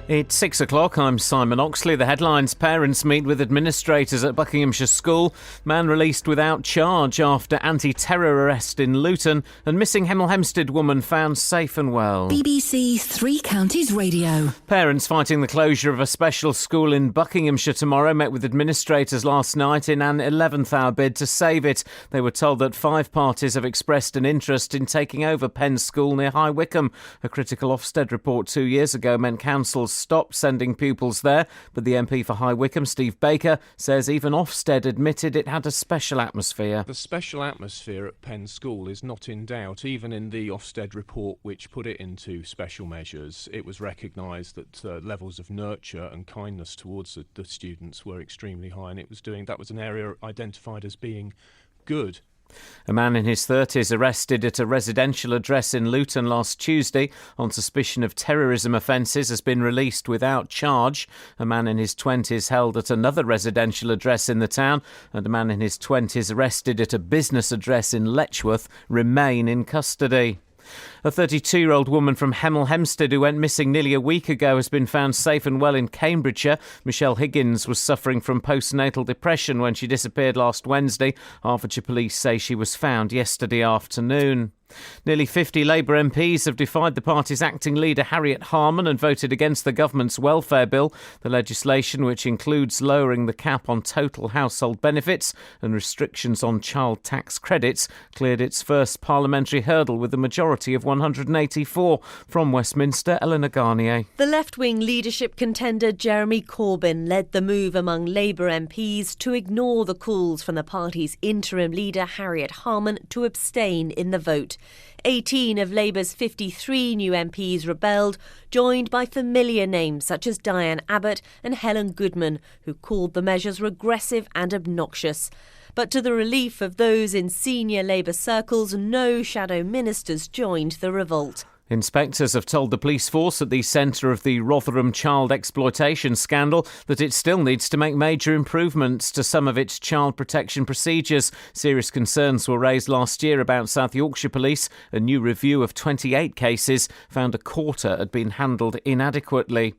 It's 6 o'clock. I'm Simon Oxley. The headlines: parents meet with administrators at Buckinghamshire School. Man released without charge after anti-terror arrest in Luton. And missing Hemel Hempstead woman found safe and well. BBC Three Counties Radio. Parents fighting the closure of a special school in Buckinghamshire tomorrow met with administrators last night in an 11th hour bid to save it. They were told that 5 parties have expressed an interest in taking over Penn's School near High Wycombe. A critical Ofsted report 2 years ago meant councils stopped sending pupils there, but the MP for High Wycombe, Steve Baker, says even Ofsted admitted it had a special atmosphere. The special atmosphere at Penn School is not in doubt. Even in the Ofsted report, which put it into special measures, it was recognised that levels of nurture and kindness towards the students were extremely high, and that was an area identified as being good. A man in his 30s arrested at a residential address in Luton last Tuesday on suspicion of terrorism offences has been released without charge. A man in his 20s held at another residential address in the town, and a man in his 20s arrested at a business address in Letchworth remain in custody. A 32-year-old woman from Hemel Hempstead who went missing nearly a week ago has been found safe and well in Cambridgeshire. Michelle Higgins was suffering from postnatal depression when she disappeared last Wednesday. Hertfordshire police say she was found yesterday afternoon. Nearly 50 Labour MPs have defied the party's acting leader Harriet Harman and voted against the government's welfare bill. The legislation, which includes lowering the cap on total household benefits and restrictions on child tax credits, cleared its first parliamentary hurdle with a majority of 184. From Westminster, Eleanor Garnier. The left-wing leadership contender Jeremy Corbyn led the move among Labour MPs to ignore the calls from the party's interim leader Harriet Harman to abstain in the vote. 18 of Labour's 53 new MPs rebelled, joined by familiar names such as Diane Abbott and Helen Goodman, who called the measures regressive and obnoxious. But to the relief of those in senior Labour circles, no shadow ministers joined the revolt. Inspectors have told the police force at the centre of the Rotherham child exploitation scandal that it still needs to make major improvements to some of its child protection procedures. Serious concerns were raised last year about South Yorkshire Police. A new review of 28 cases found a quarter had been handled inadequately.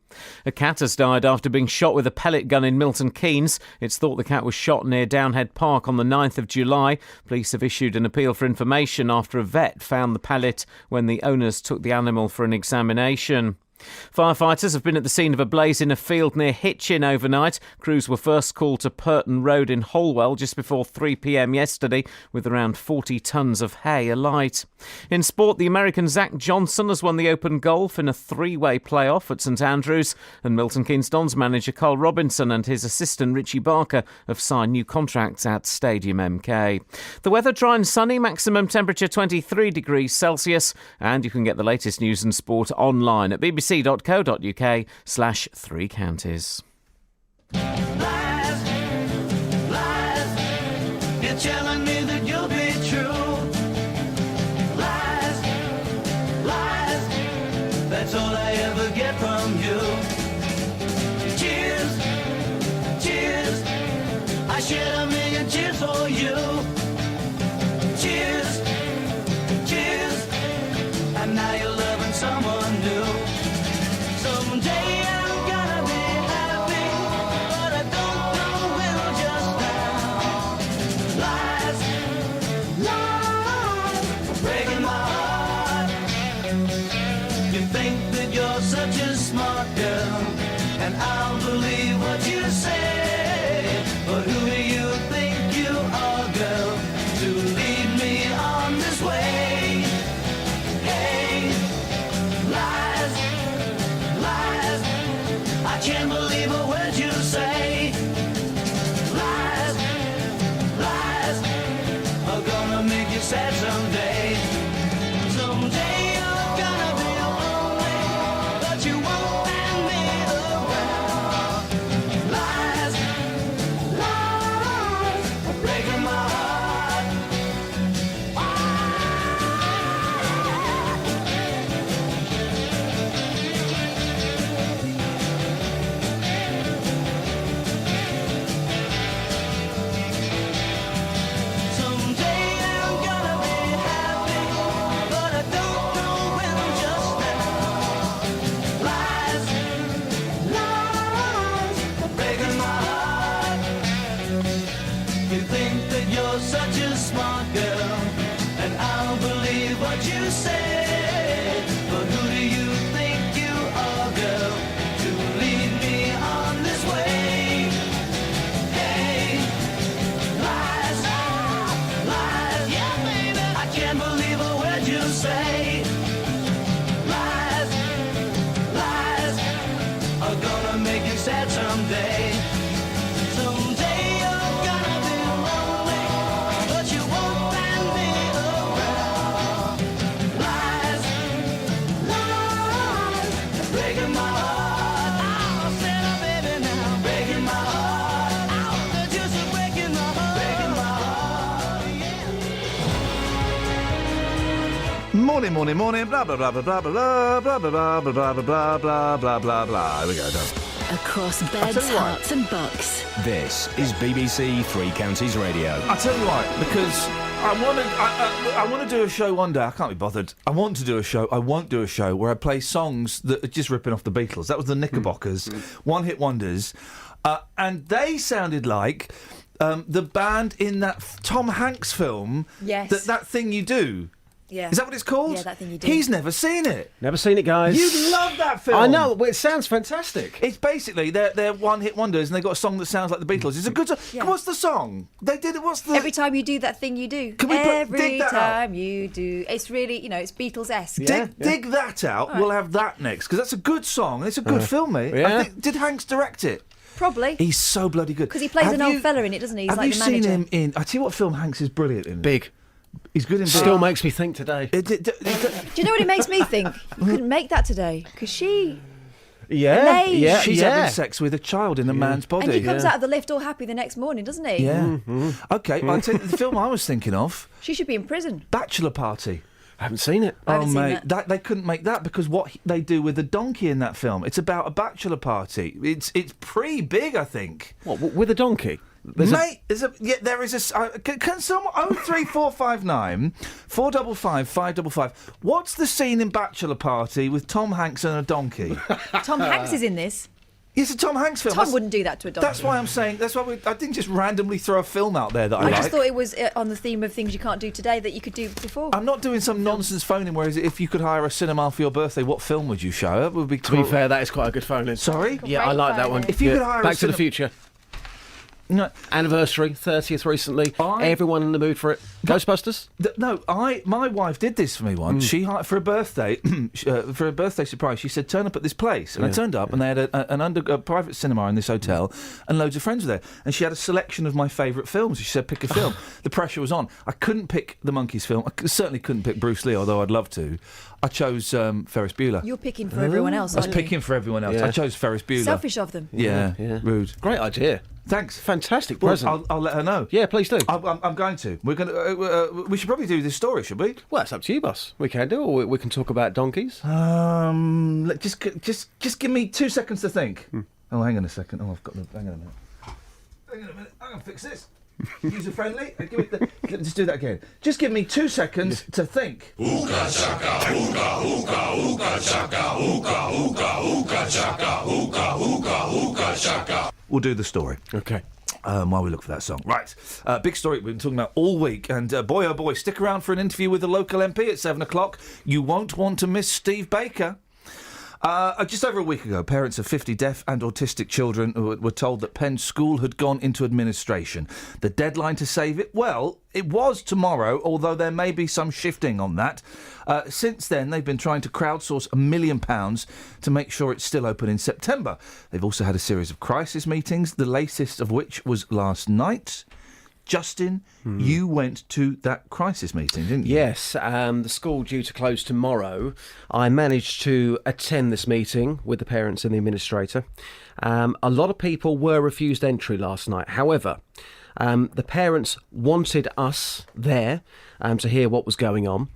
A cat has died after being shot with a pellet gun in Milton Keynes. It's thought the cat was shot near Downhead Park on the 9th of July. Police have issued an appeal for information after a vet found the pellet when the owners took the animal for an examination. Firefighters have been at the scene of a blaze in a field near Hitchin overnight. Crews were first called to Purton Road in Holwell just before 3 p.m. yesterday with around 40 tonnes of hay alight. In sport, the American Zach Johnson has won the Open Golf in a 3-way playoff at St Andrews, and Milton Keynes Dons manager Carl Robinson and his assistant Richie Barker have signed new contracts at Stadium MK. The weather dry and sunny, maximum temperature 23 degrees Celsius, and you can get the latest news and sport online at bbc.co.uk/3 counties. Lies, you're telling me that you'll be true. Lies, that's all I ever get from you. Cheers, I shed a million tears for you. Cheers, and now you're loving someone new. Someday I'm gonna be happy, but I don't know when just now. Lies, breaking my heart. You think that you're such a smart girl, and I'll believe what you say. But who do you think you are, girl, to lead me on this way? Hey, lies, I can't believe a word you say. Lies are gonna make you sad someday. Someday you're gonna be lonely, but you won't find me around. Lies, Morning, blah, blah, blah, blah, blah, blah, blah, blah, blah, blah, blah, blah, blah, blah, blah, blah. Here we go, done. Across beds, hearts and bucks. This is BBC Three Counties Radio. I'll tell you why, because I want to do a show one day. I can't be bothered. I want to do a show. I won't do a show where I play songs that are just ripping off the Beatles. That was the Knickerbockers, one-hit wonders. And they sounded like the band in that Tom Hanks film. Yes. That Thing You Do. Yeah. Is that what it's called? Yeah, That Thing You Do. He's never seen it. Never seen it, guys. You'd love that film. I know, but it sounds fantastic. It's basically they're one-hit wonders, and they got a song that sounds like the Beatles. It's a good song. Yeah. What's the song? They did it. What's the? Every time you do that thing you do. Can we dig that time you do. It's really, it's Beatles-esque. Dig that out. We'll have that next, because that's a good song. It's a good film, mate. Yeah. Did Hanks direct it? Probably. He's so bloody good. Because he plays an old fella in it, doesn't he? He's have like you the manager. seen him in? I tell you what, film Hanks is brilliant in. Big. He's good in. Still Big. makes me think today. Do you know what it makes me think? You couldn't make that today. Because she... Yeah, Amazing. yeah, She's yeah. having sex with a child in a man's body. And he comes out of the lift all happy the next morning, doesn't he? Yeah. Okay, well, I'll tell you, the film I was thinking of, She should be in prison. Bachelor Party. I haven't seen it. I haven't seen mate, that. they couldn't make that because what they do with the donkey in that film, it's about a bachelor party. It's pretty big, I think. What, with a donkey? Mate, there is a. Can someone 03459 455 555? What's the scene in Bachelor Party with Tom Hanks and a donkey? Tom Hanks is in this. It's a Tom Hanks film. Tom wouldn't do that to a donkey. That's why I'm saying. That's why I didn't just randomly throw a film out there that I I like. just thought it was on the theme of things you can't do today that you could do before. I'm not doing some nonsense phoning. Whereas if you could hire a cinema for your birthday, what film would you show? That would be. To be fair, that is quite a good phone-in. Sorry. Yeah, I like that one. If you could hire Back a to the cinema- Future. No, Anniversary, 30th recently. Everyone in the mood for it. Ghostbusters? No, my wife did this for me once. She hired for a birthday, for a birthday surprise. She said, "Turn up at this place," and I turned up, and they had a private cinema in this hotel, and loads of friends were there. And she had a selection of my favourite films. She said, "Pick a film." The pressure was on. I couldn't pick the Monkeys film. I certainly couldn't pick Bruce Lee, although I'd love to. I chose Ferris Bueller. You're picking for everyone else, I was aren't you? picking for everyone else. Yeah. I chose Ferris Bueller. Selfish of them. Yeah, rude. Great idea. Thanks. Fantastic Well, present. I'll let her know. Yeah, please do. I'm going to. We're going to. We should probably do this story, should we? Well, it's up to you, boss. We can do, or we can talk about donkeys. Just give me 2 seconds to think. Oh, hang on a second. Oh, I've got the. Hang on a minute. Hang on a minute. I'm going to fix this. User friendly. Just do that again. Just give me 2 seconds to think. Hookah chaka, hookah, hookah, hookah chaka, hookah, hookah, hookah chaka, hookah, hookah, hookah chaka. We'll do the story. Okay. While we look for that song. Right. Big story we've been talking about all week. And boy, oh boy, stick around for an interview with the local MP at 7 o'clock. You won't want to miss Steve Baker. Just over a week ago, parents of 50 deaf and autistic children were told that Penn's school had gone into administration. The deadline to save it, well, it was tomorrow, although there may be some shifting on that. Since then, they've been trying to crowdsource £1 million to make sure it's still open in September. They've also had a series of crisis meetings, the latest of which was last night. Justin, you went to that crisis meeting, didn't you? Yes, the school due to close tomorrow. I managed to attend this meeting with the parents and the administrator. A lot of people were refused entry last night. However, the parents wanted us there to hear what was going on.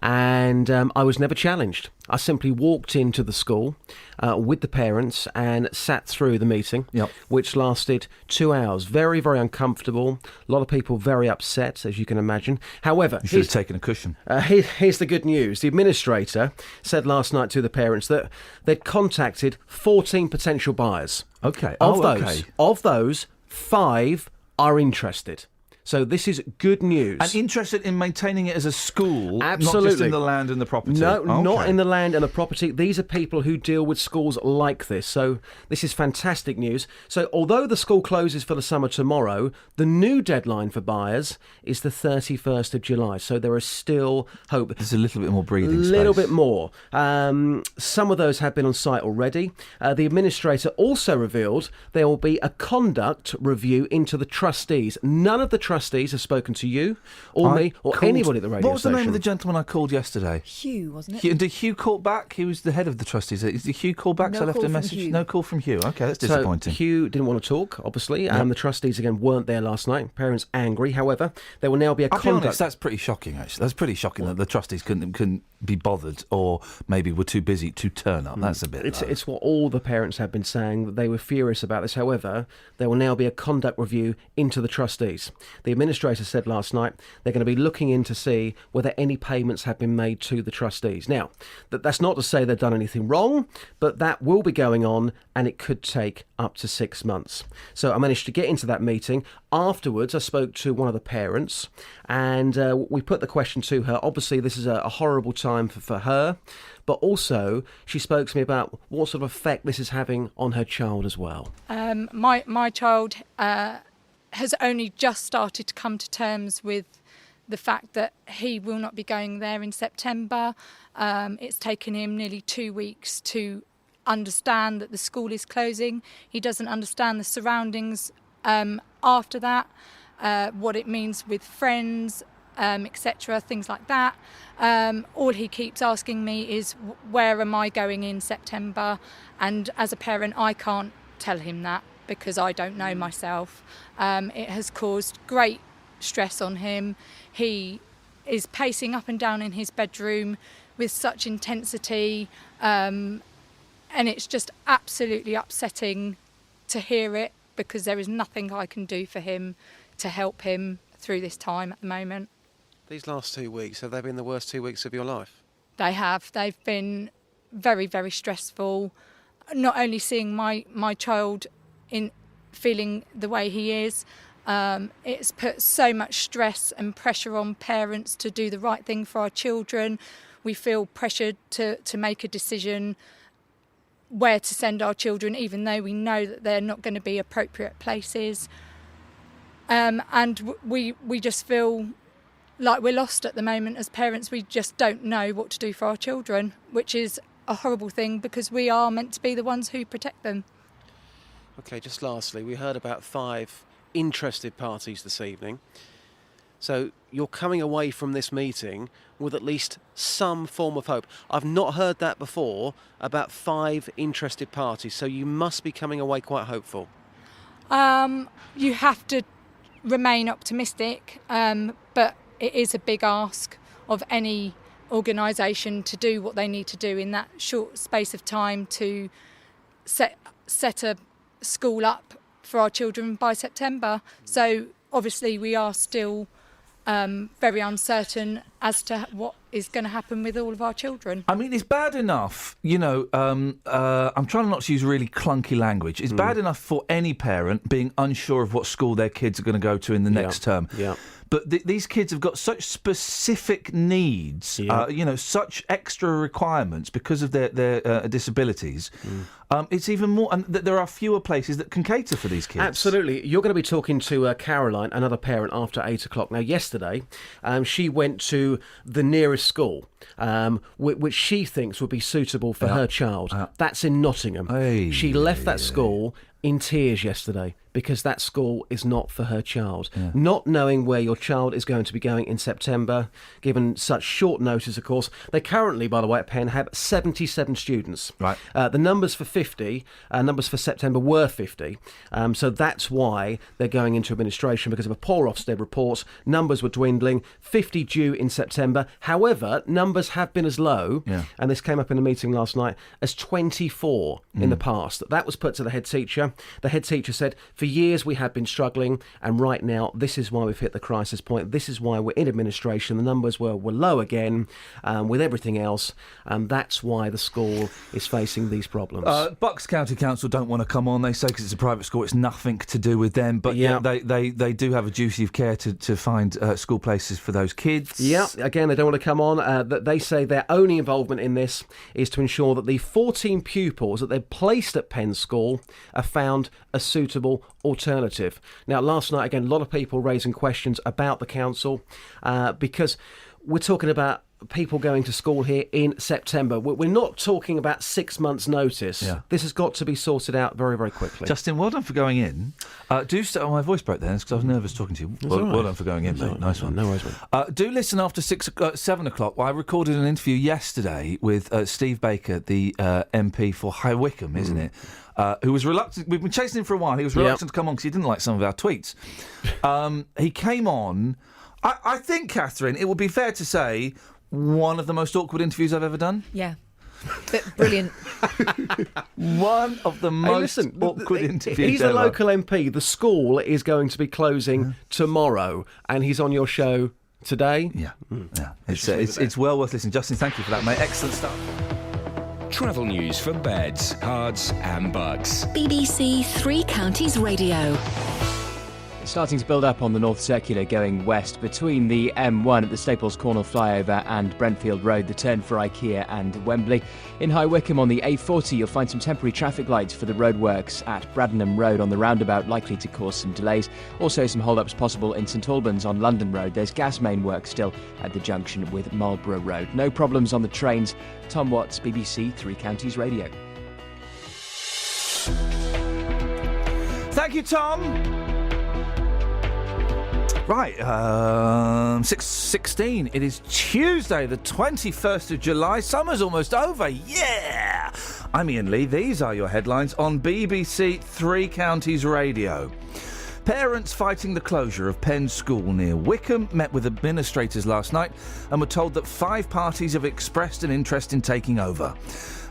And I was never challenged. I simply walked into the school with the parents and sat through the meeting, which lasted 2 hours. Very, very uncomfortable. A lot of people very upset, as you can imagine. However, You should have taken a cushion. Here's the good news. The administrator said last night to the parents that they'd contacted 14 potential buyers. Okay. Of those, 5 are interested. So this is good news. And interested in maintaining it as a school, Absolutely. not just in the land and the property. No, Okay. not in the land and the property. These are people who deal with schools like this. So this is fantastic news. So although the school closes for the summer tomorrow, the new deadline for buyers is the 31st of July. So there is still hope. There's a little bit more breathing space. A little bit more. Some of those have been on site already. The administrator also revealed there will be a conduct review into the trustees. None of the trustees have spoken to you or me or anybody at the radio What was the station. name of the gentleman I called yesterday? Hugh, wasn't it? Hugh, did Hugh call back? He was the head of the trustees. Did Hugh call back? No So I left call a from message. Hugh. No call from Hugh. Okay, that's So disappointing. Hugh didn't want to talk, obviously. The trustees, again, weren't there last night. Parents angry. However, there will now be a I'll be conduct... honest, that's pretty shocking, actually. That's pretty shocking that the trustees couldn't be bothered, or maybe were too busy to turn up. That's a bit low. It's what all the parents have been saying, that they were furious about this. However, there will now be a conduct review into the trustees. The administrator said last night they're going to be looking in to see whether any payments have been made to the trustees. Now, that's not to say they've done anything wrong, but that will be going on, and it could take up to 6 months. So I managed to get into that meeting. Afterwards, I spoke to one of the parents, and we put the question to her. Obviously, this is a horrible time for her, but also she spoke to me about what sort of effect this is having on her child as well. My child has only just started to come to terms with the fact that he will not be going there in September. It's taken him nearly 2 weeks to understand that the school is closing. He doesn't understand the surroundings after that, what it means with friends, etc., things like that. All he keeps asking me is, where am I going in September? And as a parent, I can't tell him that because I don't know myself. It has caused great stress on him. He is pacing up and down in his bedroom with such intensity, and it's just absolutely upsetting to hear it, because there is nothing I can do for him to help him through this time at the moment. These last 2 weeks, have they been the worst 2 weeks of your life? They have. They've been very, very stressful. Not only seeing my child in feeling the way he is, it's put so much stress and pressure on parents to do the right thing for our children. We feel pressured to make a decision where to send our children, even though we know that they're not going to be appropriate places. And we just feel like we're lost at the moment as parents. We just don't know what to do for our children, which is a horrible thing because we are meant to be the ones who protect them. OK, just lastly, we heard about 5 interested parties this evening. So you're coming away from this meeting with at least some form of hope. I've not heard that before, about 5 interested parties, so you must be coming away quite hopeful. You have to remain optimistic, but it is a big ask of any organisation to do what they need to do in that short space of time to set a school up for our children by September. So obviously we are still very uncertain as to what is going to happen with all of our children. I mean, it's bad enough, I'm trying not to use really clunky language. It's bad enough for any parent being unsure of what school their kids are going to go to in the next term. Yeah. But these kids have got such specific needs, such extra requirements because of their disabilities. It's even more, and there are fewer places that can cater for these kids. Absolutely. You're going to be talking to Caroline, another parent, after 8 o'clock. Now, yesterday, she went to the nearest school, which she thinks would be suitable for her child. That's in Nottingham. She left that school in tears yesterday because that school is not for her child. Yeah. Not knowing where your child is going to be going in September, given such short notice, of course. They currently, by the way, at Penn have 77 students. Right. The numbers for September were 50. So that's why they're going into administration, because of a poor Ofsted report. Numbers were dwindling, 50 due in September. However, numbers have been as low, and this came up in a meeting last night, as 24 in the past. That was put to the head teacher. The head teacher said, for years we have been struggling, and right now this is why we've hit the crisis point. This is why we're in administration. The numbers were low again with everything else, and that's why the school is facing these problems. Bucks County Council don't want to come on. They say because it's a private school, it's nothing to do with them. But they do have a duty of care to find school places for those kids. Yeah, again, they don't want to come on. They say their only involvement in this is to ensure that the 14 pupils that they've placed at Penn School are found a suitable alternative. Now, last night, again, a lot of people raising questions about the council because we're talking about people going to school here in September. We're not talking about 6 months' notice. Yeah. This has got to be sorted out very, very quickly. Justin, well done for going in. My voice broke then because I was nervous talking to you. Well done for going in, mate. Nice one. No worries, mate. Do listen after 7 o'clock. I recorded an interview yesterday with Steve Baker, the MP for High Wycombe, isn't it? Who was reluctant. We've been chasing him for a while. He was reluctant to come on because he didn't like some of our tweets. He came on. I think, Catherine, it would be fair to say one of the most awkward interviews I've ever done. Yeah. Brilliant. One of the most awkward interviews He's ever. a local MP. The school is going to be closing tomorrow, and he's on your show today. Yeah. It's well worth listening. Justin, thank you for that, mate. Excellent stuff. Travel news for beds, cards and bugs. BBC Three Counties Radio. Starting to build up on the North Circular going west between the M1 at the Staples Cornwall flyover and Brentfield Road, the turn for IKEA and Wembley. In High Wycombe on the A40, you'll find some temporary traffic lights for the roadworks at Bradenham Road on the roundabout, likely to cause some delays. Also some hold-ups possible in St Albans on London Road. There's gas main work still at the junction with Marlborough Road. No problems on the trains. Tom Watts, BBC Three Counties Radio. Thank you, Tom. Right, 6:16. It is Tuesday, the 21st of July. Summer's almost over. Yeah! I'm Iain Lee. These are your headlines on BBC Three Counties Radio. Parents fighting the closure of Penn School near Wycombe met with administrators last night and were told that 5 parties have expressed an interest in taking over.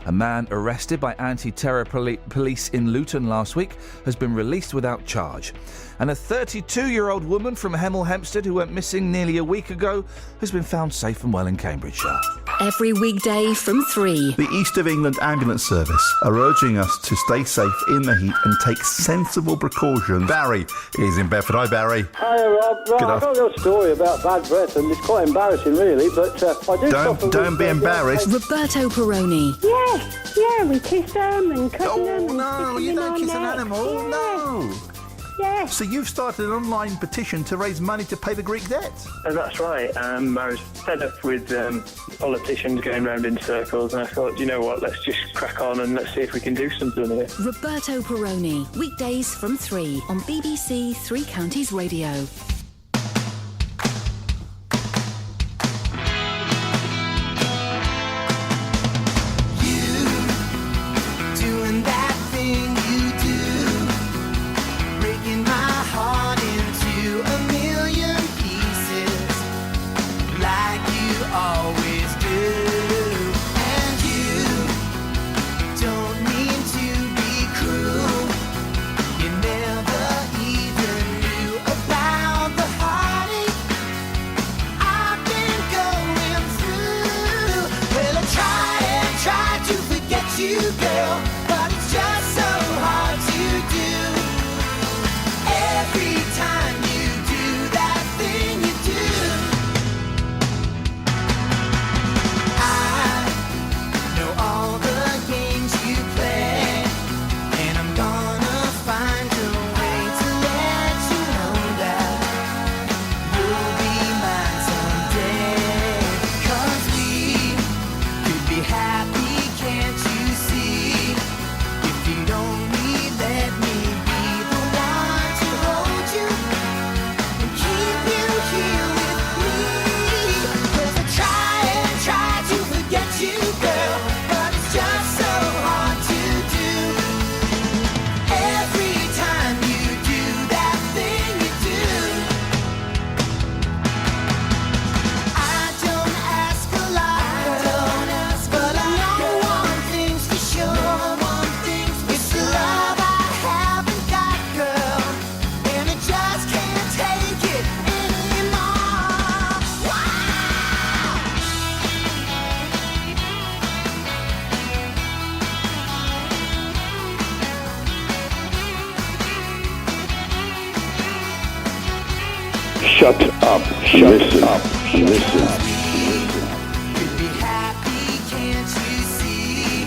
A man arrested by anti-terror police in Luton last week has been released without charge. And a 32-year-old woman from Hemel Hempstead who went missing nearly a week ago has been found safe and well in Cambridgeshire. Every weekday from 3. The East of England Ambulance Service are urging us to stay safe in the heat and take sensible precautions. Barry is in Bedford. Hi, Barry. Hi, Rob. Right, I've got a little story about bad breath, and it's quite embarrassing, really, but I do... Don't be embarrassed. Roberto Peroni. Yeah, we kiss them and cuddle them. Oh, no, you don't kiss an animal. Yeah. No. Yeah. So you've started an online petition to raise money to pay the Greek debt? That's right. I was fed up with politicians going round in circles, and I thought, you know what, let's just crack on and let's see if we can do something here. Roberto Peroni. Weekdays from 3 on BBC Three Counties Radio. Doing that thing you do, breaking my heart into a million pieces, like you always do. And you don't mean to be cruel. You never even knew about the heartache I've been going through. Well, I try to forget you, girl, but it's just so hard to do. Every time you do that thing you do, I know all the games you play, and I'm gonna find a way to let you know that you'll be mine someday. 'Cause we could be happy, can't you see? If you'd only let me be the one to hold you and keep you here with me. 'Cause I try to forget you, girl, but it's just so hard to do. Every time you do that thing you do, I don't ask a lot, but I know one thing's for sure. It's the love I haven't got, girl, and I just can't take it anymore. Wow! Shut up. Listen up. Listen. Could be happy, can't you see?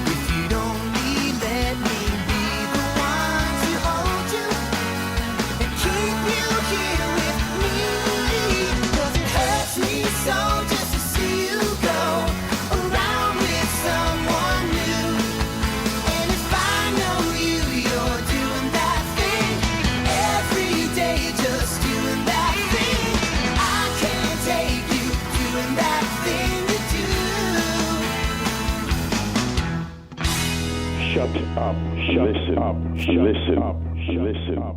If you'd only let me be the one to hold you and keep you here with me. 'Cause it hurts me so just to see you go around with someone new. And if I know you're doing that thing every day, just doing that thing, I can't take you doing that thing you do. Shut up. Listen up. Listen up. Listen up.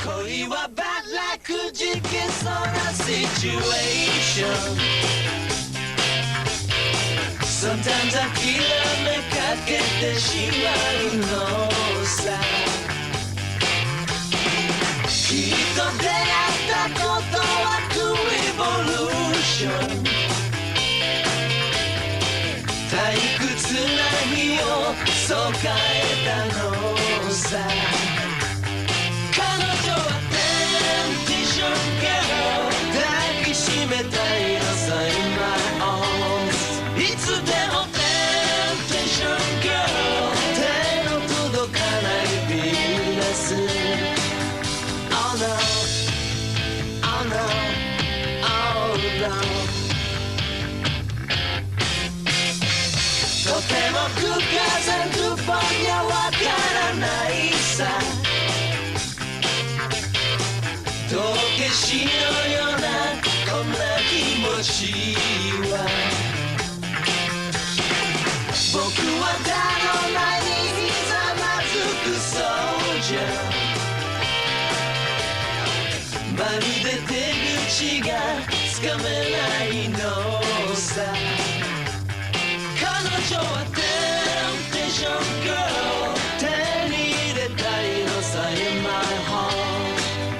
Call you a bad like くじけそうなシチュエーション Sometimes I feel めかけてしまうのさきっと出会ったことはクリボリューション退屈な日をそう変えたのさ彼女はテンテーションゲロ抱きしめたいのさ In my arms いつでもテンテーションゲロ手の届かないビーナス Oh no Oh no Oh no とても空間全部本にはわからないさ道化師のようなこんな気持ちは僕は他の前にひざまずくそうじゃまるで出口がつかめないのさ彼女はテンテーションガール手に入れたいのさ In my heart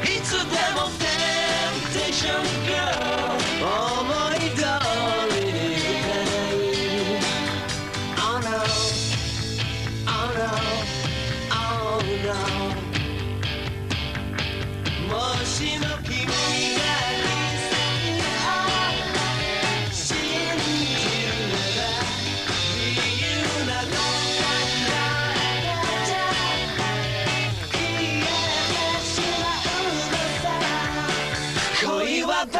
いつでもテンテーションガール思い通りにいかない Oh no Oh no Oh no もしも君が信じるなら自由なの恋はばら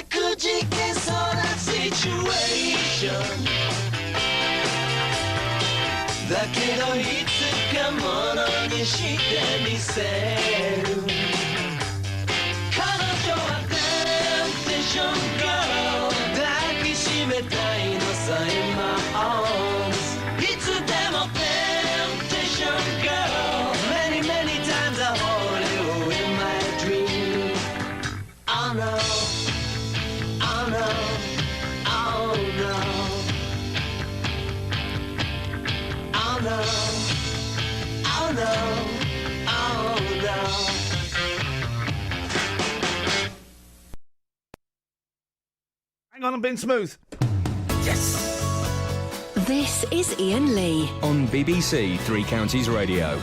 くじけそうなシチュエーションだけどいつかものにしてみせる彼女はテンテーションガール抱きしめたいのさ In my arms いつでもテンテーションガール Many many times I hold you in my dream Oh no Oh no Oh no Oh no Oh no Oh no Hang on, I'm being smooth. Yes. This is Iain Lee On BBC Three Counties Radio.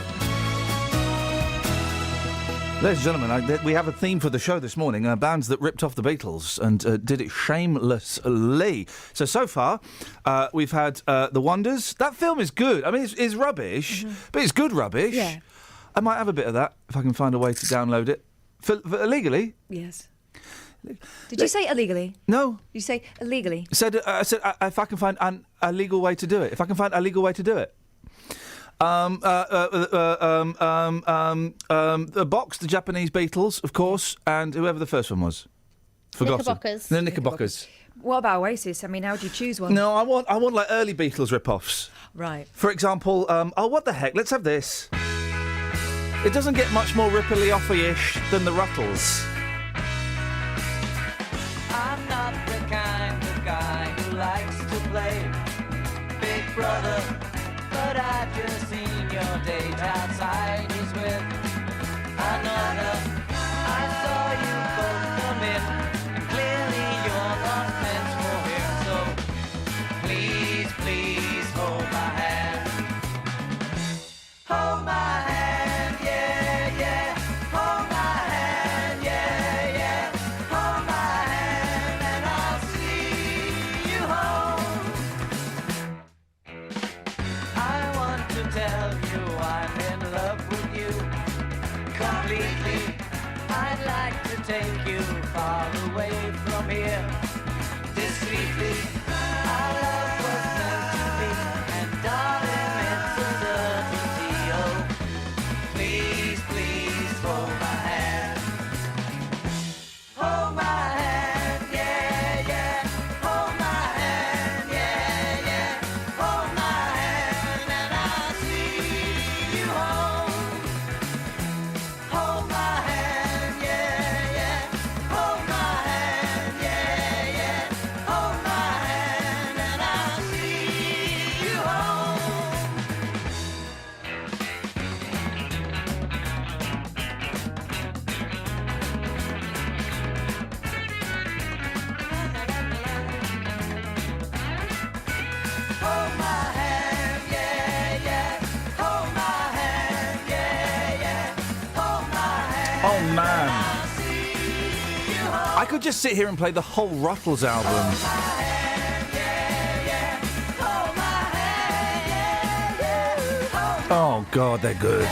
Ladies and gentlemen, we have a theme for the show this morning, bands that ripped off the Beatles and did it shamelessly. So far, we've had The Wonders. That film is good. I mean, it's rubbish, but it's good rubbish. Yeah. I might have a bit of that if I can find a way to download it. For illegally? Yes. Did you say illegally? No. You say illegally? I said if I can find a legal way to do it. If I can find a legal way to do it. The Box, the Japanese Beatles, of course, and whoever the first one was. Forgotten. Knickerbockers. The Knickerbockers. What about Oasis? I mean, how do you choose one? No, I want like early Beatles rip-offs. Right. For example, what the heck? Let's have this. It doesn't get much more ripply-offy-ish than the Ruttles. I'm not the kind of guy who likes to play Big Brother, but I've just seen your date outside. He's with another. I saw you both come in, and clearly you're not meant for him. So please, please hold my hand. Hold my hand, yeah, yeah. Hold my hand, yeah, yeah. Hold my hand, and I'll see you home. I want to tell you I'm in love with you completely. I'd like to take you far away from here discreetly. Our love was meant to be, and darling, it's a certainty. Oh, please, please hold my hand. Hold my hand, yeah, yeah. Hold my hand, yeah, yeah. Hold my hand, and I'll see you home. Hold my hand, yeah, yeah. could just sit here and play the whole Ruttles album. Oh, God, they're good.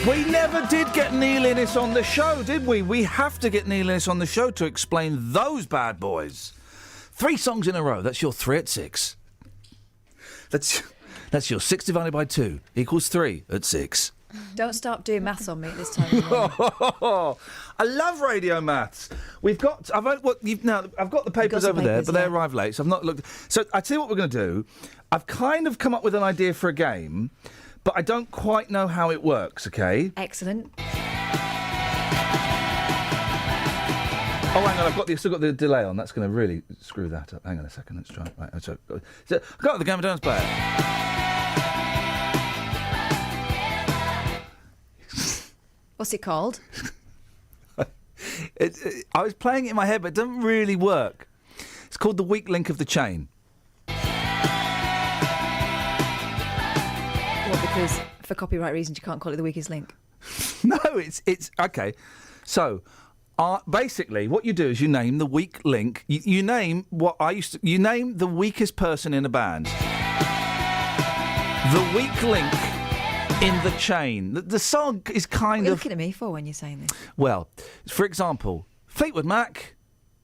We never did get Neil Innes on the show, did we? We have to get Neil Innes on the show to explain those bad boys. 3 songs in a row. That's your 3 at 6. That's your 6 divided by 2 equals 3 at 6. Don't start doing maths on me at this time of the morning. I love radio maths. I've got the papers over there, but they arrived late, so I've not looked. So I tell you what we're going to do. I've kind of come up with an idea for a game, but I don't quite know how it works. Okay. Excellent. Oh, hang on, I've still got the delay on. That's going to really screw that up. Hang on a second, let's try it. Right, so I've got the Game of Thrones player. What's it called? I was playing it in my head, but it doesn't really work. It's called The Weak Link of the Chain. Well, because for copyright reasons you can't call it the weakest link. No, it's okay. So, basically, what you do is you name the weak link. You name you name the weakest person in a band. The weak link in the chain. The song is kind What are you of looking at me for when you're saying this? well. For example, Fleetwood Mac.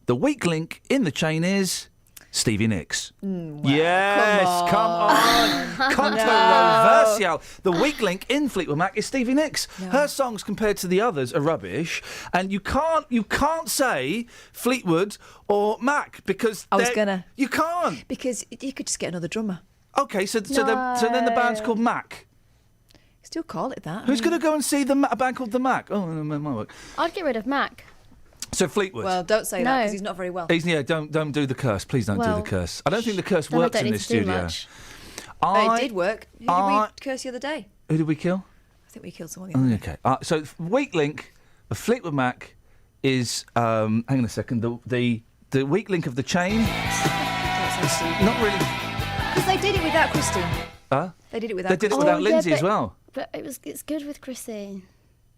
The weak link in the chain is Stevie Nicks. Yes, come on. Controversial. The weak link in Fleetwood Mac is Stevie Nicks. No. Her songs compared to the others are rubbish, and you can't say Fleetwood or Mac because you can't, because you could just get another drummer. Okay, so then the band's called Mac. Still call it that. Who's going to go and see a band called the Mac? Oh, no, my work. I'd get rid of Mac. So Fleetwood. Well, don't say that because he's not very well. Don't do the curse. Please don't do the curse. I don't think the curse Then works in this studio. It did work. Who did we curse the other day? Who did we kill? I think we killed someone the other day. Okay. So weak link of Fleetwood Mac is hang on a second. The weak link of the chain. Not really. Because they did it without Christine. Huh? They did it without. They did it without Lindsay as well. But it's good with Chrissy.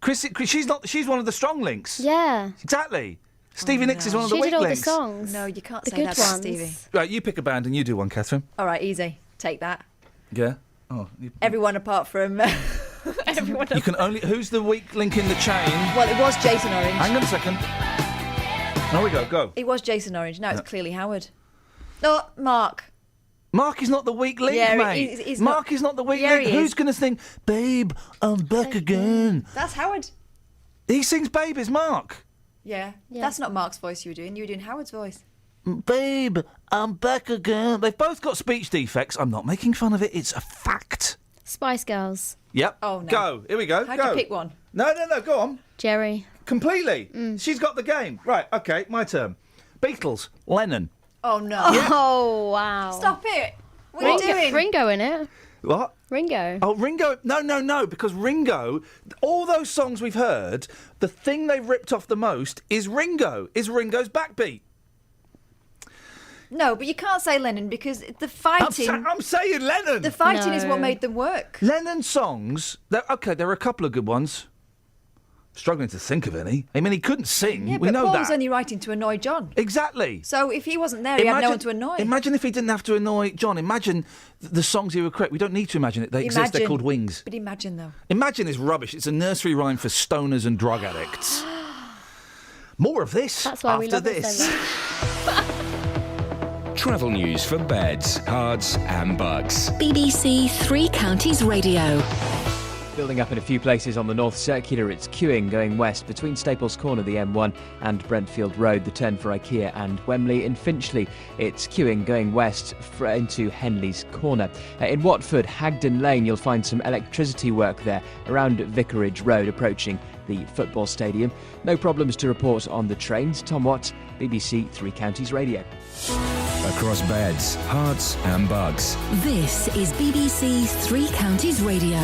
She's one of the strong links. Yeah. Exactly. Stevie Nicks is one of the She weak did all links. the songs. No, you can't The say good that about ones. Stevie. Right, you pick a band and you do one, Catherine. All right, easy. Take that. Yeah. Oh. Everyone apart from everyone. You can only. Who's the weak link in the chain? Well, it was Jason Orange. Hang on a second. There we go. Go. It was Jason Orange. Now it's clearly Howard. No, Mark. Mark is not the weak link, mate. He's Mark is not the weak Yeah, link. he Who's is. going to sing, Babe, I'm back again? That's Howard. He sings Babe is Mark. Yeah. That's not Mark's voice you were doing. You were doing Howard's voice. Babe, I'm back again. They've both got speech defects. I'm not making fun of it. It's a fact. Spice Girls. Yep. Oh, no. Go. Here we go. How'd go. you pick one? No. Go on. Jerry. Completely. She's got the game. Right. Okay. My turn. Beatles. Lennon. Oh, no. Oh, wow. Stop it. What are you doing? Ringo in it. What? Ringo. Oh, Ringo. No, because Ringo, all those songs we've heard, the thing they've ripped off the most is Ringo's backbeat. No, but you can't say Lennon because the fighting... I'm saying Lennon. The fighting is what made them work. Lennon songs, there are a couple of good ones. Struggling to think of any. I mean, he couldn't sing. Yeah, we but know Paul that. was only writing to annoy John. Exactly. So if he wasn't there, he had no one to annoy. Imagine if he didn't have to annoy John. Imagine the songs he would create. We don't need to imagine it. They exist. They're called Wings. But imagine, though. Imagine is rubbish. It's a nursery rhyme for stoners and drug addicts. More of this That's why after we love this. It so much. Travel news for beds, cards, and bugs. BBC Three Counties Radio. Building up in a few places on the North Circular, it's queuing going west between Staples Corner, the M1, and Brentfield Road, the turn for IKEA, and Wembley. In Finchley, it's queuing going west into Henley's Corner. In Watford, Hagden Lane, you'll find some electricity work there around Vicarage Road, approaching the football stadium. No problems to report on the trains. Tom Watt, BBC Three Counties Radio. Across beds, hearts, and bugs. This is BBC Three Counties Radio.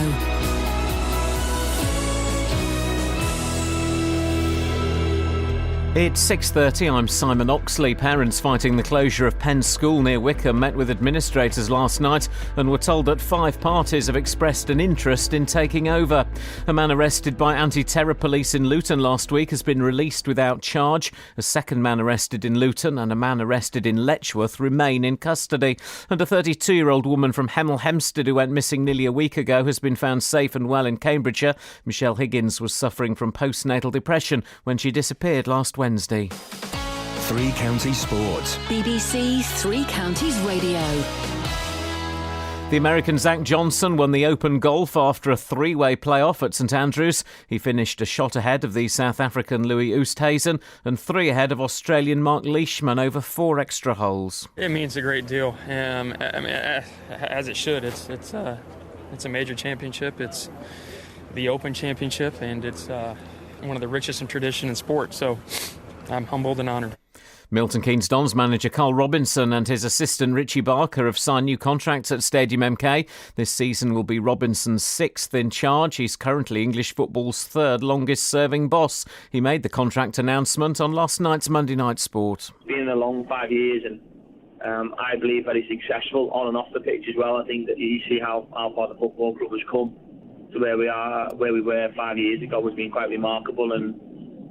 It's 6:30. I'm Simon Oxley. Parents fighting the closure of Penn School near Wickham met with administrators last night and were told that 5 parties have expressed an interest in taking over. A man arrested by anti-terror police in Luton last week has been released without charge. A second man arrested in Luton and a man arrested in Letchworth remain in custody. And a 32-year-old woman from Hemel Hempstead who went missing nearly a week ago has been found safe and well in Cambridgeshire. Michelle Higgins was suffering from postnatal depression when she disappeared last Wednesday. 3 Counties Sport. BBC Three Counties Radio. The American Zach Johnson won the Open Golf after a 3-way playoff at St Andrews. He finished a shot ahead of the South African Louis Oosthuizen and 3 ahead of Australian Mark Leishman over 4 extra holes. It means a great deal, as it should. It's a major championship. It's the Open Championship, and it's one of the richest in tradition in sport, so I'm humbled and honoured. Milton Keynes Dons manager Carl Robinson and his assistant Richie Barker have signed new contracts at Stadium MK. This season will be Robinson's 6th in charge. He's currently English football's 3rd longest serving boss. He made the contract announcement on last night's Monday Night Sport. It's been a long 5 years, and I believe very successful on and off the pitch as well. I think that you see how far the football club has come to where we were 5 years ago has been quite remarkable, and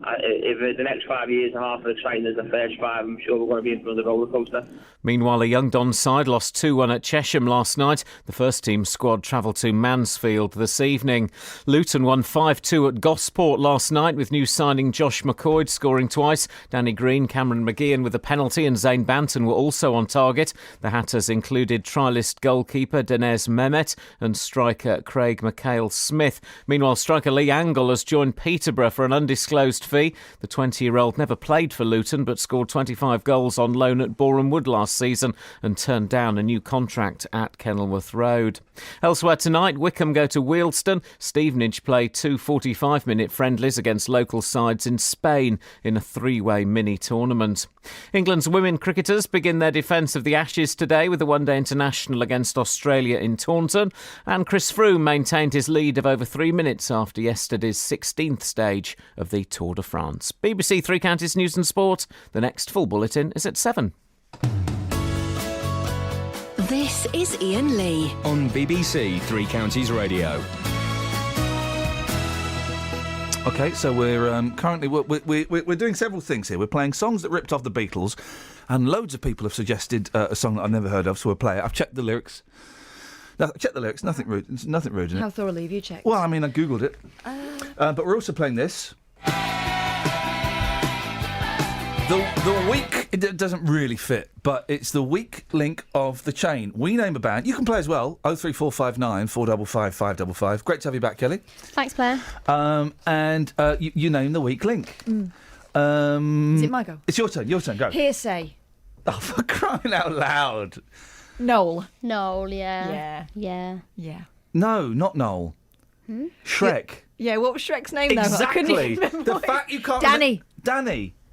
if the next 5 years are half as exciting as the first 5, I'm sure we're going to be in front of the roller coaster. Meanwhile, a young Don side lost 2-1 at Chesham last night. The first team squad travelled to Mansfield this evening. Luton won 5-2 at Gosport last night with new signing Josh McCoy scoring twice. Danny Green, Cameron McGeehan with a penalty and Zane Banton were also on target. The Hatters included trialist goalkeeper Denez Mehmet and striker Craig McHale-Smith. Meanwhile, striker Lee Angle has joined Peterborough for an undisclosed fee. The 20-year-old never played for Luton but scored 25 goals on loan at Boreham Wood last season and turned down a new contract at Kenilworth Road. Elsewhere tonight, Wickham go to Wealdstone. Stevenage play 2 45-minute friendlies against local sides in Spain in a 3-way mini-tournament. England's women cricketers begin their defence of the Ashes today with a one-day international against Australia in Taunton, and Chris Froome maintained his lead of over 3 minutes after yesterday's 16th stage of the Tour de France. BBC Three Counties News and Sport. The next full bulletin is at 7. This is Iain Lee on BBC Three Counties Radio. OK, so we're currently we're doing several things here. We're playing songs that ripped off the Beatles, and loads of people have suggested a song that I've never heard of, so we'll play it. I've checked the lyrics. Check the lyrics. Nothing rude. Nothing rude in it. How thoroughly have you checked? Well, I mean, I googled it, but we're also playing this. The weak, it doesn't really fit, but it's the weak link of the chain. We name a band. You can play as well. 03459 455 555. Great to have you back, Kelly. Thanks, Claire. And you name the weak link. Is it my go? It's your turn. Your turn. Go. Hearsay. Oh, for crying out loud. Noel. Noel, yeah. Yeah. Yeah. Yeah. No, not Noel. Shrek. Yeah, what was Shrek's name, though? I couldn't Exactly. even remember The what fact you can't... Danny.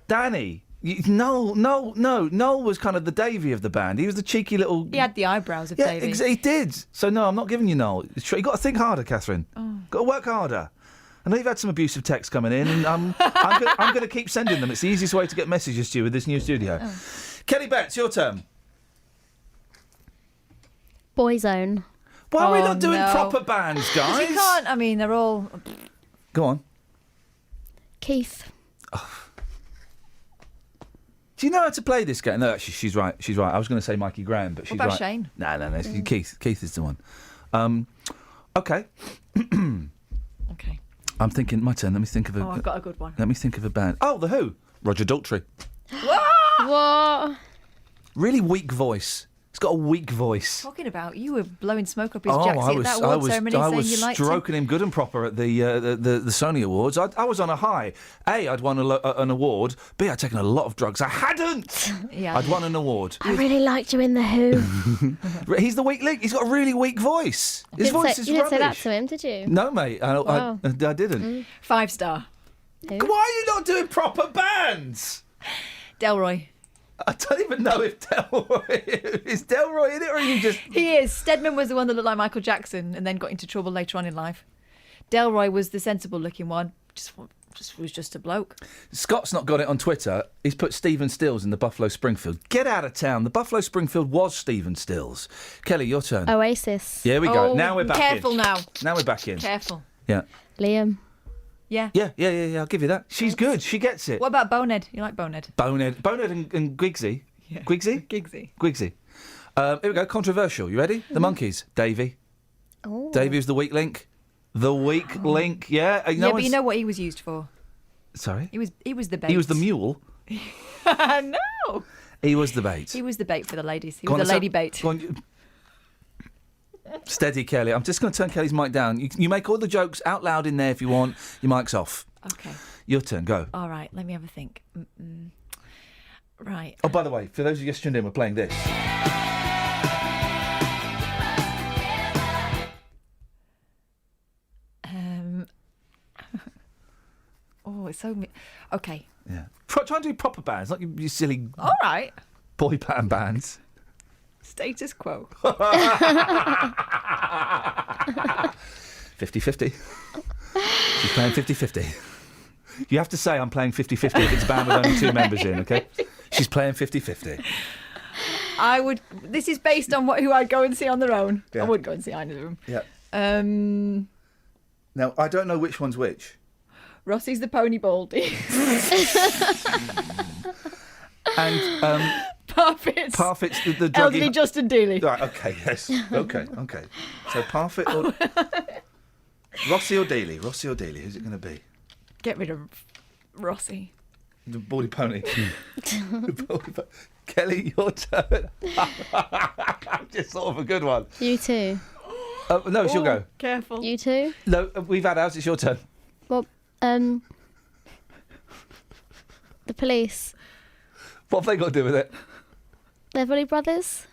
Danny. No. Noel was kind of the Davy of the band. He was the cheeky little... He had the eyebrows of Yeah, Davy. he did. So, no, I'm not giving you Noel. You've got to think harder, Catherine. Got to work harder. I know you've had some abusive texts coming in, and I'm going to keep sending them. It's the easiest way to get messages to you with this new studio. Kelly Betts, your turn. Boyzone. Why are we not doing proper bands, guys? You can't. I mean, they're all... Go on. Keith. Do you know how to play this game? No, actually, she's right. I was going to say Mikey Graham, but she's What about right. Shane? No. Keith is the one. Okay. Okay. I'm thinking, my turn. Let me think of a... Oh, I've got a good one. Let me think of a band. Oh, The Who. Roger Daltrey. What? Really weak voice. He's got a weak voice. Talking about, you were blowing smoke up his jacksie at that award ceremony I saying was you liked him. stroking him good and proper at the Sony Awards. I was on a high. A, I'd won an award. B, I'd taken a lot of drugs. I hadn't. Yeah. I'd won an award. I really liked you in The Who. He's the weak link. He's got a really weak voice. His voice is You didn't say that rubbish. to him, did you? No, mate. I didn't. 5-star. Why are you not doing proper bands? Delroy. I don't even know if Delroy... Is Delroy in it, or are you just... He is. Stedman was the one that looked like Michael Jackson and then got into trouble later on in life. Delroy was the sensible-looking one. Just was just a bloke. Scott's not got it on Twitter. He's put Stephen Stills in the Buffalo Springfield. Get out of town. The Buffalo Springfield was Stephen Stills. Kelly, your turn. Oasis. Here we go. Oh, Now we're back careful in. now. Now we're back in. Careful. Yeah. Liam. Yeah. Yeah. I'll give you that. She's good. She gets it. What about Bonehead? You like Bonehead? Bonehead and Gwigsy. Yeah. Gwigsy? Gwigsy. Here we go. Controversial. You ready? The Monkees. Davey. Oh. Davey was the weak link. The weak link. Yeah. But you know what he was used for? Sorry? He was the bait. He was the mule. No. He was the bait. He was the bait for the ladies. He Go was on, the let's lady have- bait. go on, Steady, Kelly. I'm just going to turn Kelly's mic down. You make all the jokes out loud in there if you want. Your mic's off. Okay. Your turn. Go. All right. Let me have a think. Right. Oh, by the way, for those of you just tuned in, we're playing this. Oh, it's so... Okay. Yeah. Try and do proper bands, not you silly All right. boy band bands. Status quo. 50-50. She's playing 50-50. You have to say I'm playing 50-50 if it's a band with only 2 members in, okay? She's playing 50-50. I would... This is based on who I'd go and see on their own. Yeah. I wouldn't go and see either of them. Yeah. Um, Now, I don't know which one's which. Rossi's the Pony Baldy. And Parfit's the druggy... elderly Justin Dealey. Right, okay, yes. Okay. So Parfit or... Rossi or Dealey? Who's it going to be? Get rid of Rossi. The baldy pony. Kelly, your turn. Just sort of a good one. You too. No, she'll go. Careful. You too. No, we've had ours. It's your turn. Well, the police. What have they got to do with it? They're Bully Brothers.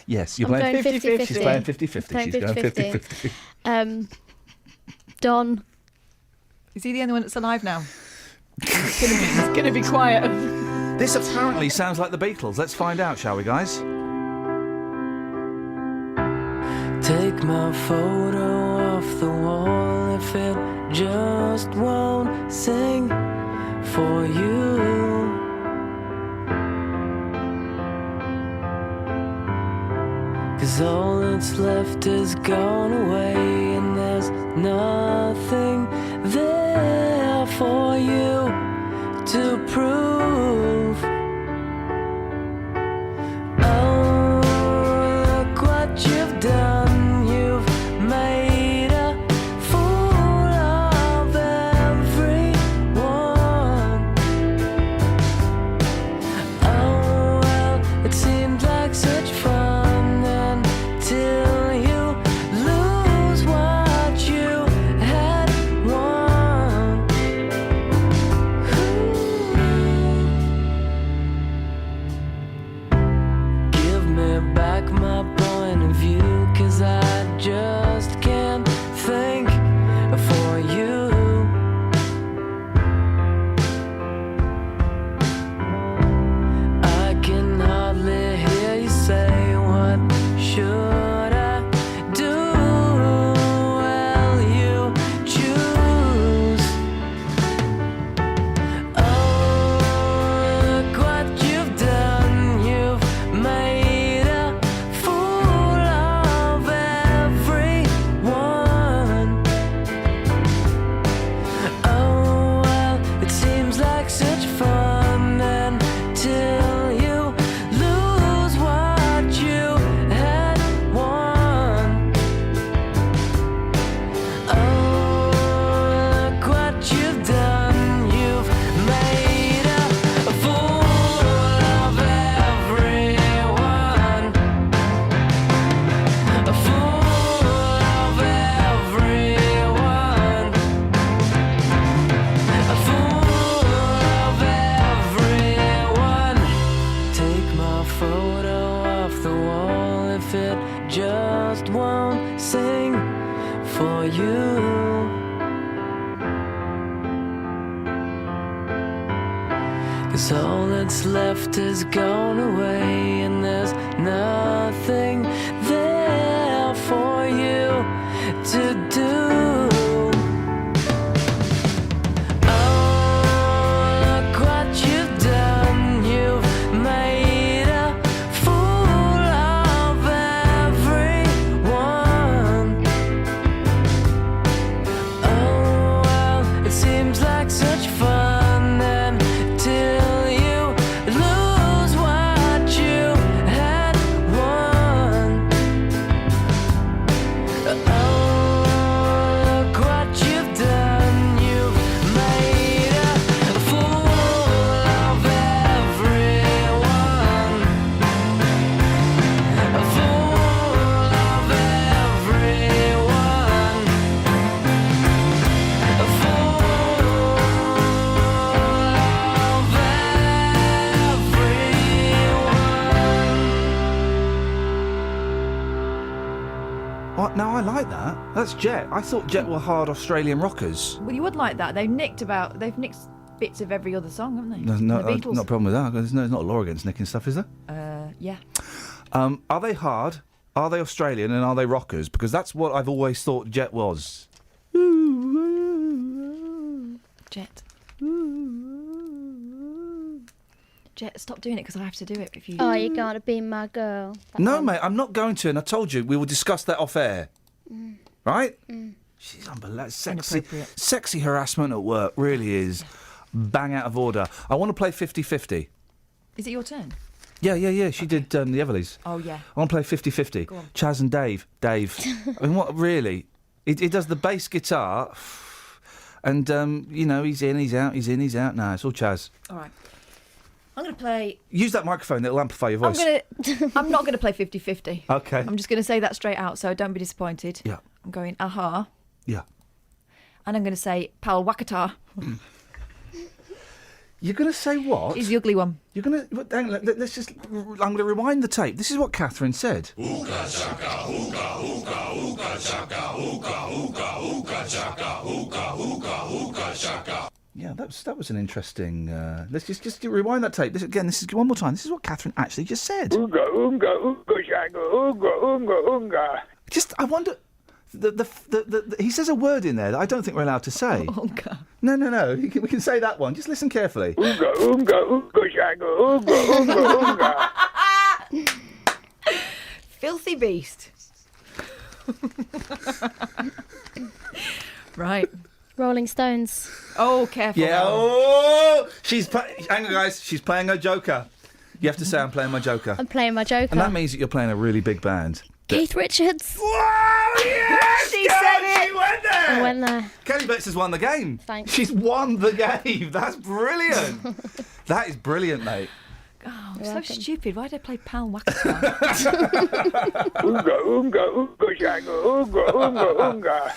Yes, you're I'm playing going 50-50. She's playing 50-50. Playing She's going 50-50. 50-50. Don. Is he the only one that's alive now? It's going to be quiet. This apparently sounds like the Beatles. Let's find out, shall we, guys? Take my photo off the wall if it just won't sing for you. 'Cause all that's left is gone away, and there's nothing there for you to prove. Oh, look what you've done. You've made a fool of everyone. Oh, well, it seemed like such fun till you lose what you had won. Give me back my point of view, 'cause I just can't think for you. I can hardly hear you say, what should I do? Well, you choose. Oh, look what you've done. You've made a fool of everyone. Oh, well, it seems like such fun until you lose what you had won. Oh, look what you've done. You've made a fool of everyone. A fool of everyone. A fool of everyone. Take my photo off the wall if it just won't sing for you. 'Cause all that's left is gone away, and there's nothing there for you to do. Oh, What? No, I like that. That's Jet. I thought Jet were hard Australian rockers. Well, you would like that. They've nicked bits of every other song, haven't they? No, The Beatles. not a problem with that. There's not a law against nicking stuff, is there? Yeah. Are they hard? Are they Australian? And are they rockers? Because that's what I've always thought Jet was. Jet. Jet, stop doing it because I have to do it if you... Oh, you're going to be my girl. No, mate, I'm not going to, and I told you we will discuss that off air. Right? She's unbelievable. Sexy harassment at work really is bang out of order. I want to play 50-50. Is it your turn? Yeah. She did the Everleys. Oh, yeah. I want to play 50-50. Go on. Chaz and Dave. I mean, what, really? He does the bass guitar, and, he's in, he's out, he's in, he's out. No, it's all Chaz. All right. I'm going to play... Use that microphone, it'll amplify your voice. I'm not going to play 50-50. Okay. I'm just going to say that straight out, so don't be disappointed. Yeah. I'm going, aha. Yeah. And I'm going to say, Pal Wakata. You're going to say what? He's the ugly one. You're going to... Hang on, let's just... I'm going to rewind the tape. This is what Catherine said. Ooga chaka, ooga, ooga, ooga chaka, ooga, ooga, ooga chaka, ooga, ooga, ooga chaka. Yeah, that was an interesting... let's just rewind that tape. This is one more time. This is what Catherine actually just said. Ooga, ooga, ooga chaka, ooga, ooga, ooga. Just, I wonder... he says a word in there that I don't think we're allowed to say. Ooga. No. We can say that one. Just listen carefully. Ooga, ooga, ooga chaka, ooga, ooga, ooga. Filthy beast. Right. Rolling Stones. Oh, careful. Yeah. now. Oh, hang on, guys. She's playing her Joker. You have to say I'm playing my Joker. I'm playing my Joker. And that means that you're playing a really big band. Keith Richards. Whoa, yes! She said it. She went there. I went there. Kelly Betts has won the game. Thanks. She's won the game. That's brilliant. That is brilliant, mate. Oh, I'm so stupid. Why did I play Pal Wakata? Ooga, ooga, ooga chaka, ooga, ooga,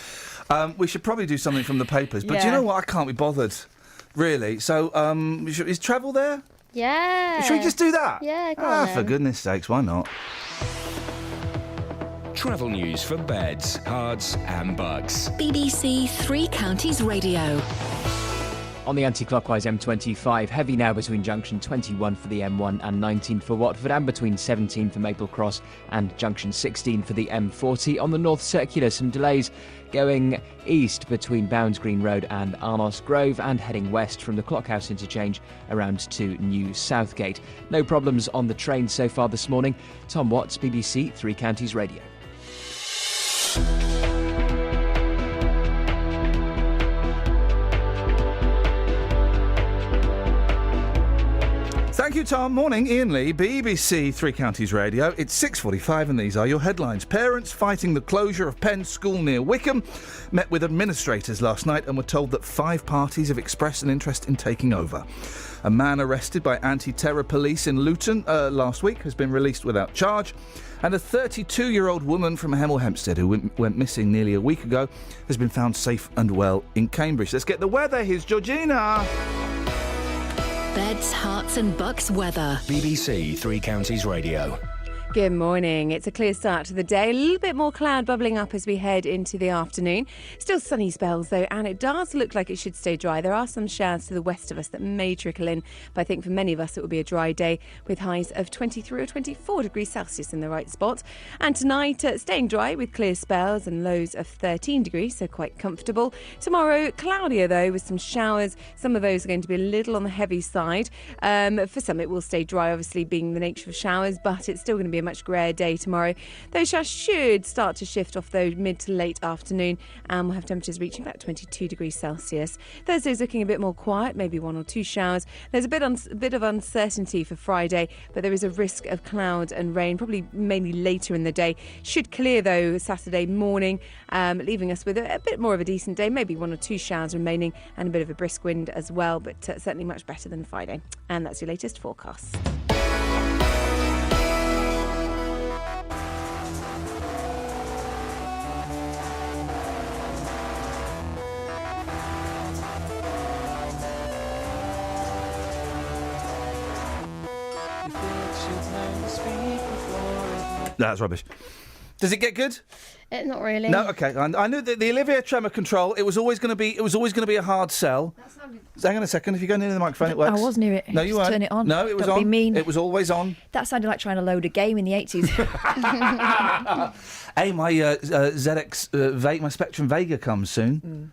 ooga. We should probably do something from the papers, but do you Yeah. know what? I can't be bothered, really. So, is travel there? Yeah. Should we just do that? Yeah, go on for then. goodness sakes, why not? Travel news for beds, cards, and bugs. BBC Three Counties Radio. On the anti-clockwise M25, heavy now between junction 21 for the M1 and 19 for Watford, and between 17 for Maple Cross and junction 16 for the M40. On the North Circular, some delays going east between Bounds Green Road and Arnos Grove, and heading west from the Clockhouse interchange around to New Southgate. No problems on the train so far this morning. Tom Watts, BBC Three Counties Radio. Thank you, Tom. Morning, Iain Lee, BBC Three Counties Radio. It's 6:45 and these are your headlines. Parents fighting the closure of Penn School near Wickham met with administrators last night and were told that 5 parties have expressed an interest in taking over. A man arrested by anti-terror police in Luton last week has been released without charge. And a 32-year-old woman from Hemel Hempstead who went missing nearly a week ago has been found safe and well in Cambridge. Let's get the weather. Here's Georgina. Beds, Hearts and Bucks weather. BBC Three Counties Radio. Good morning. It's a clear start to the day. A little bit more cloud bubbling up as we head into the afternoon. Still sunny spells though, and it does look like it should stay dry. There are some showers to the west of us that may trickle in, but I think for many of us it will be a dry day with highs of 23 or 24 degrees Celsius in the right spot. And tonight, staying dry with clear spells and lows of 13 degrees, so quite comfortable. Tomorrow, cloudier though, with some showers. Some of those are going to be a little on the heavy side. For some, it will stay dry, obviously being the nature of showers, but it's still going to be a much grayer day tomorrow. Those showers should start to shift off though mid to late afternoon, and we'll have temperatures reaching about 22 degrees Celsius. Thursday's looking a bit more quiet, maybe 1 or 2 showers. There's a bit of uncertainty for Friday, but there is a risk of cloud and rain, probably mainly later in the day. Should clear though Saturday morning, leaving us with a bit more of a decent day, maybe 1 or 2 showers remaining and a bit of a brisk wind as well, but certainly much better than Friday. And that's your latest forecast. That's rubbish. Does it get good? Not really. No, okay. I knew that the Olivia Tremor control. It was always going to be. It was always going to be a hard sell. Hang on a second. If you go near the microphone, it works. I was near it. No, you Just weren't. turn it on. No, it was Don't on. be mean. It was always on. That sounded like trying to load a game in the 80s. Hey, my ZX, my Spectrum Vega comes soon.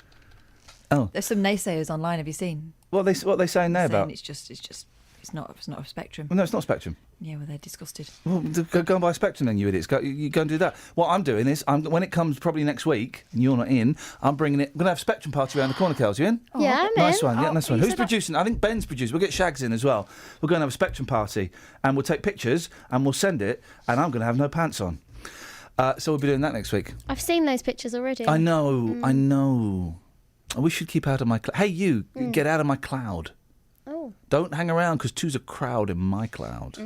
Oh, There's some naysayers online. Have you seen? what are they saying there about? It's not a Spectrum. Well, no, it's not Spectrum. Yeah, well, they're disgusted. Well, go and buy a Spectrum then, you idiots. You go and do that. What I'm doing is, when it comes probably next week, and you're not in, I'm bringing it. We're going to have a Spectrum party around the corner, Kels. You in? Yeah, I'm Nice in. one, yeah, nice one. you Who's said that- producing? I think Ben's producing. We'll get Shags in as well. We're going to have a Spectrum party, and we'll take pictures, and we'll send it, and I'm going to have no pants on. So we'll be doing that next week. I've seen those pictures already. I know. We should keep out of my... Hey, you, get out of my cloud. Oh. Don't hang around, because two's a crowd in my cloud.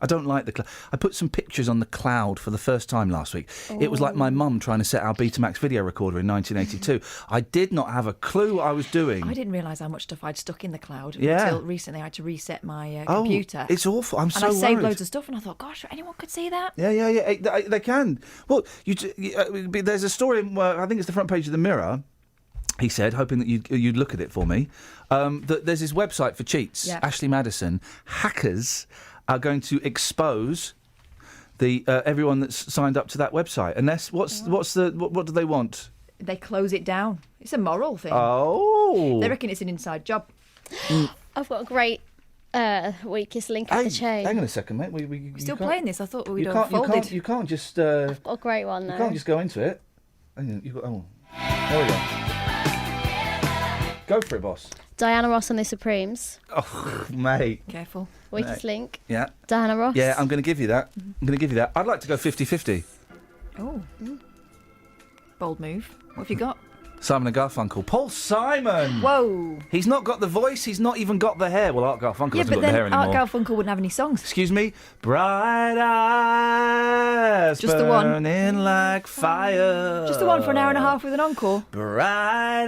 I don't like the cloud. I put some pictures on the cloud for the first time last week. It was like my mum trying to set our Betamax video recorder in 1982. I did not have a clue what I was doing. I didn't realise how much stuff I'd stuck in the cloud Yeah. until recently. I had to reset my computer. It's awful. I'm so And I saved worried. loads of stuff, and I thought, gosh, anyone could see that. Yeah. They can. Well, there's a story, I think it's the front page of the Mirror, he said, hoping that you'd look at it for me, that there's this website for cheats, Yeah. Ashley Madison. Hackers are going to expose the everyone that's signed up to that website. Unless, what do they want? They close it down. It's a moral thing. Oh. They reckon it's an inside job. I've got a great weakest link of the chain. Hang on a second, mate. We're still playing this. I thought we'd you all can't, you folded. can't, you can't just... I've got a great one, though. You can't just go into it. You've got, there we go. Go for it, boss. Diana Ross and the Supremes. Oh, mate. Careful. Weakest link. Yeah. Diana Ross. Yeah, I'm going to give you that. I'd like to go 50-50. Oh. Bold move. What have you got? Simon and Garfunkel. Paul Simon! Whoa. He's not got the voice, he's not even got the hair. Well, Art Garfunkel Yeah, hasn't but got the hair then anymore. Art Garfunkel wouldn't have any songs. Excuse me? Bright eyes Just the one. burning like fire. Just the one for an hour and a half with an encore. Bright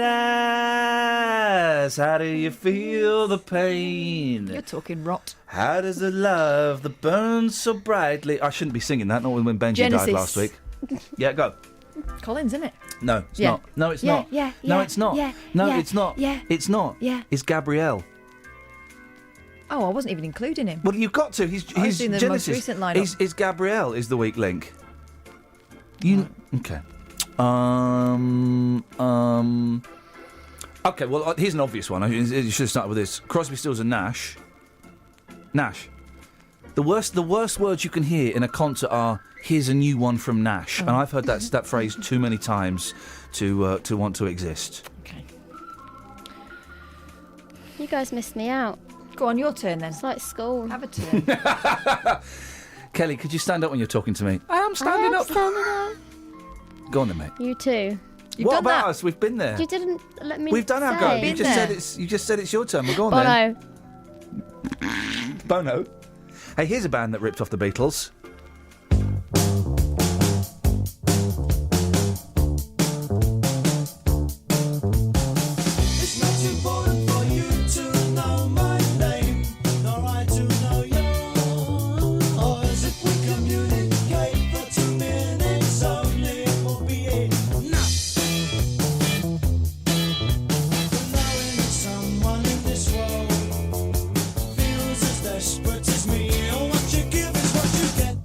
eyes, how do you feel the pain? You're talking rot. How does the love that burns so brightly... I shouldn't be singing that, not when Benji died Genesis. last week. Yeah, go. Collins, isn't it? No, it's Yeah. not. No, it's Yeah, not. yeah, No, yeah, it's not. yeah, No, yeah, it's not. yeah. It's not. Yeah. It's Gabrielle. Oh, I wasn't even including him. Well, you've got to. He's I've seen the most Genesis. recent lineup. Is Gabrielle is the weak link. Okay. Okay. Well, here's an obvious one. You should have started with this. Crosby, Stills, and Nash. Nash. The worst words you can hear in a concert are "Here's a new one from Nash," and I've heard that phrase too many times to want to exist. Okay. You guys missed me out. Go on, your turn then. It's like school. Have a turn. Kelly, could you stand up when you're talking to me? I am standing up. Standing up. Go on then, mate. You too. What about us? We've been there. You didn't let me. We've done our go. say. You just said it's your turn. Well, go on Bono. then. Bono. Hey, here's a band that ripped off the Beatles. It's not important for you to know my name, nor I to know yours. Or as if we communicate for 2 minutes only, it will be enough. For knowing that someone in this world feels as desperate as me, and what you give is what you get.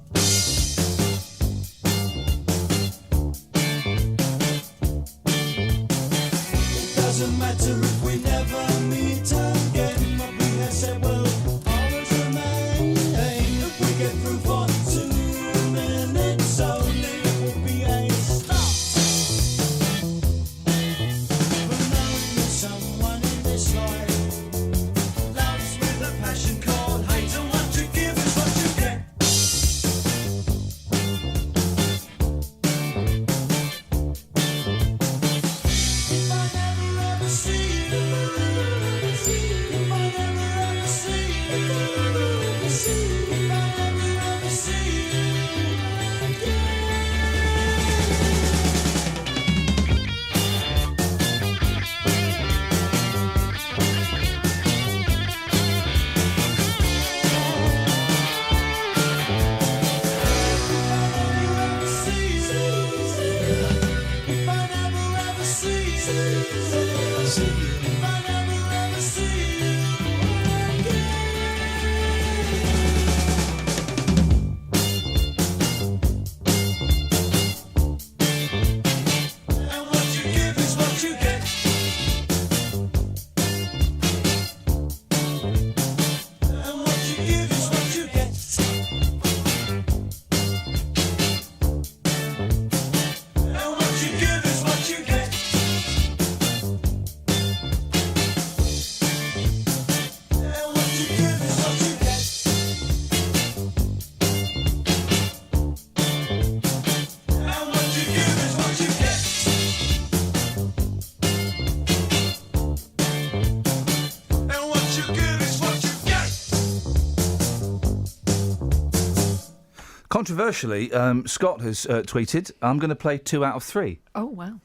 Controversially, Scott has tweeted, I'm going to play 2 out of 3. Oh, wow.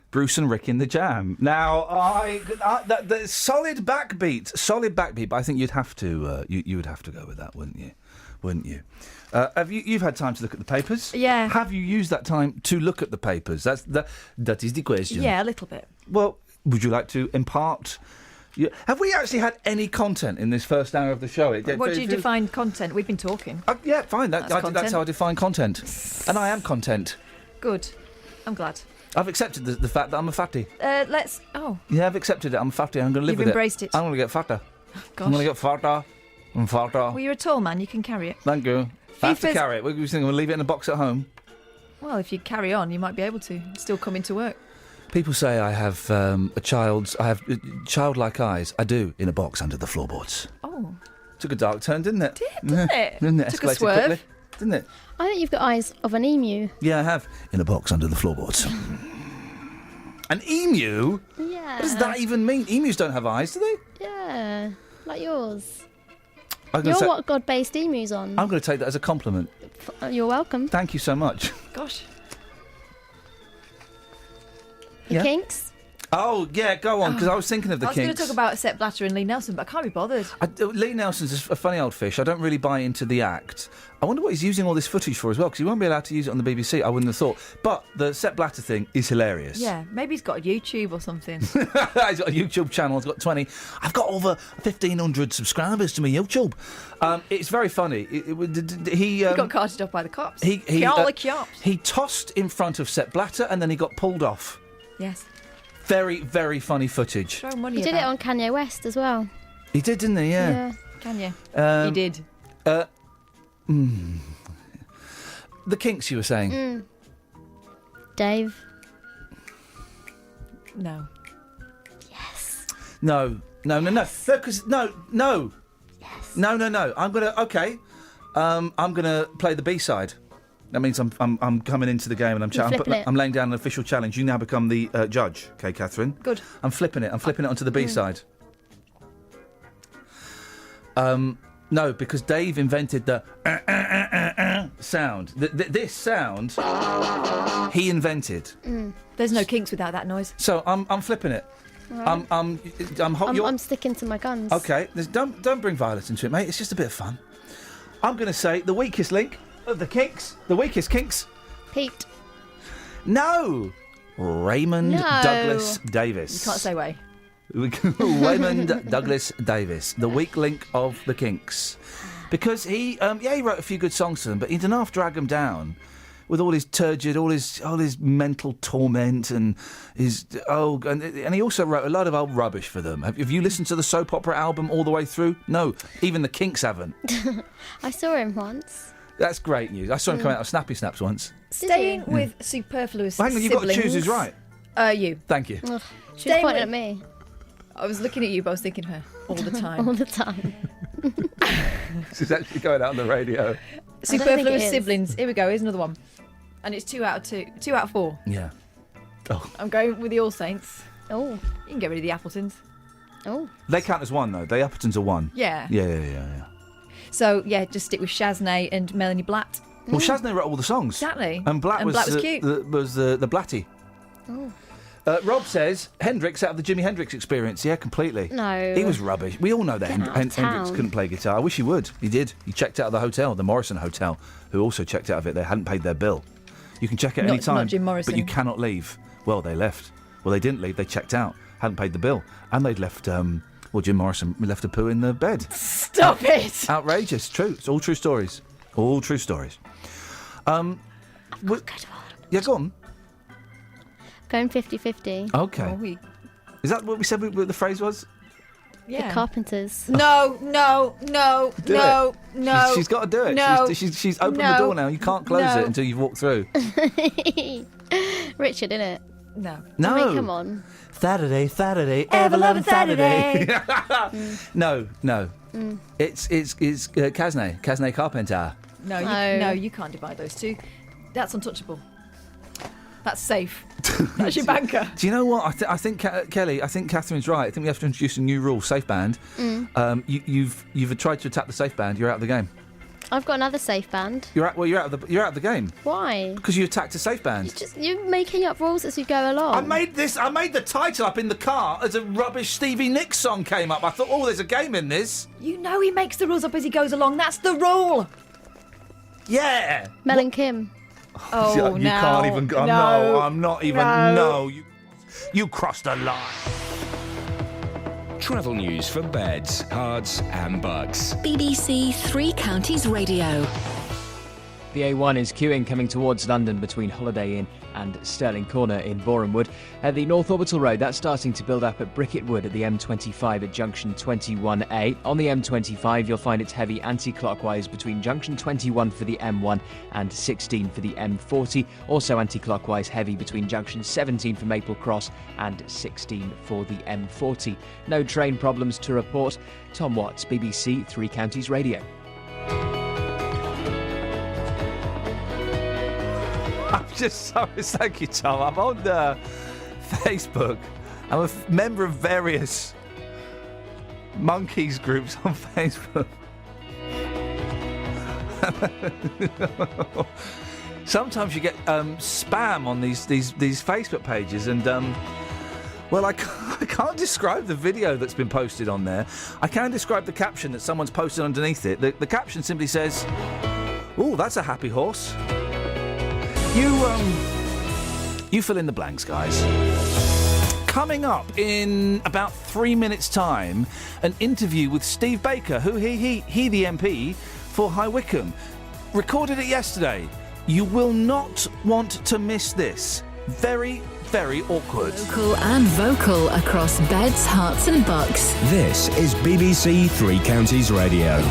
Bruce and Rick in the Jam. Now, the solid backbeat, but I think you'd have to, you would have to go with that, wouldn't you? You've had time to look at the papers? Yeah. Have you used that time to look at the papers? That is the question. Yeah, a little bit. Well, would you like to impart... Have we actually had any content in this first hour of the show? What do you define content? We've been talking. Yeah, fine. That's content. how I define content. And I am content. Good. I'm glad. I've accepted the fact that I'm a fatty. Oh. Yeah, I've accepted it. I'm a fatty. I'm going to live You've with embraced it. I'm going to get fatter. Gosh. I'm going to get fatter. And fatter. Well, you're a tall man. You can carry it. Thank you. I have to carry it. What do you think? I'm going to leave it in a box at home? Well, if you carry on, you might be able to still come into work. People say I have childlike eyes. I do, in a box under the floorboards. Oh. Took a dark turn, didn't it? Didn't it? Didn't it? Took a Escalated swerve. quickly, didn't it? I think you've got eyes of an emu. Yeah, I have. In a box under the floorboards. An emu? Yeah. What does that even mean? Emus don't have eyes, do they? Yeah, like yours. You're what God based emus on. I'm going to take that as a compliment. You're welcome. Thank you so much. Gosh. The Kinks? Oh, yeah, go on, because I was thinking of the I was Kinks. going to talk about Sepp Blatter and Lee Nelson, but I can't be bothered. Lee Nelson's a funny old fish. I don't really buy into the act. I wonder what he's using all this footage for as well, because he won't be allowed to use it on the BBC, I wouldn't have thought. But the Sepp Blatter thing is hilarious. Yeah, maybe he's got a YouTube or something. He's got a YouTube channel, he's got 20. I've got over 1,500 subscribers to my YouTube. It's very funny. He got carted off by the cops. He cops. He tossed in front of Sepp Blatter and then he got pulled off. Yes. Very, very funny footage. Throw money He did it about. on Kanye West as well. He did, didn't he? Yeah. Kanye. He did. The Kinks, you were saying? Dave. No. Yes. No. Because no. Yes. No. I'm gonna play the B-side. That means I'm coming into the game and I'm laying down an official challenge. You now become the judge, okay, Catherine? Good. I'm flipping it onto the B-side. No, because Dave invented the sound. This sound he invented. There's no Kinks without that noise. So I'm flipping it. Right. I'm sticking to my guns. Okay, don't bring violence into it, mate. It's just a bit of fun. I'm going to say the weakest link of the Kinks. The weakest Kinks. Pete. No. Raymond Douglas Davis. You can't say way. Raymond Douglas Davis, the weak link of the Kinks, because he wrote a few good songs to them, but he didn't half drag them down with all his turgid, all his mental torment and and he also wrote a lot of old rubbish for them. Have you listened to the soap opera album all the way through? No, even the Kinks haven't. I saw him once. That's great news. I saw him come out of Snappy Snaps once. Staying with superfluous Hang on, you've got to choose who's right. You. Thank you. Ugh, she was pointing at me. I was looking at you, but I was thinking her all the time. All the time. She's actually going out on the radio. Superfluous siblings. Here we go. Here's another one. And it's 2 out of 2. 2 out of 4. Yeah. Oh. I'm going with the All Saints. Oh. You can get rid of the Appletons. Oh. They count as one, though. The Appletons are one. Yeah. Yeah. So, yeah, just stick with Shaznay and Melanie Blatt. Well, Shaznay wrote all the songs. Exactly. And Blatt was cute. the Blatty. Oh. Rob says Hendrix out of the Jimi Hendrix Experience. Yeah, completely. No. He was rubbish. We all know that Hendrix couldn't play guitar. I wish he would. He did. He checked out of the hotel, the Morrison Hotel, who also checked out of it. They hadn't paid their bill. You can check it any time. Not Jim Morrison. But you cannot leave. Well, they left. Well, they didn't leave. They checked out, hadn't paid the bill, and they'd left. Jim Morrison left a poo in the bed. Stop it! Outrageous. True. It's all true stories. All true stories. Yeah, go on. Going 50-50. Okay. Is that what we said the phrase was? The Carpenters. No. Do it. She's got to do it. No. She's opened the door now. You can't close it until you've walked through. Richard, innit? No. No. I mean, come on. Saturday, Ever-loving Saturday. No. It's Kaznay Carpenter. No, you can't divide those two. That's untouchable. That's safe. That's your banker. Do you know what? I think Kelly. I think Catherine's right. I think we have to introduce a new rule: safe band. You've tried to attack the safe band. You're out of the game. I've got another safe band. You're out of the game. Why? Because you attacked a safe band. You're making up rules as you go along. I made the title up in the car as a rubbish Stevie Nicks song came up. I thought, there's a game in this. You know he makes the rules up as he goes along. That's the rule. Yeah. Mel and Kim. Oh, you can't even. No, I'm not even. No, you crossed a line. Travel news for beds, cards, and bugs. BBC Three Counties Radio. The A1 is queuing coming towards London between Holiday Inn and Stirling Corner in Borehamwood. The North Orbital Road, that's starting to build up at Bricket Wood at the M25 at junction 21A. On the M25, you'll find it's heavy anti-clockwise between junction 21 for the M1 and 16 for the M40. Also anti-clockwise heavy between junction 17 for Maple Cross and 16 for the M40. No train problems to report. Tom Watts, BBC Three Counties Radio. I'm just sorry. Thank you, Tom. I'm on Facebook. I'm a member of various monkeys groups on Facebook. Sometimes you get spam on these Facebook pages, and I can't describe the video that's been posted on there. I can describe the caption that someone's posted underneath it. The caption simply says, "Oh, that's a happy horse." You fill in the blanks, guys. Coming up in about 3 minutes' time, an interview with Steve Baker, who he the MP for High Wycombe. Recorded it yesterday. You will not want to miss this. Very, very awkward. Local and vocal across beds, hearts and bucks. This is BBC Three Counties Radio.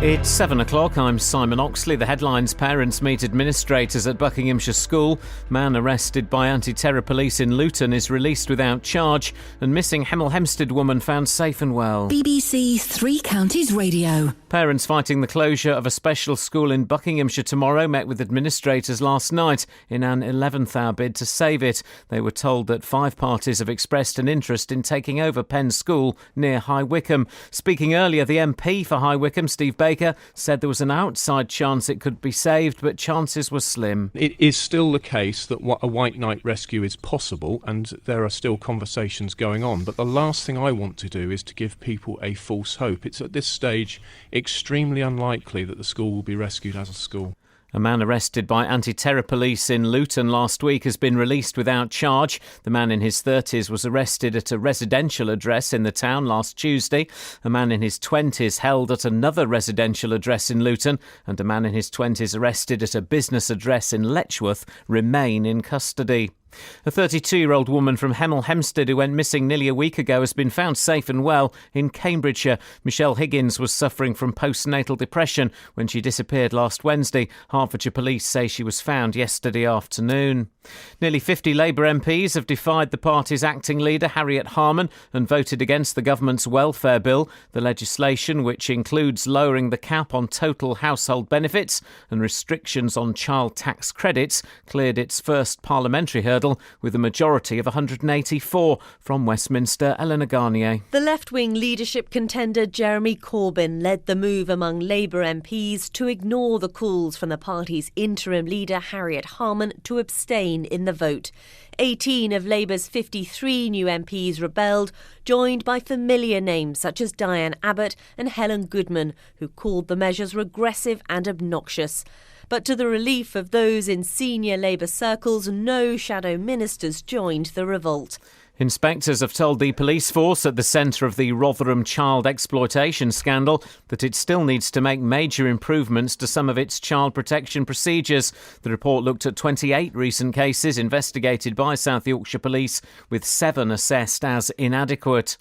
It's 7 o'clock. I'm Simon Oxley. The headlines: parents meet administrators at Buckinghamshire School. Man arrested by anti-terror police in Luton is released without charge. And missing Hemel Hempstead woman found safe and well. BBC Three Counties Radio. Parents fighting the closure of a special school in Buckinghamshire tomorrow met with administrators last night in an 11th hour bid to save it. They were told that 5 parties have expressed an interest in taking over Penn School near High Wycombe. Speaking earlier, the MP for High Wycombe, Steve Baker, said there was an outside chance it could be saved, but chances were slim. It is still the case that a white knight rescue is possible, and there are still conversations going on. But the last thing I want to do is to give people a false hope. It's at this stage extremely unlikely that the school will be rescued as a school. A man arrested by anti-terror police in Luton last week has been released without charge. The man in his 30s was arrested at a residential address in the town last Tuesday. A man in his 20s held at another residential address in Luton, and a man in his 20s arrested at a business address in Letchworth remain in custody. A 32-year-old woman from Hemel Hempstead who went missing nearly a week ago has been found safe and well in Cambridgeshire. Michelle Higgins was suffering from postnatal depression when she disappeared last Wednesday. Hertfordshire police say she was found yesterday afternoon. Nearly 50 Labour MPs have defied the party's acting leader, Harriet Harman, and voted against the government's welfare bill. The legislation, which includes lowering the cap on total household benefits and restrictions on child tax credits, cleared its first parliamentary hurdle hurdle with a majority of 184. From Westminster, Eleanor Garnier. The left-wing leadership contender Jeremy Corbyn led the move among Labour MPs to ignore the calls from the party's interim leader Harriet Harman to abstain in the vote. 18 of Labour's 53 new MPs rebelled, joined by familiar names such as Diane Abbott and Helen Goodman, who called the measures regressive and obnoxious. But to the relief of those in senior Labour circles, no shadow ministers joined the revolt. Inspectors have told the police force at the centre of the Rotherham child exploitation scandal that it still needs to make major improvements to some of its child protection procedures. The report looked at 28 recent cases investigated by South Yorkshire Police, with 7 assessed as inadequate.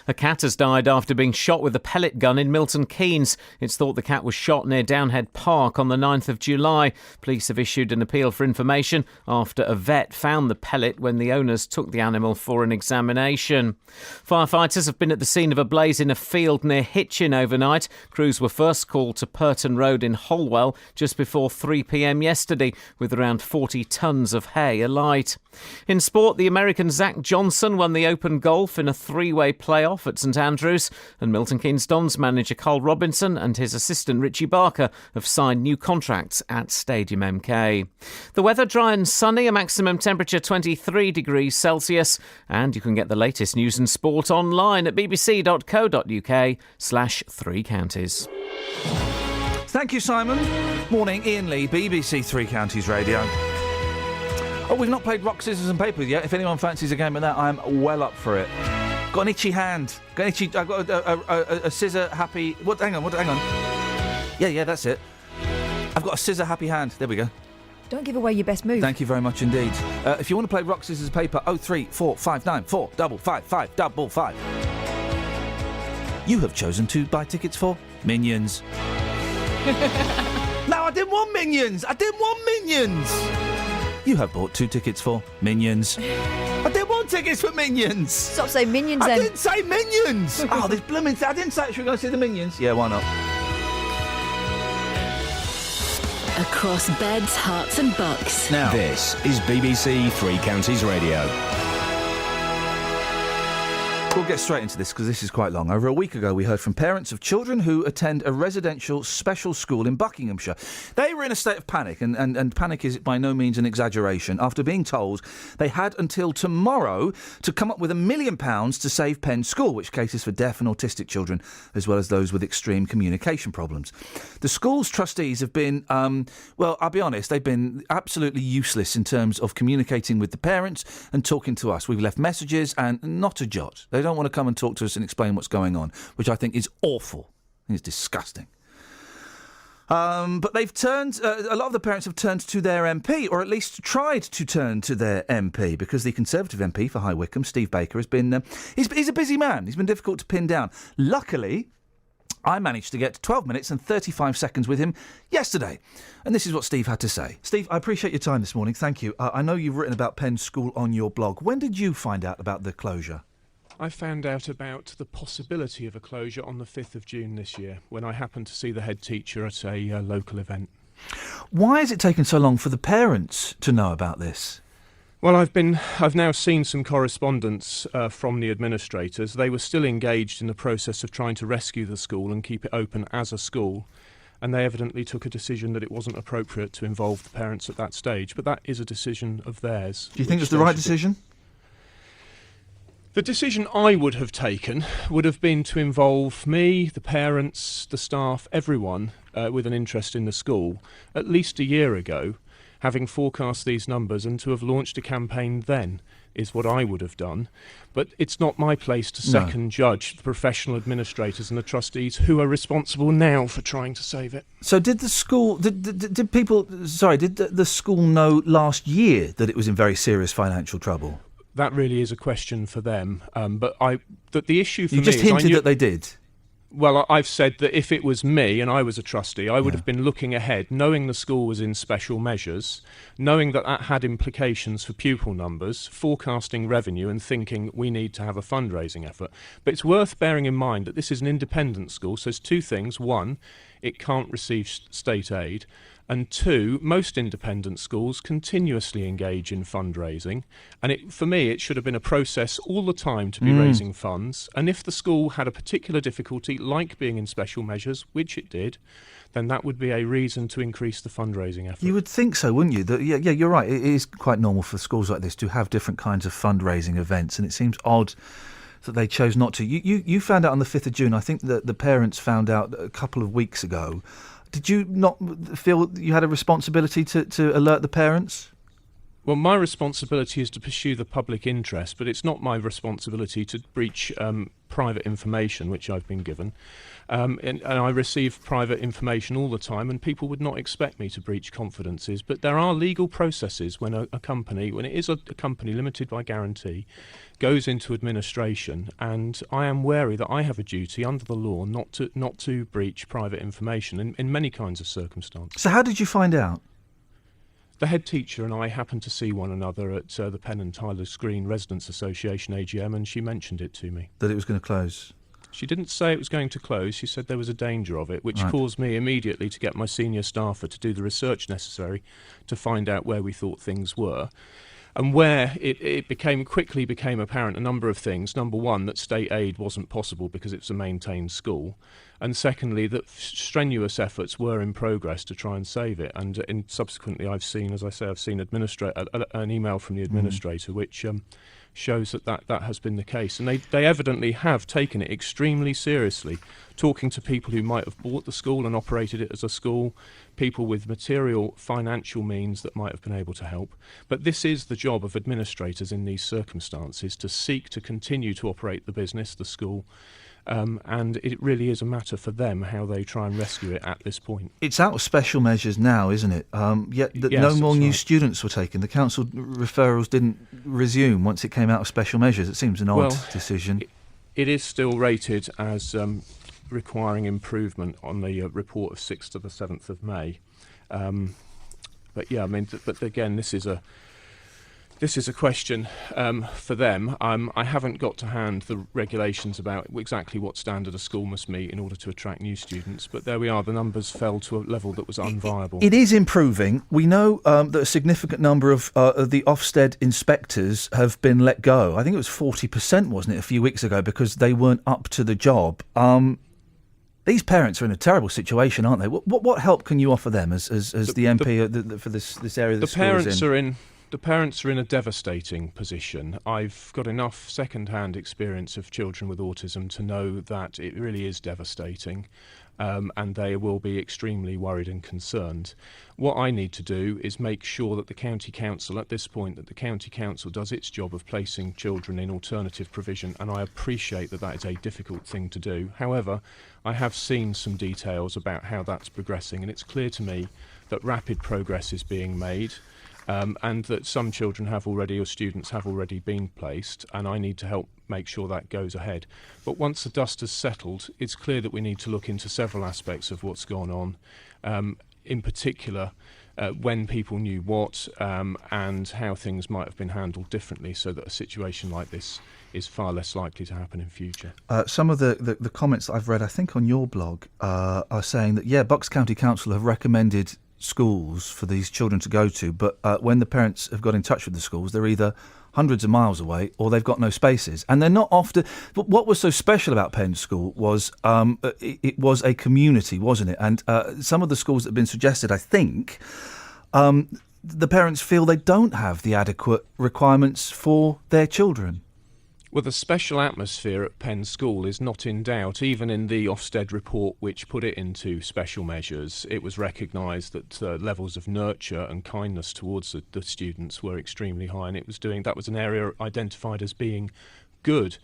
A cat has died after being shot with a pellet gun in Milton Keynes. It's thought the cat was shot near Downhead Park on the 9th of July. Police have issued an appeal for information after a vet found the pellet when the owners took the animal for an examination. Firefighters have been at the scene of a blaze in a field near Hitchin overnight. Crews were first called to Purton Road in Holwell just before 3 p.m. yesterday, with around 40 tonnes of hay alight. In sport, the American Zach Johnson won the Open Golf in a 3-way playoff at St Andrews, and Milton Keynes Dons manager Carl Robinson and his assistant Richie Barker have signed new contracts at Stadium MK. The weather dry and sunny, a maximum temperature 23 degrees Celsius. And you can get the latest news and sport online at bbc.co.uk/3 counties. Thank you, Simon. Morning, Iain Lee, BBC Three Counties Radio. Oh, we've not played rock, scissors and paper yet. If anyone fancies a game of that, I'm well up for it. Got an itchy hand. I've got a scissor happy... Hang on. Yeah, that's it. I've got a scissor happy hand. There we go. Don't give away your best move. Thank you very much indeed. If you want to play rock, scissors, paper, 03459 555. You have chosen to buy tickets for Minions. No, I didn't want Minions. You have bought 2 tickets for Minions. I didn't want tickets for Minions. Stop saying Minions then. I didn't say Minions. Oh, this blooming... I didn't say we're going to see the Minions. Yeah, why not? Across beds, hearts and bucks. Now, this is BBC Three Counties Radio. We'll get straight into this because this is quite long. Over a week ago, we heard from parents of children who attend a residential special school in Buckinghamshire. They were in a state of panic, and panic is by no means an exaggeration, after being told they had until tomorrow to come up with £1 million to save Penn School, which caters for deaf and autistic children, as well as those with extreme communication problems. The school's trustees have been, well, I'll be honest, they've been absolutely useless in terms of communicating with the parents and talking to us. We've left messages and not a jot. They don't want to come and talk to us and explain what's going on, which I think is awful. I think it's disgusting. But they've turned, a lot of the parents have turned to their MP, or at least tried to turn to their MP, because the Conservative MP for High Wycombe, Steve Baker, has been, he's a busy man. He's been difficult to pin down. Luckily, I managed to get 12 minutes and 35 seconds with him yesterday. And this is what Steve had to say. Steve, I appreciate your time this morning. Thank you. I know you've written about Penn School on your blog. When did you find out about the closure? I found out about the possibility of a closure on the 5th of June this year, when I happened to see the head teacher at a local event. Why has it taken so long for the parents to know about this? Well, I've now seen some correspondence from the administrators. They were still engaged in the process of trying to rescue the school and keep it open as a school, and they evidently took a decision that it wasn't appropriate to involve the parents at that stage. But that is a decision of theirs. Do you think it's the right decision? The decision I would have taken would have been to involve me, the parents, the staff, everyone with an interest in the school at least a year ago, having forecast these numbers, and to have launched a campaign then is what I would have done. But it's not my place to second judge the professional administrators and the trustees who are responsible now for trying to save it. So did the school, did the school know last year that it was in very serious financial trouble? That really is a question for them. But the issue for me is... You just hinted that they did. Well, I've said that if it was me and I was a trustee, I would have been looking ahead, knowing the school was in special measures, knowing that that had implications for pupil numbers, forecasting revenue and thinking we need to have a fundraising effort. But it's worth bearing in mind that this is an independent school, so there's 2 things. One, it can't receive state aid. And two, most independent schools continuously engage in fundraising. And for me, it should have been a process all the time to be raising funds. And if the school had a particular difficulty, like being in special measures, which it did, then that would be a reason to increase the fundraising effort. You would think so, wouldn't you? Yeah, you're right. It is quite normal for schools like this to have different kinds of fundraising events, and it seems odd that they chose not to. You found out on the 5th of June. I think that the parents found out a couple of weeks ago. Did you not feel you had a responsibility to alert the parents? Well, my responsibility is to pursue the public interest, but it's not my responsibility to breach private information, which I've been given. And I receive private information all the time, and people would not expect me to breach confidences. But there are legal processes when a company, when it is a company limited by guarantee, goes into administration, and I am wary that I have a duty under the law not to breach private information in many kinds of circumstances. So how did you find out? The head teacher and I happened to see one another at the Penn and Tyler's Green Residents Association AGM, and she mentioned it to me. That it was going to close? She didn't say it was going to close. She said there was a danger of it, which Right. caused me immediately to get my senior staffer to do the research necessary to find out where we thought things were. And where it quickly became apparent a number of things. Number one, that state aid wasn't possible because it's a maintained school. And secondly, that strenuous efforts were in progress to try and save it. And subsequently, I've seen an email from the administrator which shows that has been the case. And they evidently have taken it extremely seriously, talking to people who might have bought the school and operated it as a school, people with material financial means that might have been able to help. But this is the job of administrators in these circumstances, to seek to continue to operate the business, the school, and it really is a matter for them how they try and rescue it at this point. It's out of special measures now, isn't it? Yet no more new students were taken. The council referrals didn't resume once it came out of special measures. It seems an odd decision. It is still rated as requiring improvement on the report of 6th to the 7th of May. But yeah, I mean, but again, this is a question for them. I haven't got to hand the regulations about exactly what standard a school must meet in order to attract new students, but there we are. The numbers fell to a level that was unviable. It is improving. We know that a significant number of the Ofsted inspectors have been let go. I think it was 40%, wasn't it, a few weeks ago, because they weren't up to the job. These parents are in a terrible situation, aren't they? What help can you offer them as the MP for this area that the school is in? The parents are in a devastating position. I've got enough second-hand experience of children with autism to know that it really is devastating, and they will be extremely worried and concerned. What I need to do is make sure that the county council, at this point, that the county council does its job of placing children in alternative provision, and I appreciate that is a difficult thing to do. However, I have seen some details about how that's progressing, and it's clear to me that rapid progress is being made. And that some children or students have already been placed, and I need to help make sure that goes ahead. But once the dust has settled, it's clear that we need to look into several aspects of what's gone on, in particular when people knew what, and how things might have been handled differently, so that a situation like this is far less likely to happen in future. Some of the comments that I've read, I think on your blog, are saying that, Bucks County Council have recommended schools for these children to go to, but when the parents have got in touch with the schools, they're either hundreds of miles away or they've got no spaces, and they're not often. But what was so special about Penn School was it was a community, wasn't it? And some of the schools that have been suggested, I think, the parents feel they don't have the adequate requirements for their children. Well, the special atmosphere at Penn School is not in doubt. Even in the Ofsted report, which put it into special measures, it was recognised that levels of nurture and kindness towards the students were extremely high, and that was an area identified as being good.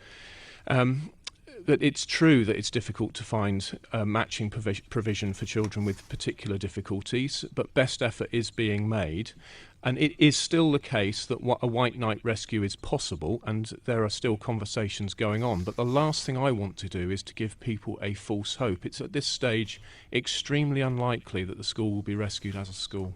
But it's true that it's difficult to find matching provision for children with particular difficulties, but best effort is being made. And it is still the case that a white knight rescue is possible, and there are still conversations going on. But the last thing I want to do is to give people a false hope. It's at this stage extremely unlikely that the school will be rescued as a school.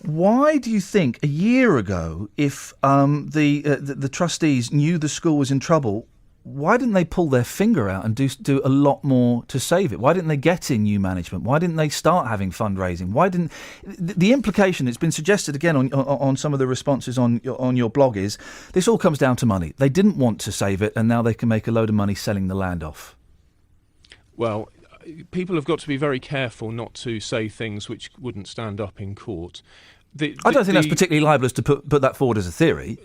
Why do you think a year ago, if the trustees knew the school was in trouble, why didn't they pull their finger out and do a lot more to save it? Why didn't they get in new management? Why didn't they start having fundraising? Why didn't the implication that's been suggested again on some of the responses on your blog is this all comes down to money. They didn't want to save it, and now they can make a load of money selling the land off. Well, people have got to be very careful not to say things which wouldn't stand up in court. I don't think that's particularly libelous to put that forward as a theory.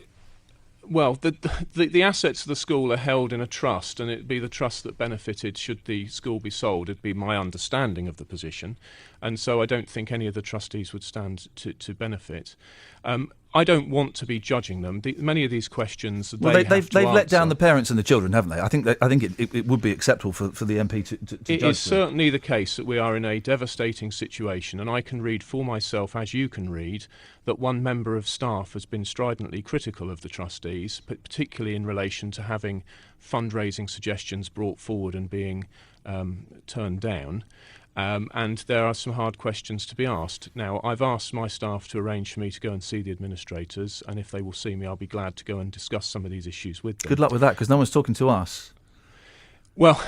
Well, the assets of the school are held in a trust, and it'd be the trust that benefited should the school be sold. It'd be my understanding of the position, and so I don't think any of the trustees would stand to benefit. I don't want to be judging them. Many of these questions, they've let down the parents and the children, haven't they? I think it would be acceptable for the MP to judge It is them. certainly the case that we are in a devastating situation, and I can read for myself, as you can read, that one member of staff has been stridently critical of the trustees, particularly in relation to having fundraising suggestions brought forward and being turned down. And there are some hard questions to be asked. Now, I've asked my staff to arrange for me to go and see the administrators, and if they will see me, I'll be glad to go and discuss some of these issues with them. Good luck with that, because no one's talking to us. Well,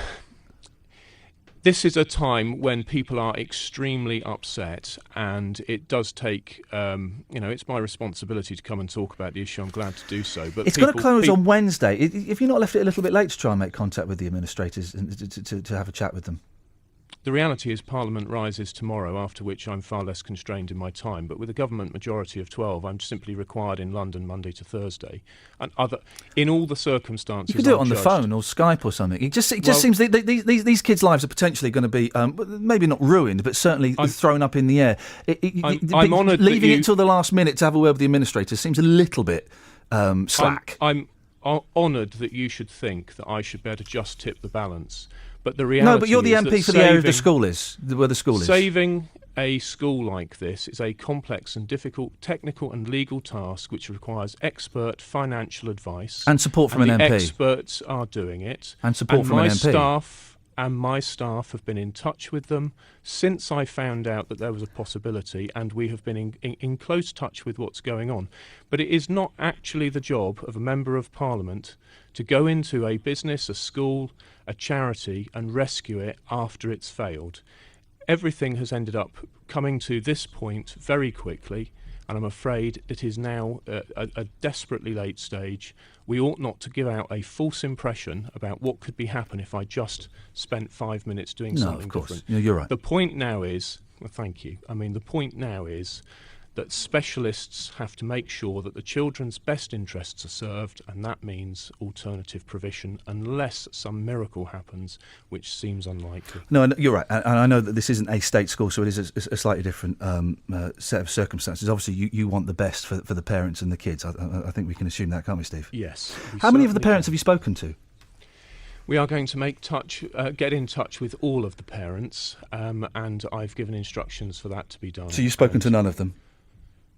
this is a time when people are extremely upset, and it does take, it's my responsibility to come and talk about the issue. I'm glad to do so. But It's going to close on Wednesday. Have you not left it a little bit late to try and make contact with the administrators and to have a chat with them? The reality is Parliament rises tomorrow, after which I'm far less constrained in my time. But with a government majority of 12, I'm simply required in London Monday to Thursday. And in all the circumstances, you could do it on the phone or Skype or something. It just seems these kids' lives are potentially going to be maybe not ruined, but certainly thrown up in the air. I'm honoured leaving it till the last minute to have a word with the administrator seems a little bit slack. I'm honoured that you should think that I should better just tip the balance. But the reality but you're the is MP for the area of the school is, where the school is. Saving a school like this is a complex and difficult technical and legal task which requires expert financial advice. And support from an MP. Experts are doing it. And support from an MP. My staff have been in touch with them since I found out that there was a possibility, and we have been in close touch with what's going on. But it is not actually the job of a Member of Parliament to go into a business, a school, a charity and rescue it after it's failed. Everything has ended up coming to this point very quickly, and I'm afraid it is now a desperately late stage. We ought not to give out a false impression about what could be happen if I just spent 5 minutes doing something different. No, you're right. The point now is, thank you. The point now is that specialists have to make sure that the children's best interests are served, and that means alternative provision, unless some miracle happens, which seems unlikely. No, you're right, and I know that this isn't a state school, so it is a slightly different set of circumstances. Obviously, you want the best for the parents and the kids. I think we can assume that, can't we, Steve? Yes. How many of the parents have you spoken to? We are going to get in touch with all of the parents, and I've given instructions for that to be done. So you've spoken to none of them?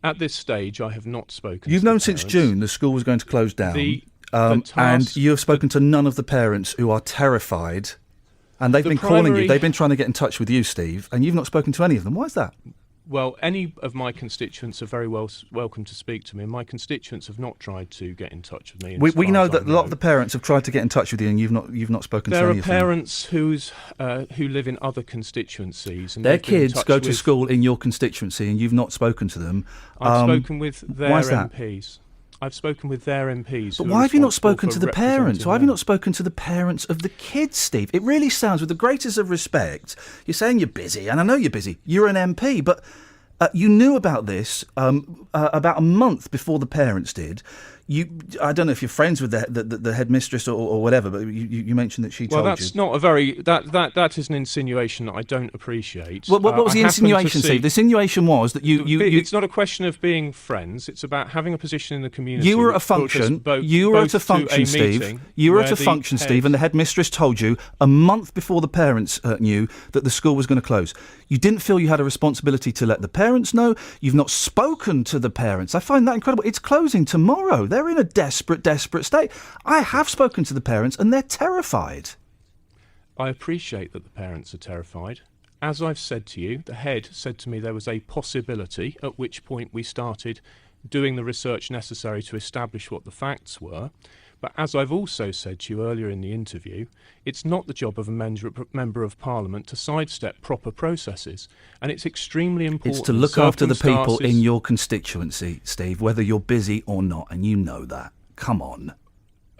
At this stage, I have not spoken. You've to known the since parents. June the school was going to close down, and you have spoken to none of the parents who are terrified, and they've been calling you. They've been trying to get in touch with you, Steve, and you've not spoken to any of them. Why is that? Well, any of my constituents are very welcome to speak to me, and my constituents have not tried to get in touch with me. We know that a lot of the parents have tried to get in touch with you, and you've not spoken to any of them. There are parents who live in other constituencies, and their kids go to school in your constituency, and you've not spoken to them. I've spoken with their MPs. I've spoken with their MPs. But why have you not spoken to the parents? Why have you not spoken to the parents of the kids, Steve? It really sounds, with the greatest of respect, you're saying you're busy, and I know you're busy. You're an MP, but you knew about this about a month before the parents did. I don't know if you're friends with the headmistress or whatever, but you mentioned that she told you. Well, that's not a very... That is an insinuation that I don't appreciate. What was the insinuation, Steve? The insinuation was that you... It's not a question of being friends. It's about having a position in the community. You were at a function, Steve. You were at a function, Steve, and the headmistress told you a month before the parents knew that the school was going to close. You didn't feel you had a responsibility to let the parents know. You've not spoken to the parents. I find that incredible. It's closing tomorrow. They're in a desperate state. I have spoken to the parents, and they're terrified. I appreciate that the parents are terrified. As I've said to you, the head said to me there was a possibility, at which point we started doing the research necessary to establish what the facts were. But as I've also said to you earlier in the interview, it's not the job of a member of Parliament to sidestep proper processes. And it's extremely important. It's to look after the people in your constituency, Steve, whether you're busy or not, and you know that. Come on.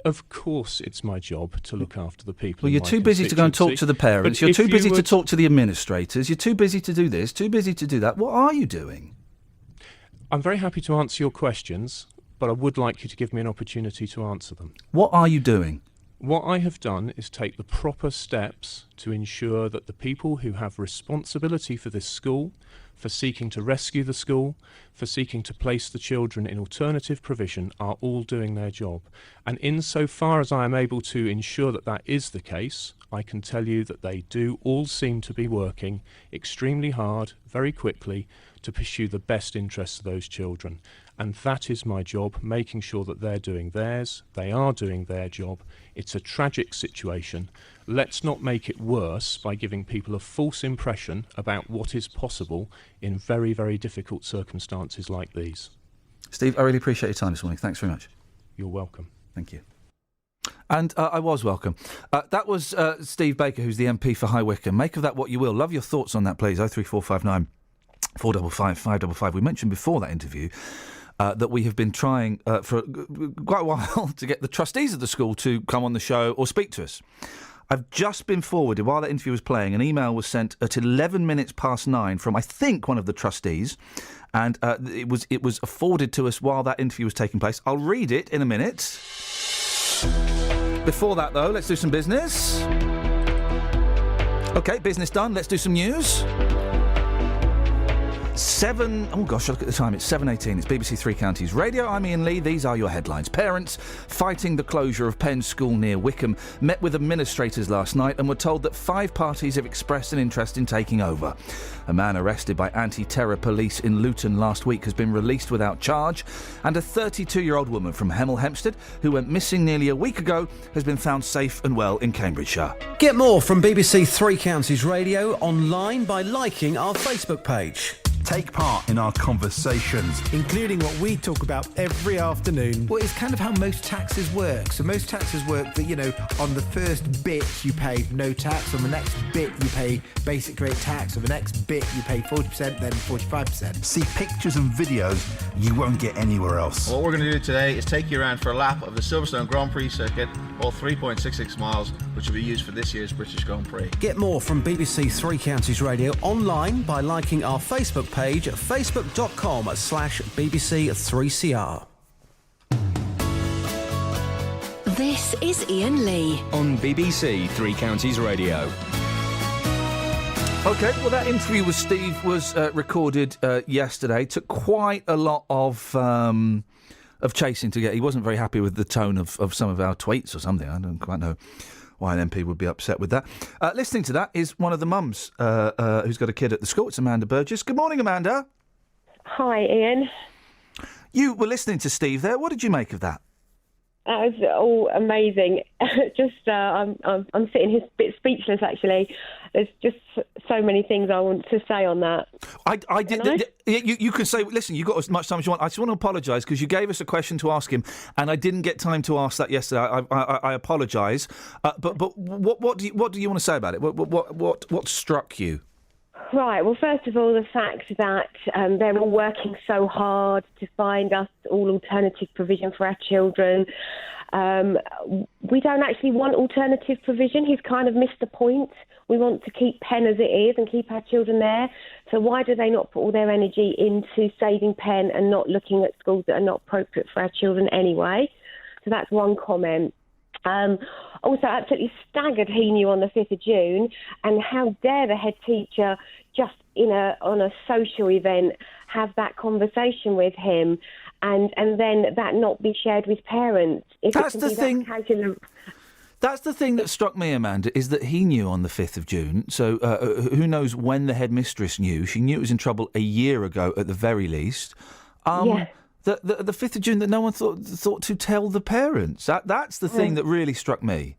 Of course it's my job to look after the people. Well, you're too busy to go and talk to the parents. You're too busy to talk to the administrators. You're too busy to do this, too busy to do that. What are you doing? I'm very happy to answer your questions, but I would like you to give me an opportunity to answer them. What are you doing? What I have done is take the proper steps to ensure that the people who have responsibility for this school, for seeking to rescue the school, for seeking to place the children in alternative provision, are all doing their job. And insofar as I am able to ensure that that is the case, I can tell you that they do all seem to be working extremely hard, very quickly, to pursue the best interests of those children. And that is my job, making sure that they're doing theirs, they are doing their job. It's a tragic situation. Let's not make it worse by giving people a false impression about what is possible in very, very difficult circumstances like these. Steve, I really appreciate your time this morning. Thanks very much. You're welcome. Thank you. And I was welcome. That was Steve Baker, who's the MP for High Wycombe. Make of that what you will. Love your thoughts on that, please. 03459 455 555. We mentioned before that interview that we have been trying for quite a while to get the trustees of the school to come on the show or speak to us. I've just been forwarded, while that interview was playing, an email was sent at 11 minutes past 9 from, I think, one of the trustees, and it was forwarded to us while that interview was taking place. I'll read it in a minute. Before that, though, let's do some business. OK, business done. Let's do some news. Oh gosh, look at the time. It's 7:18. It's BBC Three Counties Radio. I'm Iain Lee. These are your headlines. Parents fighting the closure of Penn School near Wycombe met with administrators last night and were told that 5 parties have expressed an interest in taking over. A man arrested by anti-terror police in Luton last week has been released without charge, and a 32-year-old woman from Hemel Hempstead, who went missing nearly a week ago, has been found safe and well in Cambridgeshire. Get more from BBC Three Counties Radio online by liking our Facebook page. Take part in our conversations, including what we talk about every afternoon. Well, it's kind of how most taxes work. So most taxes work that, on the first bit you pay no tax, on the next bit you pay basic rate tax, on the next bit you pay 40%, then 45%. see pictures and videos you won't get anywhere else. What we're going to do today is take you around for a lap of the Silverstone Grand Prix circuit, all 3.66 miles, which will be used for this year's British Grand Prix. Get more from BBC Three Counties Radio online by liking our Facebook page at facebook.com/BBC3CR. This is Iain Lee on BBC Three Counties Radio. OK, well, that interview with Steve was recorded yesterday. Took quite a lot of chasing to get. He wasn't very happy with the tone of some of our tweets or something. I don't quite know why an MP would be upset with that. Listening to that is one of the mums who's got a kid at the school. It's Amanda Burgess. Good morning, Amanda. Hi, Ian. You were listening to Steve there. What did you make of that? That was all amazing. Just, I'm sitting here a bit speechless, actually. There's just so many things I want to say on that. I did. You can say, listen, you've got as much time as you want. I just want to apologise because you gave us a question to ask him, and I didn't get time to ask that yesterday. I apologise. But what do you want to say about it? What struck you? Right, well, first of all, the fact that they're all working so hard to find us all alternative provision for our children. We don't actually want alternative provision. He's kind of missed the point. We want to keep Penn as it is and keep our children there. So why do they not put all their energy into saving Penn and not looking at schools that are not appropriate for our children anyway? So that's one comment. Also, absolutely staggered he knew on the 5th of June, and how dare the head teacher just on a social event have that conversation with him, and then that not be shared with parents. That's the thing. That's the thing that struck me, Amanda, is that he knew on the 5th of June. So who knows when the headmistress knew? She knew it was in trouble a year ago at the very least. Yeah. The 5th of June that no one thought to tell the parents. That's the thing that really struck me.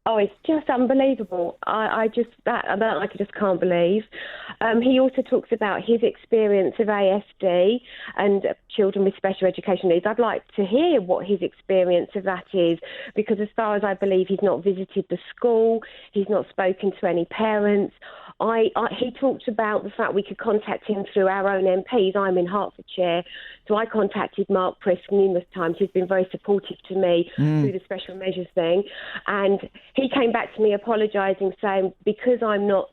Oh, it's just unbelievable. I just can't believe. He also talks about his experience of ASD and children with special education needs. I'd like to hear what his experience of that is, because as far as I believe, he's not visited the school, he's not spoken to any parents. He talked about the fact we could contact him through our own MPs. I'm in Hertfordshire, so I contacted Mark Prisk numerous times. He's been very supportive to me through the special measures thing. And he came back to me apologising, saying because I'm not,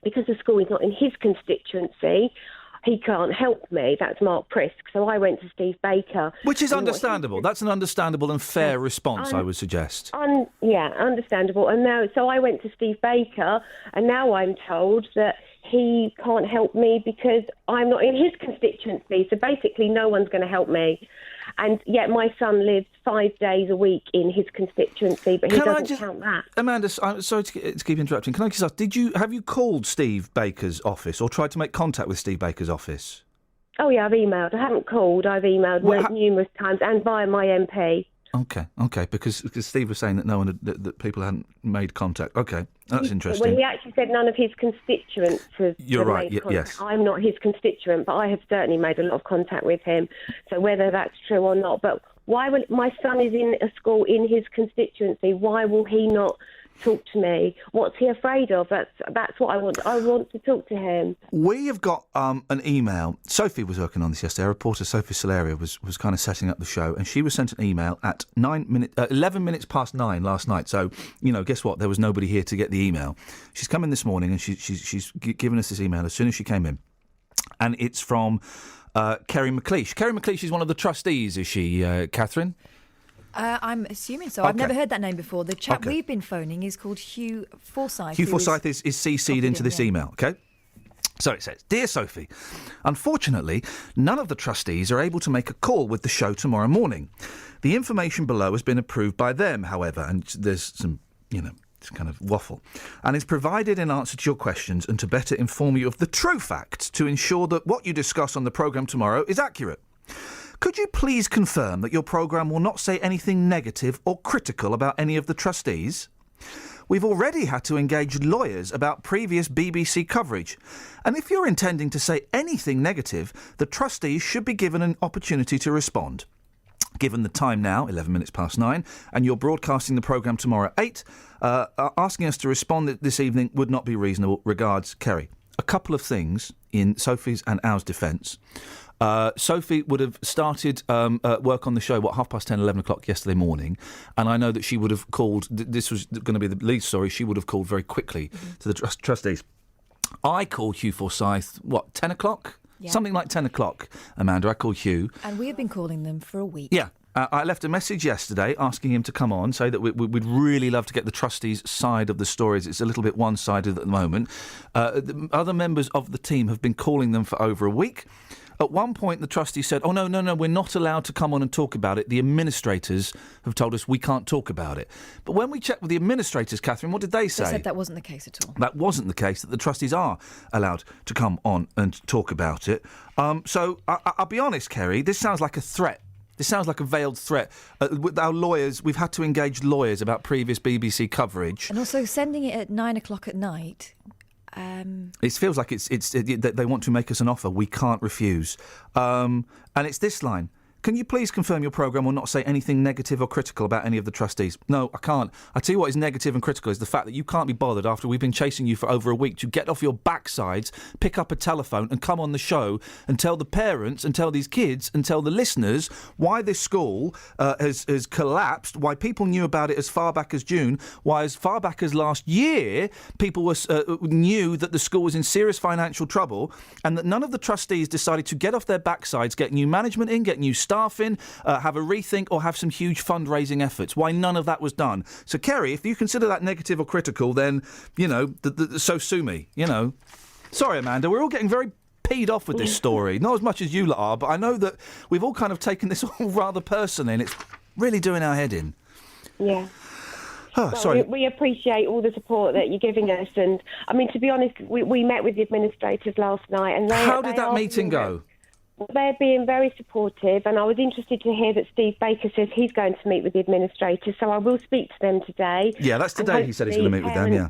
because the school is not in his constituency, he can't help me. That's Mark Prisk. So I went to Steve Baker. Which is understandable. That's an understandable and fair response, I would suggest. Yeah, understandable. And now, so I went to Steve Baker, and now I'm told that he can't help me because I'm not in his constituency. So basically, no one's going to help me. And yet my son lives 5 days a week in his constituency, but he doesn't count that. Amanda, I'm sorry to keep interrupting. Can I just ask, have you called Steve Baker's office or tried to make contact with Steve Baker's office? Oh, yeah, I've emailed. I haven't called. I've emailed numerous times and via my MP. Okay, because Steve was saying that no one that people hadn't made contact. Okay, that's interesting. Well, he actually said none of his constituents have You're right, made contact. yes. I'm not his constituent, but I have certainly made a lot of contact with him. So whether that's true or not, but why will my son is in a school in his constituency? Why will he not talk to me? What's he afraid of? That's what I want. I want to talk to him. We have got an email. Sophie was working on this yesterday. Our reporter Sophie Solaria was kind of setting up the show, and she was sent an email at 11 minutes past 9 last night. So, guess what? There was nobody here to get the email. She's come in this morning, and she's given us this email as soon as she came in, and it's from Kerry McLeish. Kerry McLeish is one of the trustees, is she, Catherine? I'm assuming so. I've never heard that name before. The chap we've been phoning is called Hugh Forsyth. Hugh Forsyth is CC'd into this email, OK? So it says, Dear Sophie, unfortunately, none of the trustees are able to make a call with the show tomorrow morning. The information below has been approved by them, however, and there's some, it's kind of waffle, and is provided in answer to your questions and to better inform you of the true facts to ensure that what you discuss on the programme tomorrow is accurate. Could you please confirm that your programme will not say anything negative or critical about any of the trustees? We've already had to engage lawyers about previous BBC coverage, and if you're intending to say anything negative, the trustees should be given an opportunity to respond. Given the time now, 11 minutes past 9, and you're broadcasting the programme tomorrow at 8, asking us to respond this evening would not be reasonable. Regards, Kerry. A couple of things in Sophie's and ours defence. Sophie would have started work on the show, 10:30, 11 o'clock yesterday morning, and I know that she would have called, this was going to be the lead story, she would have called very quickly to the trustees. I called Hugh Forsyth, 10 o'clock? Yeah. Something like 10 o'clock, Amanda. I called Hugh. And we have been calling them for a week. Yeah. I left a message yesterday asking him to come on, say that we'd really love to get the trustees' side of the stories. It's a little bit one-sided at the moment. The other members of the team have been calling them for over a week. At one point, the trustee said, oh, no, we're not allowed to come on and talk about it. The administrators have told us we can't talk about it. But when we checked with the administrators, Catherine, what did they say? They said that wasn't the case at all. That wasn't the case, that the trustees are allowed to come on and talk about it. So I'll be honest, Kerry, this sounds like a threat. This sounds like a veiled threat. With our lawyers, we've had to engage lawyers about previous BBC coverage. And also sending it at 9 o'clock at night. It feels like they want to make us an offer we can't refuse. And it's this line. Can you please confirm your programme will not say anything negative or critical about any of the trustees? No, I can't. I tell you what is negative and critical is the fact that you can't be bothered after we've been chasing you for over a week to get off your backsides, pick up a telephone and come on the show and tell the parents and tell these kids and tell the listeners why this school has collapsed, why people knew about it as far back as June, why as far back as last year people knew that the school was in serious financial trouble, and that none of the trustees decided to get off their backsides, get new management in, get new staff in, have a rethink or have some huge fundraising efforts. Why none of that was done. So, Kerry, if you consider that negative or critical, then, so sue me, Sorry, Amanda, we're all getting very peed off with this story. Not as much as you lot are, but I know that we've all kind of taken this all rather personally, and it's really doing our head in. Yeah. Oh, sorry. We appreciate all the support that you're giving us. And, I mean, to be honest, we met with the administrators last night. And How did that meeting go? They're being very supportive, and I was interested to hear that Steve Baker says he's going to meet with the administrators, so I will speak to them today. Yeah, that's today he said he's going to meet with them, yeah.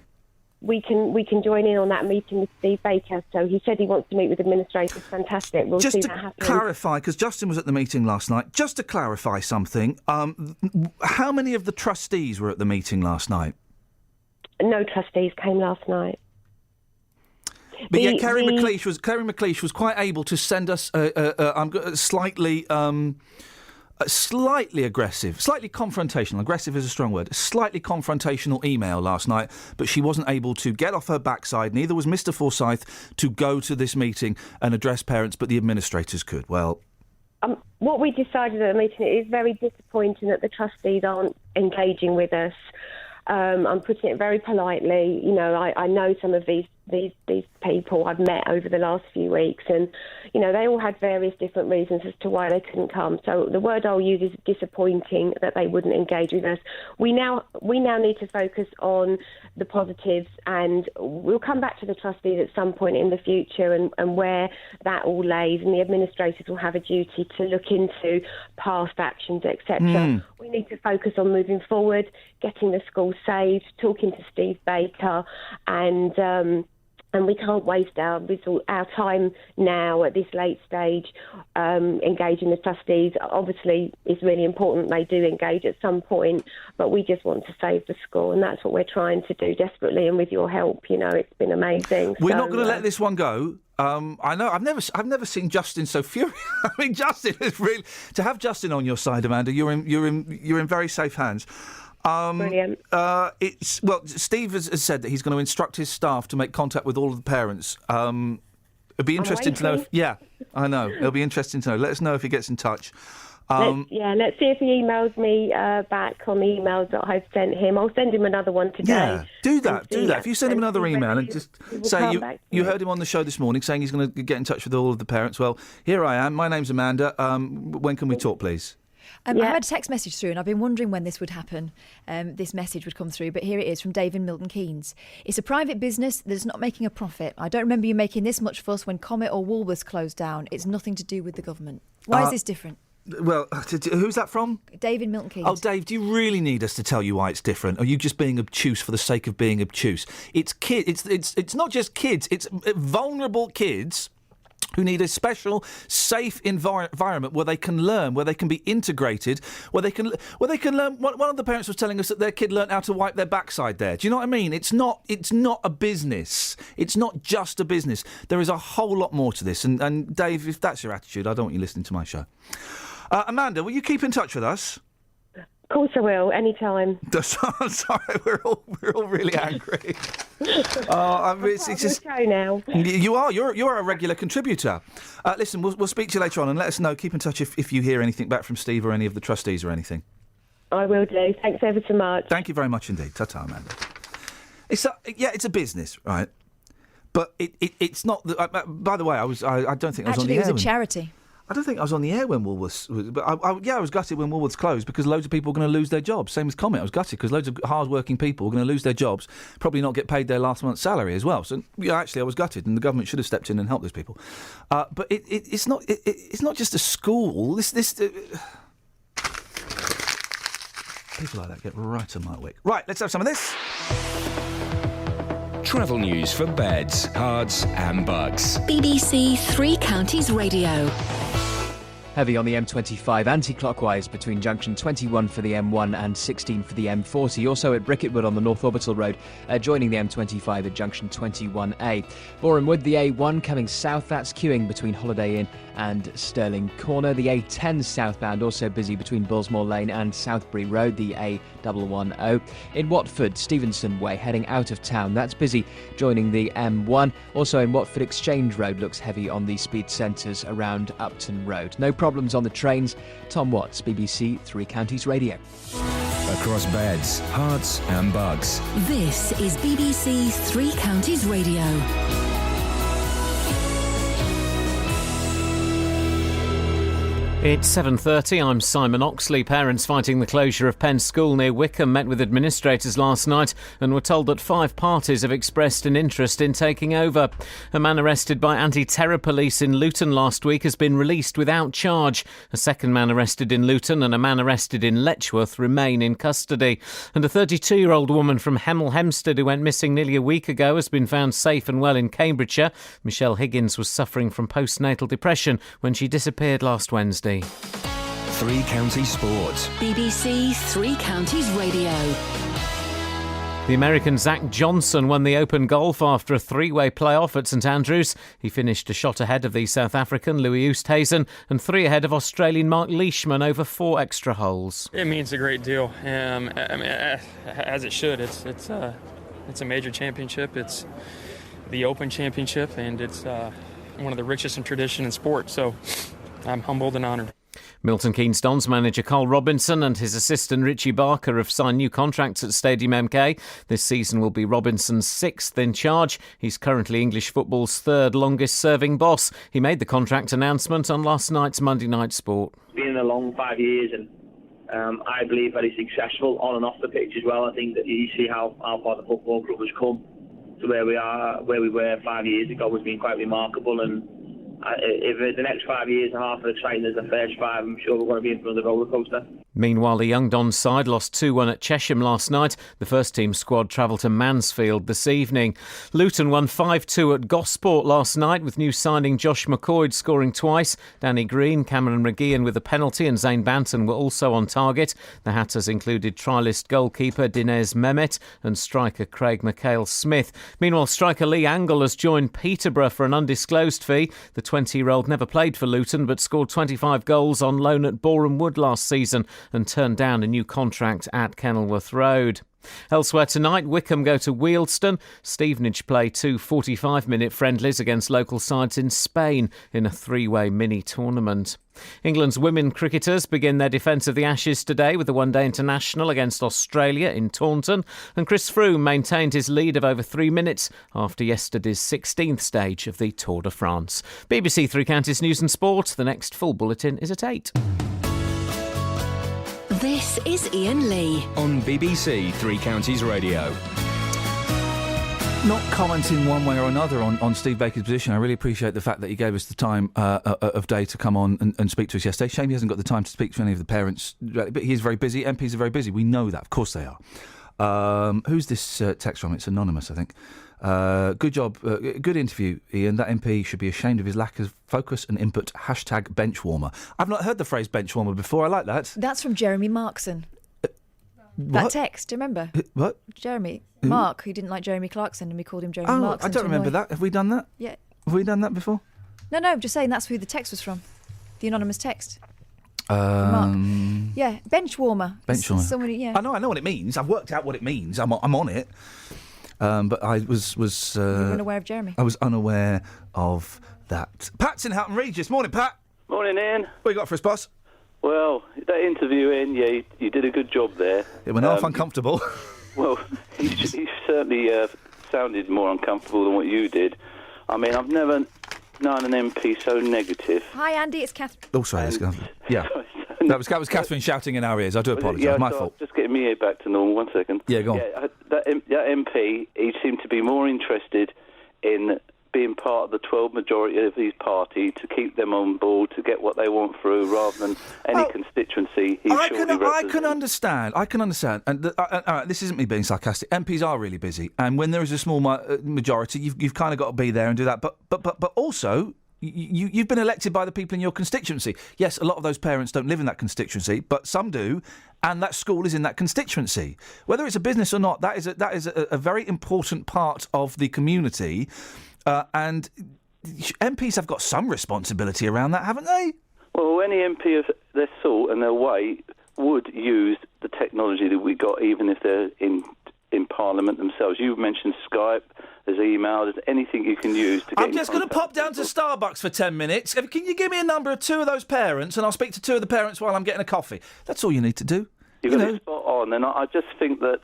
we can join in on that meeting with Steve Baker. So he said he wants to meet with administrators. Fantastic. We'll see that happen. Just to clarify, because Justin was at the meeting last night, just to clarify something, how many of the trustees were at the meeting last night? No trustees came last night. But yet Kerry McLeish was quite able to send us slightly aggressive, slightly confrontational. Aggressive is a strong word. A slightly confrontational email last night, but she wasn't able to get off her backside. Neither was Mr. Forsyth to go to this meeting and address parents, but the administrators could. Well, what we decided at the meeting, it is very disappointing that the trustees aren't engaging with us. I'm putting it very politely. You know, I know some of these people I've met over the last few weeks, and you know, they all had various different reasons as to why they couldn't come. So the word I'll use is disappointing that they wouldn't engage with us. We now need to focus on the positives, and we'll come back to the trustees at some point in the future and where that all lays, and the administrators will have a duty to look into past actions, etc. We need to focus on moving forward, getting the school saved, talking to Steve Baker, and we can't waste our time now at this late stage engaging the trustees. Obviously, it's really important they do engage at some point, but we just want to save the school, and that's what we're trying to do desperately. And with your help, you know, it's been amazing. We're not going to let this one go. I know. I've never seen Justin so furious. I mean, Justin is really, to have Justin on your side, Amanda. You're in very safe hands. Brilliant. Steve has said that he's going to instruct his staff to make contact with all of the parents. It'd be interesting to know. I know. It'll be interesting to know. Let us know if he gets in touch. Let's see if he emails me back on the emails that I've sent him. I'll send him another one today. Yeah, do that. If you send him another email and just say you heard him on the show this morning saying he's going to get in touch with all of the parents. Well, here I am. My name's Amanda. When can we talk, please? I had a text message through, and I've been wondering when this would happen. This message would come through, but here it is from Dave in Milton Keynes. It's a private business that's not making a profit. I don't remember you making this much fuss when Comet or Woolworths closed down. It's nothing to do with the government. Why is this different? Well, who's that from? Dave in Milton Keynes. Oh, Dave, do you really need us to tell you why it's different? Or are you just being obtuse for the sake of being obtuse? It's kids. It's not just kids. It's vulnerable kids who need a special, safe environment where they can learn, where they can be integrated, where they can learn. One of the parents was telling us that their kid learnt how to wipe their backside there. Do you know what I mean? It's not a business. It's not just a business. There is a whole lot more to this. And Dave, if that's your attitude, I don't want you listening to my show. Amanda, will you keep in touch with us? Of course I will, anytime. I'm sorry, we're all really angry. It's just show now. You are. You're a regular contributor. Listen, we'll speak to you later on, and let us know. Keep in touch if you hear anything back from Steve or any of the trustees or anything. I will do. Thanks ever so much. Thank you very much indeed. Ta-ta, Amanda. It's a business, right? But it's not. By the way, I don't think I was on the air. Actually, it was a charity. I don't think I was on the air when Woolworths... But I was gutted when Woolworths closed because loads of people were going to lose their jobs. Same with Comet. I was gutted because loads of hard-working people were going to lose their jobs, probably not get paid their last month's salary as well. So, actually, I was gutted, and the government should have stepped in and helped those people. But it's not just a school. People like that get right on my wick. Right, let's have some of this. Travel news for beds, cards and bugs. BBC Three Counties Radio. Heavy on the M25 anti-clockwise between junction 21 for the M1 and 16 for the M40. Also at Bricketwood on the North Orbital Road, joining the M25 at junction 21A. Borehamwood, the A1 coming south, that's queuing between Holiday Inn and Stirling Corner. The A10 southbound also busy between Bullsmore Lane and Southbury Road, the A110. In Watford, Stevenson Way heading out of town, that's busy joining the M1. Also in Watford, Exchange Road looks heavy on the speed centres around Upton Road. No problems on the trains. Tom Watts, BBC Three Counties Radio. Across beds, hearts and bugs. This is BBC Three Counties Radio. It's 7:30. I'm Simon Oxley. Parents fighting the closure of Penn School near Wickham met with administrators last night and were told that 5 parties have expressed an interest in taking over. A man arrested by anti-terror police in Luton last week has been released without charge. A second man arrested in Luton and a man arrested in Letchworth remain in custody. And a 32-year-old woman from Hemel Hempstead who went missing nearly a week ago has been found safe and well in Cambridgeshire. Michelle Higgins was suffering from postnatal depression when she disappeared last Wednesday. 3 Counties Sports. BBC 3 Counties Radio. The American Zach Johnson won the Open Golf after a 3-way playoff at St Andrews. He finished a shot ahead of the South African Louis Oosthuizen and 3 ahead of Australian Mark Leishman over 4 extra holes. It means a great deal. As it should. It's a major championship. It's the Open Championship, and it's one of the richest in tradition in sport. So I'm humbled and honoured. Milton Keynes Dons manager Carl Robinson and his assistant Richie Barker have signed new contracts at Stadium MK. This season will be Robinson's 6th in charge. He's currently English football's 3rd longest serving boss. He made the contract announcement on last night's Monday Night Sport. It's been a long 5 years, and I believe very successful on and off the pitch as well. I think that you see how far the football club has come to where we were 5 years ago has been quite remarkable, and if the next 5 years are half as exciting as the first 5, I'm sure we're going to be in front of the roller coaster. Meanwhile, the Young Dons side lost 2-1 at Chesham last night. The first team squad travelled to Mansfield this evening. Luton won 5-2 at Gosport last night, with new signing Josh McCoyd scoring twice. Danny Green, Cameron McGeehan with a penalty, and Zane Banton were also on target. The Hatters included trialist goalkeeper Dinez Mehmet and striker Craig McHale-Smith. Meanwhile, striker Lee Angle has joined Peterborough for an undisclosed fee. The 20-year-old never played for Luton but scored 25 goals on loan at Boreham Wood last season and turned down a new contract at Kenilworth Road. Elsewhere tonight, Wickham go to Wealdstone. Stevenage play 2 45-minute friendlies against local sides in Spain in a 3-way mini-tournament. England's women cricketers begin their defence of the Ashes today with the one-day international against Australia in Taunton. And Chris Froome maintained his lead of over 3 minutes after yesterday's 16th stage of the Tour de France. BBC 3 Counties News and Sport. The next full bulletin is at 8. This is Iain Lee on BBC 3 Counties Radio. Not commenting one way or another on Steve Baker's position. I really appreciate the fact that he gave us the time of day to come on and speak to us yesterday. Shame he hasn't got the time to speak to any of the parents, but he is very busy. MPs are very busy. We know that. Of course they are. Who's this text from? It's anonymous, I think. Good job. Good interview, Iain. That MP should be ashamed of his lack of focus and input. #benchwarmer. I've not heard the phrase benchwarmer before. I like that. That's from Jeremy Markson. That text, do you remember? What? Jeremy. Mark, who didn't like Jeremy Clarkson, and we called him Jeremy Markson. I don't remember that. Have we done that? Yeah. Have we done that before? No, I'm just saying that's who the text was from. The anonymous text. Mark. Yeah, benchwarmer. Benchwarmer. Somebody, yeah. I know what it means. I've worked out what it means. I'm on it. But I was you were unaware of Jeremy. I was unaware of that. Pat's in Houghton Regis. Morning, Pat. Morning, Ian. What you got for us, boss? Well, that interview, Ian, yeah, you did a good job there. It went half uncomfortable. Well, he certainly sounded more uncomfortable than what you did. I mean, I've never known an MP so negative. Hi, Andy, it's Catherine. Oh, sorry, yeah. That was Catherine shouting in our ears. I do apologise. Yeah, my fault. Just getting me ear back to normal. 1 second. Yeah, go on. Yeah, that MP, he seemed to be more interested in being part of the 12 majority of his party to keep them on board, to get what they want through, rather than any constituency he surely represents. I can understand. And this isn't me being sarcastic. MPs are really busy, and when there is a small majority, you've kind of got to be there and do that. But also, you've been elected by the people in your constituency. Yes, a lot of those parents don't live in that constituency, but some do, and that school is in that constituency. Whether it's a business or not, that is a very important part of the community. And MPs have got some responsibility around that, haven't they? Well, any MP of their sort and their way would use the technology that we got, even if they're in Parliament themselves. You mentioned Skype, there's email, there's anything you can use to get I'm just going to pop down to Starbucks for 10 minutes. Can you give me a number of 2 of those parents, and I'll speak to 2 of the parents while I'm getting a coffee? That's all you need to do. You've got it spot on, and I just think that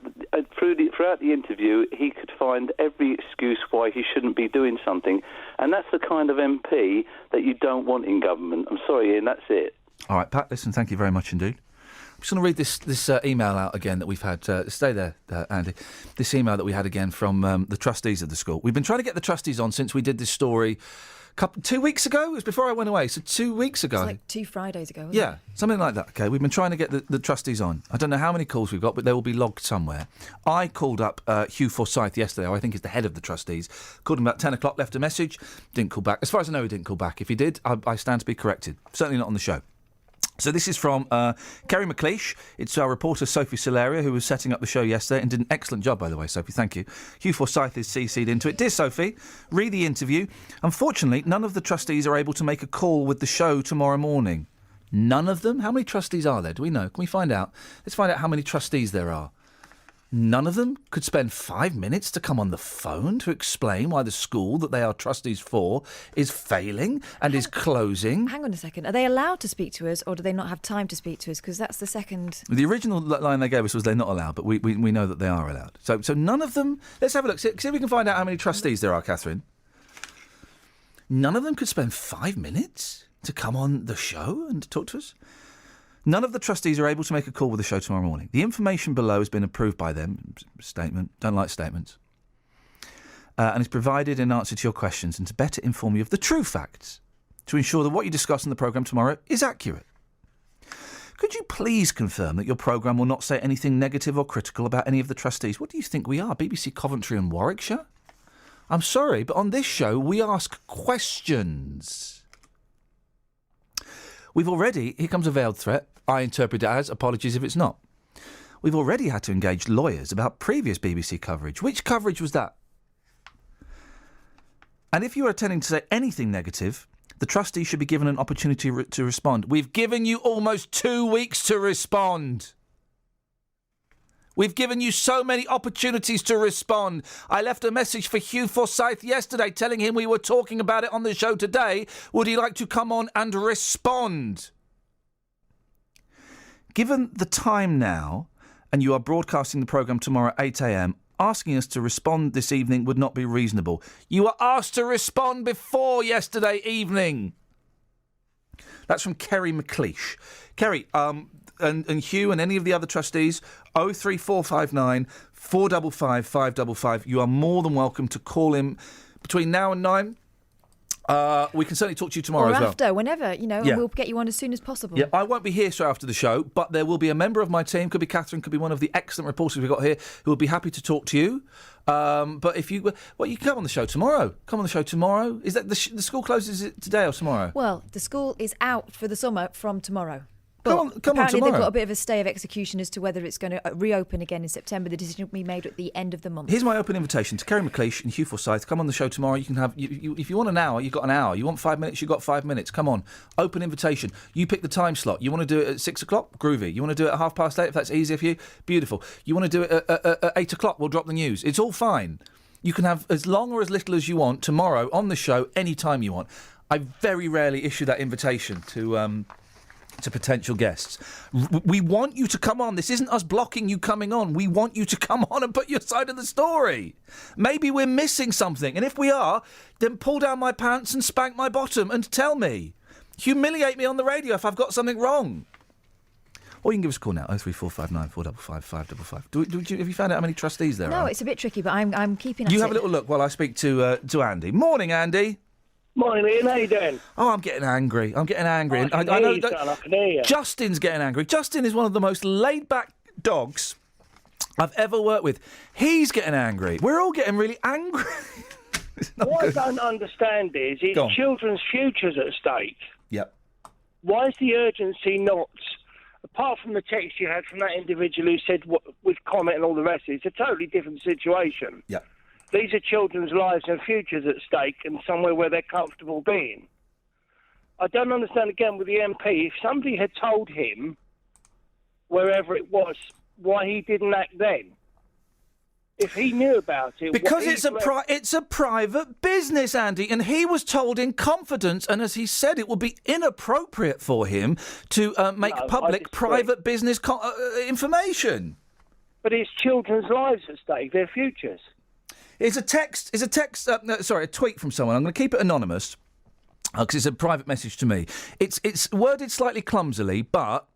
throughout the interview, he could find every excuse why he shouldn't be doing something, and that's the kind of MP that you don't want in government. I'm sorry, Ian, that's it. All right, Pat, listen, thank you very much indeed. I'm just going to read this email out again that we've had. Stay there, Andy. This email that we had again from the trustees of the school. We've been trying to get the trustees on since we did this story 2 weeks ago. It was before I went away, so 2 weeks ago. It's like 2 Fridays ago, wasn't Yeah, it? something like that. Okay, we've been trying to get the trustees on. I don't know how many calls we've got, but they will be logged somewhere. I called up Hugh Forsyth yesterday, who I think is the head of the trustees. Called him about 10 o'clock, left a message, didn't call back. As far as I know, he didn't call back. If he did, I stand to be corrected. Certainly not on the show. So this is from Kerry McLeish. It's our reporter Sophie Solaria, who was setting up the show yesterday and did an excellent job, by the way, Sophie. Thank you. Hugh Forsyth is CC'd into it. Dear Sophie, read the interview. Unfortunately, none of the trustees are able to make a call with the show tomorrow morning. None of them? How many trustees are there? Do we know? Can we find out? Let's find out how many trustees there are. None of them could spend 5 minutes to come on the phone to explain why the school that they are trustees for is failing and is closing. Hang on a second. Are they allowed to speak to us, or do they not have time to speak to us? Because that's the second... The original line they gave us was they're not allowed, but we know that they are allowed. So none of them... Let's have a look. See if we can find out how many trustees there are, Catherine. None of them could spend 5 minutes to come on the show and talk to us? None of the trustees are able to make a call with the show tomorrow morning. The information below has been approved by them. Statement. Don't like statements. And is provided in answer to your questions and to better inform you of the true facts, to ensure that what you discuss in the programme tomorrow is accurate. Could you please confirm that your programme will not say anything negative or critical about any of the trustees? What do you think we are, BBC Coventry and Warwickshire? I'm sorry, but on this show we ask questions. We've already... Here comes a veiled threat. I interpret it as apologies if it's not. We've already had to engage lawyers about previous BBC coverage. Which coverage was that? And if you are intending to say anything negative, the trustees should be given an opportunity to respond. We've given you almost 2 weeks to respond. We've given you so many opportunities to respond. I left a message for Hugh Forsyth yesterday telling him we were talking about it on the show today. Would he like to come on and respond? Given the time now, and you are broadcasting the programme tomorrow at 8 a.m, asking us to respond this evening would not be reasonable. You were asked to respond before yesterday evening. That's from Kerry McLeish. Kerry, and Hugh and any of the other trustees, 03459 455 555. You are more than welcome to call him between now and 9. We can certainly talk to you tomorrow as well. Or after, whenever, and we'll get you on as soon as possible. Yeah, I won't be here straight after the show, but there will be a member of my team, could be Catherine, could be one of the excellent reporters we've got here, who will be happy to talk to you. But if you... Well, you can come on the show tomorrow. Come on the show tomorrow. Is that the school closes it today or tomorrow? Well, the school is out for the summer from tomorrow. Come on apparently tomorrow. They've got a bit of a stay of execution as to whether it's going to reopen again in September. The decision will be made at the end of the month. Here's my open invitation to Kerry McLeish and Hugh Forsyth. Come on the show tomorrow. You can have, if you want an hour, you've got an hour. You want 5 minutes, you've got 5 minutes. Come on. Open invitation. You pick the time slot. You want to do it at 6 o'clock? Groovy. You want to do it at 8:30 if that's easier for you? Beautiful. You want to do it at 8 o'clock? We'll drop the news. It's all fine. You can have as long or as little as you want tomorrow on the show, any time you want. I very rarely issue that invitation to potential guests. We want you to come on. This isn't us blocking you coming on. We want you to come on and put your side of the story. Maybe we're missing something, and if we are, then pull down my pants and spank my bottom and tell me. Humiliate me on the radio if I've got something wrong. Or you can give us a call now, 03459 455 555. Have you found out how many trustees there are? No, it's a bit tricky, but I'm keeping at it. You have a little look while I speak to Andy. Morning, Andy. Morning, Ian. How you doing? Oh, I'm getting angry. I can hear you. Justin's getting angry. Justin is one of the most laid-back dogs I've ever worked with. He's getting angry. We're all getting really angry. What I don't understand is children's futures at stake. Yep. Why is the urgency not, apart from the text you had from that individual who said with comment and all the rest, it's a totally different situation. Yep. These are children's lives and futures at stake and somewhere where they're comfortable being. I don't understand, again, with the MP, if somebody had told him, wherever it was, why he didn't act then. If he knew about it... Because it's a private business, Andy, and he was told in confidence, and as he said, it would be inappropriate for him to make public private business information. But it's children's lives at stake, their futures. It's a tweet from someone. I'm going to keep it anonymous. because it's a private message to me. It's worded slightly clumsily, but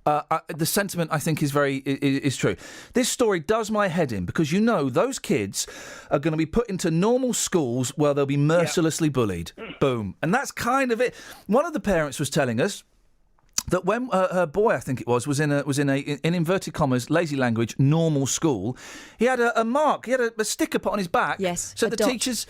the sentiment, I think, is true. This story does my head in because, those kids are going to be put into normal schools where they'll be mercilessly bullied. Boom. And that's kind of it. One of the parents was telling us that when her boy, I think it was in a in inverted commas, lazy language, normal school, he had a mark, he had a sticker put on his back. Yes. So the teachers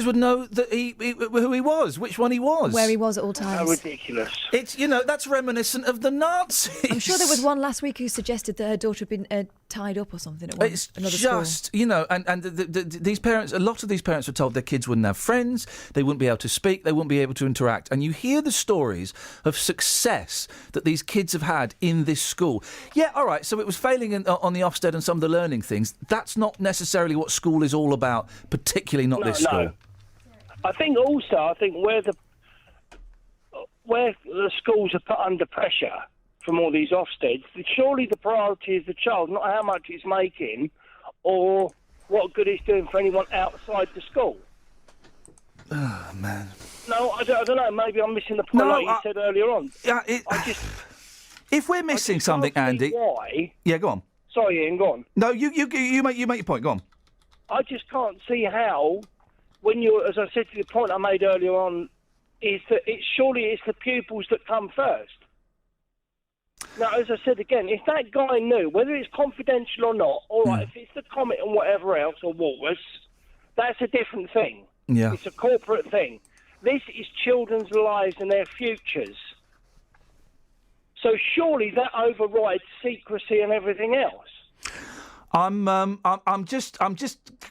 would know that who he was, which one he was, where he was at all times. How ridiculous! It's that's reminiscent of the Nazis. I'm sure there was one last week who suggested that her daughter had been tied up or something at it's another just school. And these parents, a lot of these parents were told their kids wouldn't have friends, they wouldn't be able to speak, they wouldn't be able to interact, and you hear the stories of success that these kids have had in this school. Yeah, all right, so it was failing on the Ofsted and some of the learning things. That's not necessarily what school is all about, particularly not this school. I think where the schools are put under pressure from all these Ofsteds, surely the priority is the child, not how much it's making or what good it's doing for anyone outside the school. Oh, man. No, I don't know. Maybe I'm missing the point, like you said earlier on. If we're missing something, Andy... Why? Yeah, go on. Sorry, Ian, go on. No, you make your point, go on. I just can't see how, when as I said to the point I made earlier on, is that surely it's the pupils that come first. Now, as I said again, if that guy knew, whether it's confidential or not, all right, if it's the Comet and whatever else, or Walrus, that's a different thing. Yeah. It's a corporate thing. This is children's lives and their futures. So surely that overrides secrecy and everything else. I'm just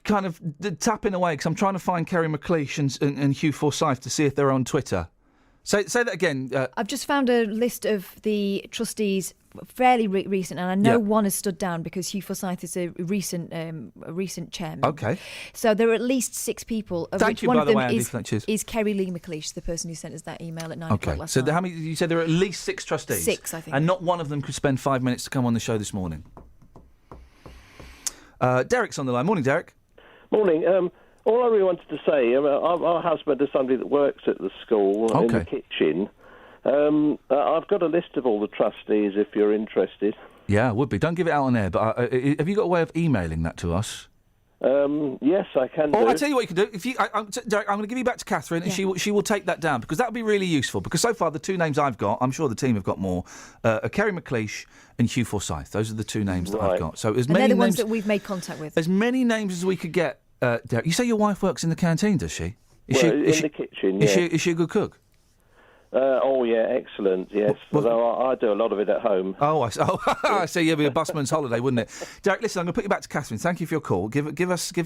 kind of tapping away because I'm trying to find Kerry McLeish and Hugh Forsyth to see if they're on Twitter. Say that again. I've just found a list of the trustees, fairly recent, and I know one has stood down because Hugh Forsyth is a recent chairman. Okay. So there are at least 6 people. Of Thank which you, one by of the them way, is Kerry Lee McLeish, the person who sent us that email at 9 o'clock last night. So how many? You said there are at least 6 trustees. 6, I think. And not one of them could spend 5 minutes to come on the show this morning. Derek's on the line. Morning, Derek. Morning. All I really wanted to say, our husband is somebody that works at the school in the kitchen. I've got a list of all the trustees if you're interested. Yeah, would be. Don't give it out on air, but have you got a way of emailing that to us? Yes, I can do. I'll tell you what you can do. Derek, I'm going to give you back to Catherine, and she will take that down, because that would be really useful. Because so far, the 2 names I've got, I'm sure the team have got more, are Kerry McLeish and Hugh Forsyth. Those are the 2 names that I've got. So they're the ones that we've made contact with. As many names as we could get. Derek, you say your wife works in the canteen, does she? In the kitchen, yeah. Is she a good cook? Oh, yeah, excellent, yes. Although I do a lot of it at home. Oh, I see. It'd be a busman's holiday, wouldn't it? Derek, listen, I'm going to put you back to Catherine. Thank you for your call. Give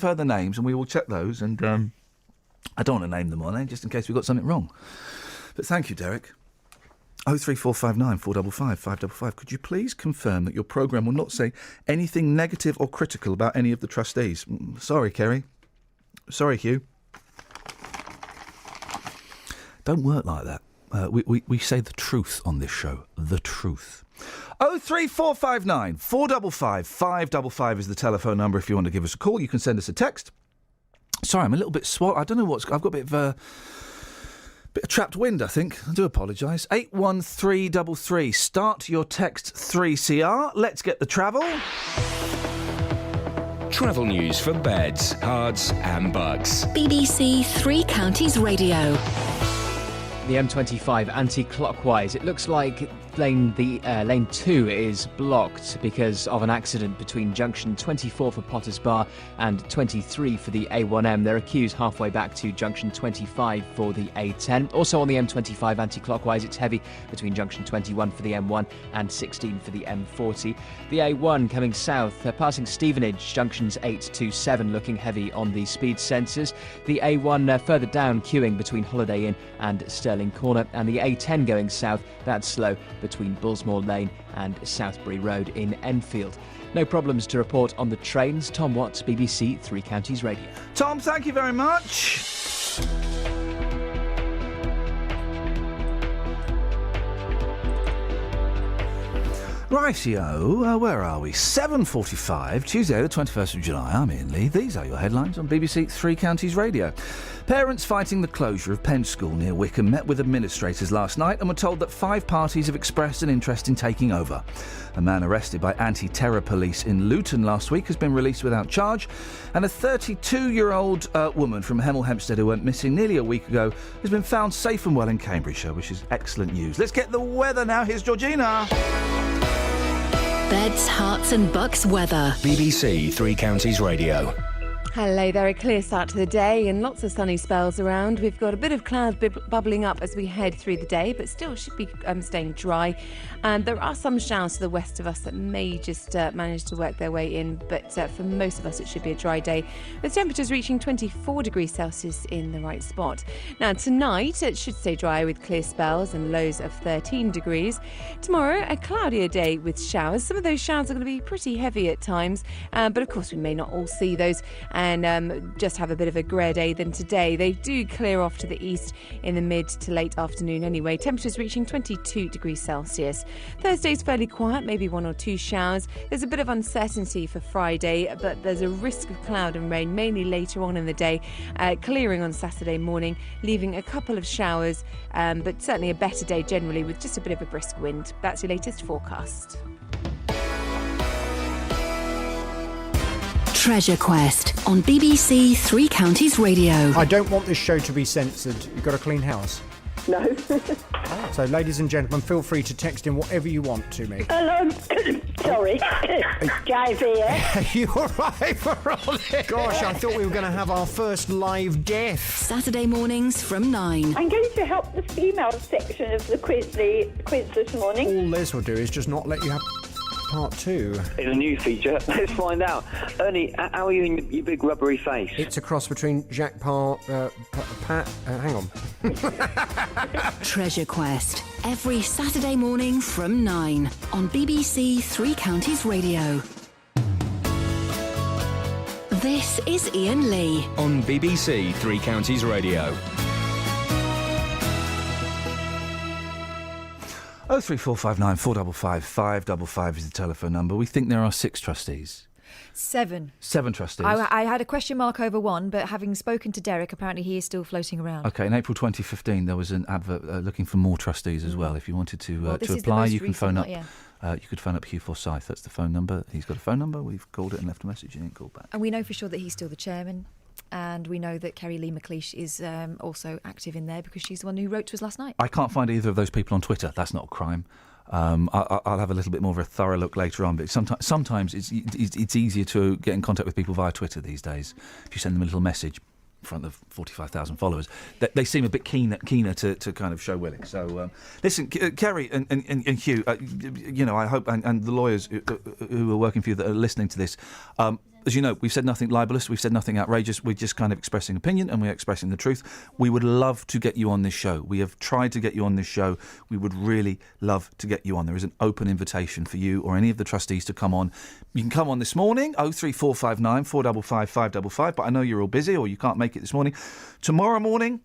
her the names, and we will check those. And I don't want to name them on, just in case we got something wrong. But thank you, Derek. 03459 455 555. Could you please confirm that your programme will not say anything negative or critical about any of the trustees? Sorry, Kerry. Sorry, Hugh. Don't work like that. We say the truth on this show. The truth. 03459 455 555 is the telephone number if you want to give us a call. You can send us a text. Sorry, I'm a little bit swollen. I don't know I've got a bit of trapped wind, I think. I do apologise. 81333. Start your text 3CR. Let's get the travel. Travel news for beds, cards and bugs. BBC Three Counties Radio. The M25 anti-clockwise. It looks like lane 2 is blocked because of an accident between junction 24 for Potters Bar and 23 for the A1M. There are queues halfway back to junction 25 for the A10. Also on the M25 anti-clockwise, it's heavy between junction 21 for the M1 and 16 for the M40. The A1 coming south, passing Stevenage, junctions 8 to 7, looking heavy on the speed sensors. The A1 further down, queuing between Holiday Inn and Stirling Corner, and the A10 going south, that's slow between Bullsmore Lane and Southbury Road in Enfield. No problems to report on the trains. Tom Watts, BBC Three Counties Radio. Tom, thank you very much. Rightio, where are we? 7:45, Tuesday the 21st of July. I'm Iain Lee. These are your headlines on BBC Three Counties Radio. Parents fighting the closure of Penn School near Wickham met with administrators last night and were told that 5 parties have expressed an interest in taking over. A man arrested by anti-terror police in Luton last week has been released without charge, and a 32-year-old woman from Hemel Hempstead who went missing nearly a week ago has been found safe and well in Cambridgeshire, which is excellent news. Let's get the weather now. Here's Georgina. Beds, Hearts and Bucks weather. BBC Three Counties Radio. Hello there, a clear start to the day and lots of sunny spells around. We've got a bit of cloud bubbling up as we head through the day, but still should be staying dry. And there are some showers to the west of us that may just manage to work their way in, but for most of us it should be a dry day, with temperatures reaching 24 degrees Celsius in the right spot. Now tonight it should stay dry with clear spells and lows of 13 degrees. Tomorrow a cloudier day with showers. Some of those showers are going to be pretty heavy at times, but of course we may not all see those and just have a bit of a grey day than today. They do clear off to the east in the mid to late afternoon anyway. Temperatures reaching 22 degrees Celsius. Thursday's fairly quiet, maybe 1 or 2 showers. There's a bit of uncertainty for Friday, but there's a risk of cloud and rain, mainly later on in the day. Clearing on Saturday morning, leaving a couple of showers, but certainly a better day generally with just a bit of a brisk wind. That's your latest forecast. Treasure Quest on BBC Three Counties Radio. I don't want this show to be censored. You've got a clean house? No. So, ladies and gentlemen, feel free to text in whatever you want to me. Hello. Sorry. Jive here. You all right for all this? Gosh, I thought we were going to have our first live death. Saturday mornings from 9. I'm going to help the female section of the quiz this morning. All Liz will do is just not let you have part 2. In a new feature, let's find out. Ernie, how are you in your big rubbery face? It's a cross between Jacques Pat... hang on. Treasure Quest, every Saturday morning from 9 on BBC Three Counties Radio. This is Iain Lee on BBC Three Counties Radio. 03459 455 555 is the telephone number. We think there are 6 trustees. 7. 7 trustees. I had a question mark over 1, but having spoken to Derek, apparently he is still floating around. OK, in April 2015 there was an advert looking for more trustees as well. If you wanted to apply, you can phone up. You could phone up Hugh Forsyth. That's the phone number. He's got a phone number. We've called it and left a message. He didn't call back. And we know for sure that he's still the chairman. And we know that Kerry Lee McLeish is also active in there because she's the one who wrote to us last night. I can't find either of those people on Twitter. That's not a crime. I'll have a little bit more of a thorough look later on, but sometimes it's easier to get in contact with people via Twitter these days. If you send them a little message in front of 45,000 followers, they seem a bit keener to kind of show willing. So listen, Kerry and Hugh, I hope, and the lawyers who are working for you that are listening to this, as you know, we've said nothing libelous, we've said nothing outrageous, we're just kind of expressing opinion and we're expressing the truth. We would love to get you on this show. We have tried to get you on this show. We would really love to get you on. There is an open invitation for you or any of the trustees to come on. You can come on this morning, 03459 455 555, but I know you're all busy or you can't make it this morning. Tomorrow morning,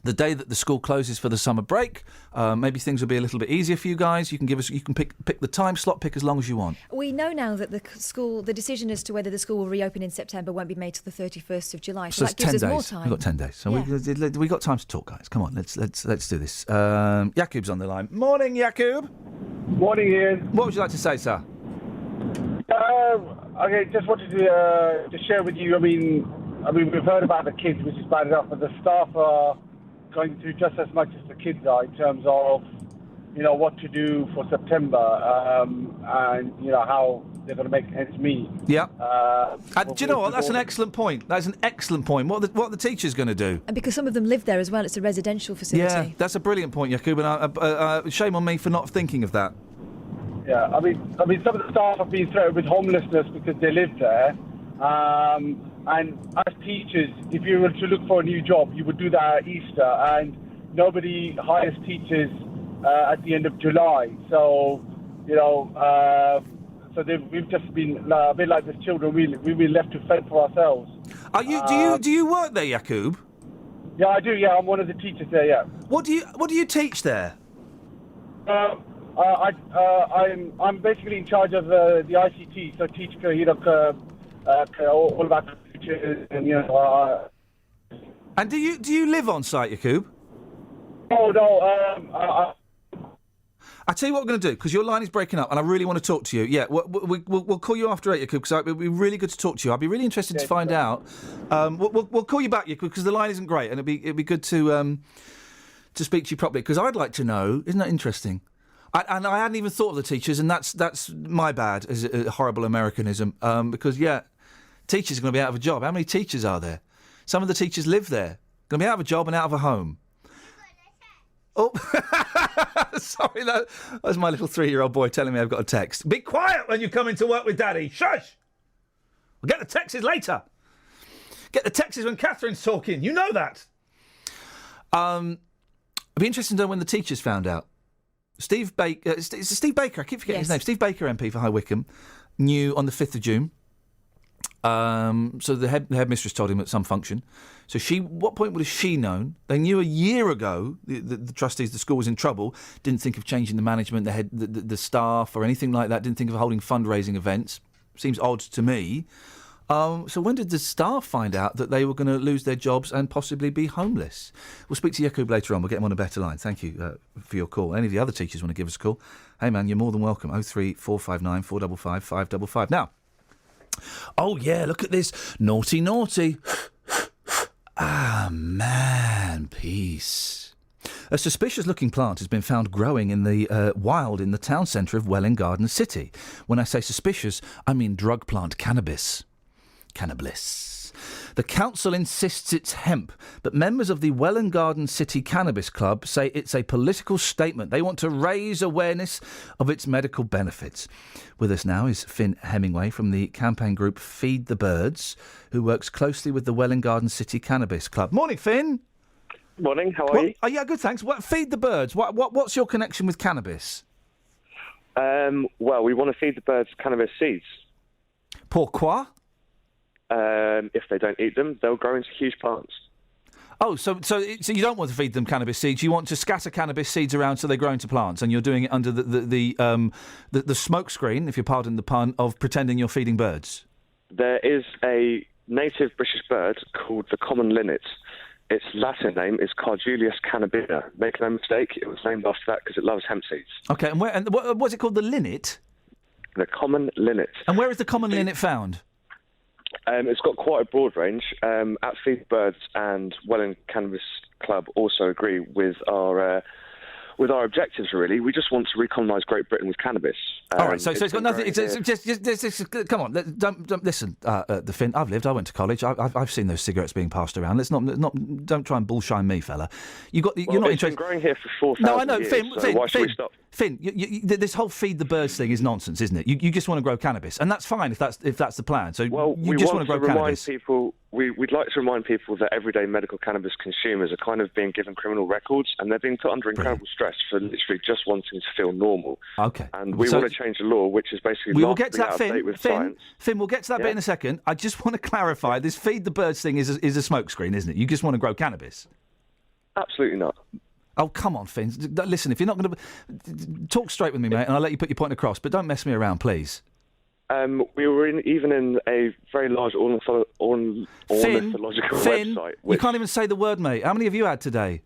the day that the school closes for the summer break, maybe things will be a little bit easier for you guys. You can pick the time slot, pick as long as you want. We know now that the decision as to whether the school will reopen in September won't be made till the 31st of July. So that gives us more time. We've got 10 days. So we've got time to talk, guys. Come on, let's do this. Yakub's on the line. Morning, Yakub. Morning, Ian. What would you like to say, sir? Okay, just wanted to share with you. I mean, we've heard about the kids, which is bad enough, but the staff are going through just as much as the kids are in terms of, what to do for September, and how they're going to make ends meet. Yeah. Do you know what? That's an excellent point. That's an excellent point. What are the teachers going to do? And because some of them live there as well, it's a residential facility. Yeah, that's a brilliant point, Yakub. And shame on me for not thinking of that. Yeah, I mean, some of the staff have been threatened with homelessness because they live there. And as teachers, if you were to look for a new job, you would do that at Easter, and nobody hires teachers at the end of July. So, we've just been a bit like the children. We've been left to fend for ourselves. Do you work there, Yakub? Yeah, I do. Yeah, I'm one of the teachers there. Yeah. What do you teach there? I'm basically in charge of the ICT, so teach all about computers and And do you live on site, Yakub? Oh no. I tell you what we're going to do, because your line is breaking up, and I really want to talk to you. Yeah, we'll call you after 8, Yakub, because it would be really good to talk to you. I'd be really interested to find out. We'll call you back, Yakub, because the line isn't great, and it'd be good to speak to you properly. Because I'd like to know. Isn't that interesting? I hadn't even thought of the teachers, and that's my bad as a horrible Americanism. Because teachers are going to be out of a job. How many teachers are there? Some of the teachers live there. Going to be out of a job and out of a home. Oh, sorry, that was my little 3-year-old boy telling me I've got a text. Be quiet when you come into work with Daddy. Shush! We'll get the texts later. Get the texts when Catherine's talking. You know that. I'd be interested to know when the teachers found out. Steve Baker. It's Steve Baker. I keep forgetting his name. Steve Baker, MP for High Wycombe, knew on the 5th of June. So the headmistress told him at some function. So what point would have she known? They knew a year ago, the trustees, the school was in trouble, didn't think of changing the management, the staff or anything like that, didn't think of holding fundraising events. Seems odd to me. So when did the staff find out that they were going to lose their jobs and possibly be homeless? We'll speak to Yakub later on. We'll get him on a better line. Thank you for your call. Any of the other teachers want to give us a call? Hey, man, you're more than welcome. 03459 455 555. Now, oh, yeah, look at this. Naughty, naughty. Ah, man, peace. A suspicious-looking plant has been found growing in the wild in the town centre of Welwyn Garden City. When I say suspicious, I mean drug plant cannabis. Cannabis. The council insists it's hemp, but members of the Welwyn Garden City Cannabis Club say it's a political statement. They want to raise awareness of its medical benefits. With us now is Finn Hemingway from the campaign group Feed the Birds, who works closely with the Welwyn Garden City Cannabis Club. Morning, Finn. Morning, how are you? Oh, yeah, good, thanks. Feed the Birds. What's your connection with cannabis? Well, we want to feed the birds cannabis seeds. Pourquoi? If they don't eat them, they'll grow into huge plants. Oh, so you don't want to feed them cannabis seeds. You want to scatter cannabis seeds around so they grow into plants, and you're doing it under the smoke screen, if you pardon the pun, of pretending you're feeding birds. There is a native British bird called the common linnet. Its Latin name is Cardulius cannabina. Make no mistake, it was named after that because it loves hemp seeds. Okay, and what's it called? The linnet? The common linnet. And where is the common linnet found? It's got quite a broad range. At Feed the Birds and Welwyn Cannabis Club also agree with our objectives, really. We just want to recolonise Great Britain with cannabis. All right, so it's got nothing... Just come on, don't listen, the Finn. I went to college. I've seen those cigarettes being passed around. Let's not don't try and bullshine me, fella. You're not interested... It's been growing here for 4,000 No, I know, years, Finn, so why should we stop? Finn, this whole feed the birds thing is nonsense, isn't it? You just want to grow cannabis, and that's fine if that's the plan. So you just want to grow cannabis. We'd like to remind people that everyday medical cannabis consumers are kind of being given criminal records, and they're being put under incredible stress for literally just wanting to feel normal. Okay. And we want to change the law, which is basically we will get to that, out of date with science. Finn, we'll get to that bit in a second. I just want to clarify: this feed the birds thing is a smokescreen, isn't it? You just want to grow cannabis. Absolutely not. Oh, come on, Finn. Listen, if you're not going to... Talk straight with me, mate, and I'll let you put your point across, but don't mess me around, please. We were even in a very large ornithological website. You can't even say the word, mate. How many have you had today?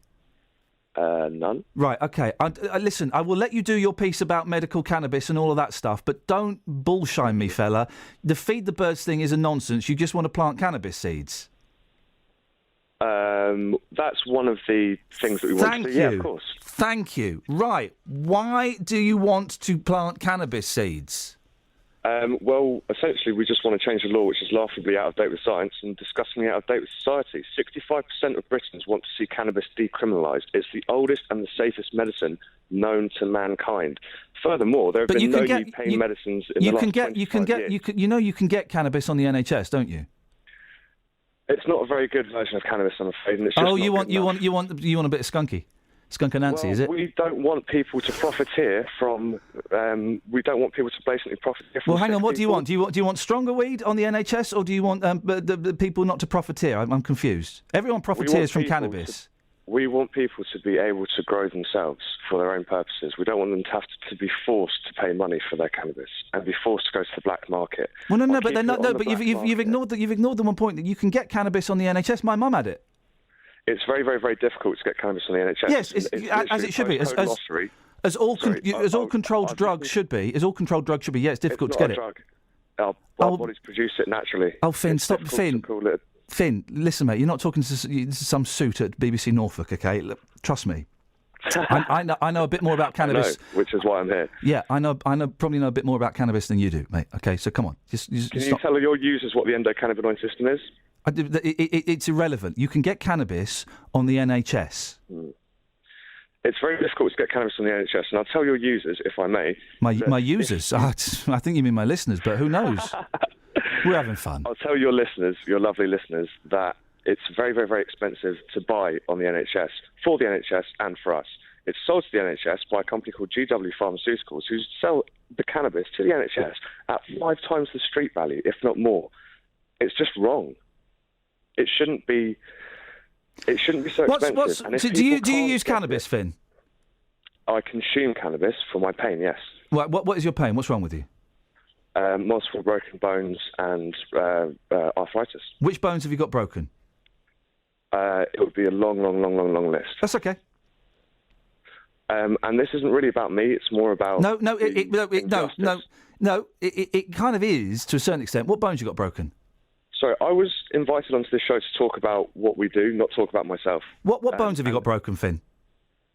None. Right, OK. Listen, I will let you do your piece about medical cannabis and all of that stuff, but don't bullshine me, fella. The Feed the Birds thing is a nonsense. You just want to plant cannabis seeds. That's one of the things that we want to do. Yeah, of course. Thank you. Right. Why do you want to plant cannabis seeds? Well, essentially, we just want to change the law, which is laughably out of date with science and disgustingly out of date with society. 65% of Britons want to see cannabis decriminalised. It's the oldest and the safest medicine known to mankind. Furthermore, there have been no new pain medicines in the last 25 years. You can get cannabis on the NHS, don't you? It's not a very good version of cannabis, I'm afraid. And it's just you want a bit of skunky. Skunk Anansi, is it? We don't want people to profiteer from. We don't want people to basically profiteer from. Well, hang on. What do you want? Do you want stronger weed on the NHS, or do you want the people not to profiteer? I'm confused. Everyone profiteers from cannabis. We want people to be able to grow themselves for their own purposes. We don't want them to have to be forced to pay money for their cannabis and be forced to go to the black market. Well, no, but they're not. No, but you've ignored the one point that you can get cannabis on the NHS. My mum had it. It's very, very, very difficult to get cannabis on the NHS. Yes, as it should be. As all controlled drugs should be. As all controlled drugs should be. Yeah, it's difficult to get it. Our bodies produce it naturally. Oh, Finn, stop, Finn. Finn, listen, mate. You're not talking to some suit at BBC Norfolk, okay? Look, trust me. I know a bit more about cannabis. I know, which is why I'm here. Yeah, I probably know a bit more about cannabis than you do, mate. Okay, so come on. Can you tell your users what the endocannabinoid system is? It's irrelevant. You can get cannabis on the NHS. It's very difficult to get cannabis on the NHS, and I'll tell your users, if I may. My users? I think you mean my listeners, but who knows? We're having fun. I'll tell your listeners, your lovely listeners, that it's very, very, very expensive to buy on the NHS, for the NHS and for us. It's sold to the NHS by a company called GW Pharmaceuticals, who sell the cannabis to the NHS at 5 times the street value, if not more. It's just wrong. It shouldn't be so expensive. Do you use cannabis, Finn? I consume cannabis for my pain, yes. What is your pain? What's wrong with you? Multiple broken bones and arthritis. Which bones have you got broken? It would be a long list. That's okay. And this isn't really about me. It's more about it kind of is to a certain extent. What bones you got broken? Sorry, I was invited onto this show to talk about what we do, not talk about myself. What bones have you got broken, Finn?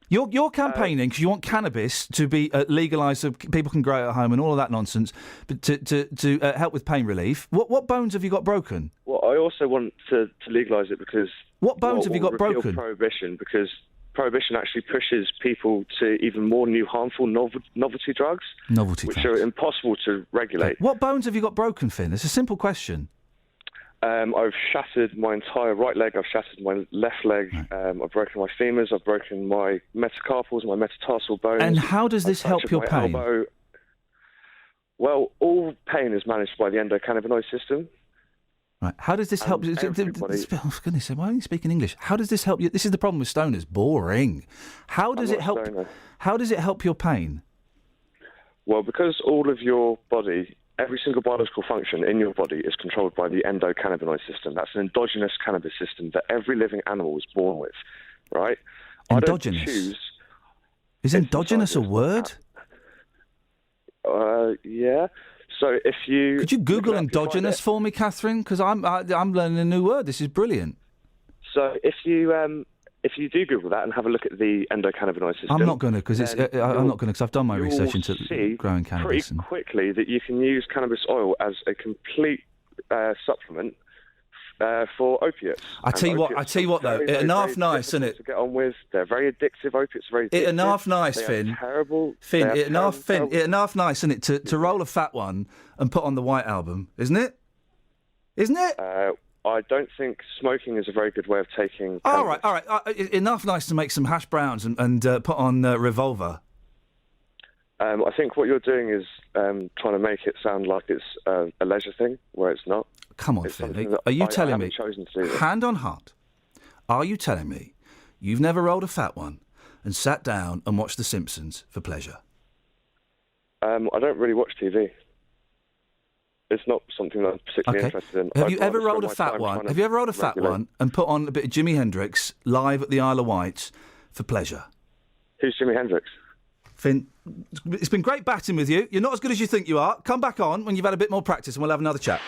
You're campaigning because you want cannabis to be legalised so people can grow it at home and all of that nonsense, but to help with pain relief. What bones have you got broken? Well, I also want to legalise it because... What bones have you got broken? Prohibition, because prohibition actually pushes people to even more new harmful novelty drugs. Which are impossible to regulate. Okay. What bones have you got broken, Finn? It's a simple question. I've shattered my entire right leg. I've shattered my left leg. Right. I've broken my femurs. I've broken my metacarpals, my metatarsal bones. And how does this help your pain? Elbow. Well, all pain is managed by the endocannabinoid system. Right. How does this help? Oh, goodness sake, why are you speaking English? How does this help you? This is the problem with stoners. Boring. How does it help? How does it help your pain? Well, because all of your body, every single biological function in your body is controlled by the endocannabinoid system. That's an endogenous cannabis system that every living animal is born with, right? Endogenous? I don't choose... Is endogenous a word? Yeah. So if you... Could you Google endogenous for me, Catherine? Because I'm learning a new word. This is brilliant. So if you do Google that and have a look at the endocannabinoid system... I'm not going to, because I've done my research into growing cannabis. Pretty quickly that you can use cannabis oil as a complete supplement for opiates. I tell you what, though, it enough nice, isn't it? To get on with, they're very addictive. Opiates are very addictive. It enough nice, Finn. Terrible. Finn, it enough nice, isn't it? To roll a fat one and put on the White Album, isn't it? Isn't it? I don't think smoking is a very good way of taking... All right. Enough nice to make some hash browns and put on Revolver. I think what you're doing is trying to make it sound like it's a leisure thing, where it's not. Come on, Finn. Are you telling me, hand on heart, are you telling me you've never rolled a fat one and sat down and watched The Simpsons for pleasure? I don't really watch TV. It's not something that I'm particularly interested in. Have you ever rolled a fat one? Have you ever rolled a fat one and put on a bit of Jimi Hendrix live at the Isle of Wight for pleasure? Who's Jimi Hendrix? Finn, it's been great batting with you. You're not as good as you think you are. Come back on when you've had a bit more practice and we'll have another chat.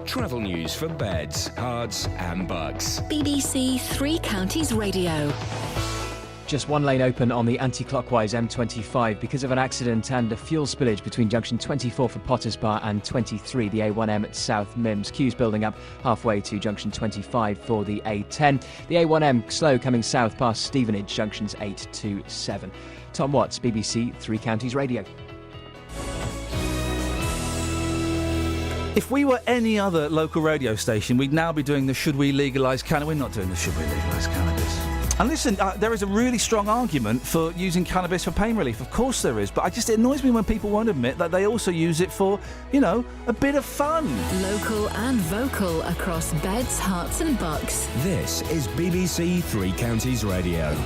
Travel news for beds, cards and bugs. BBC Three Counties Radio. Just one lane open on the anti-clockwise M25 because of an accident and a fuel spillage between junction 24 for Potters Bar and 23, the A1M at South Mims. Queues building up halfway to junction 25 for the A10. The A1M slow coming south past Stevenage, junctions 8 to 7. Tom Watts, BBC Three Counties Radio. If we were any other local radio station, we'd now be doing the Should We Legalise Cannabis. We're not doing the Should We Legalise Cannabis. And listen, there is a really strong argument for using cannabis for pain relief. Of course there is, but it annoys me when people won't admit that they also use it for, a bit of fun. Local and vocal across beds, hearts and bucks. This is BBC Three Counties Radio.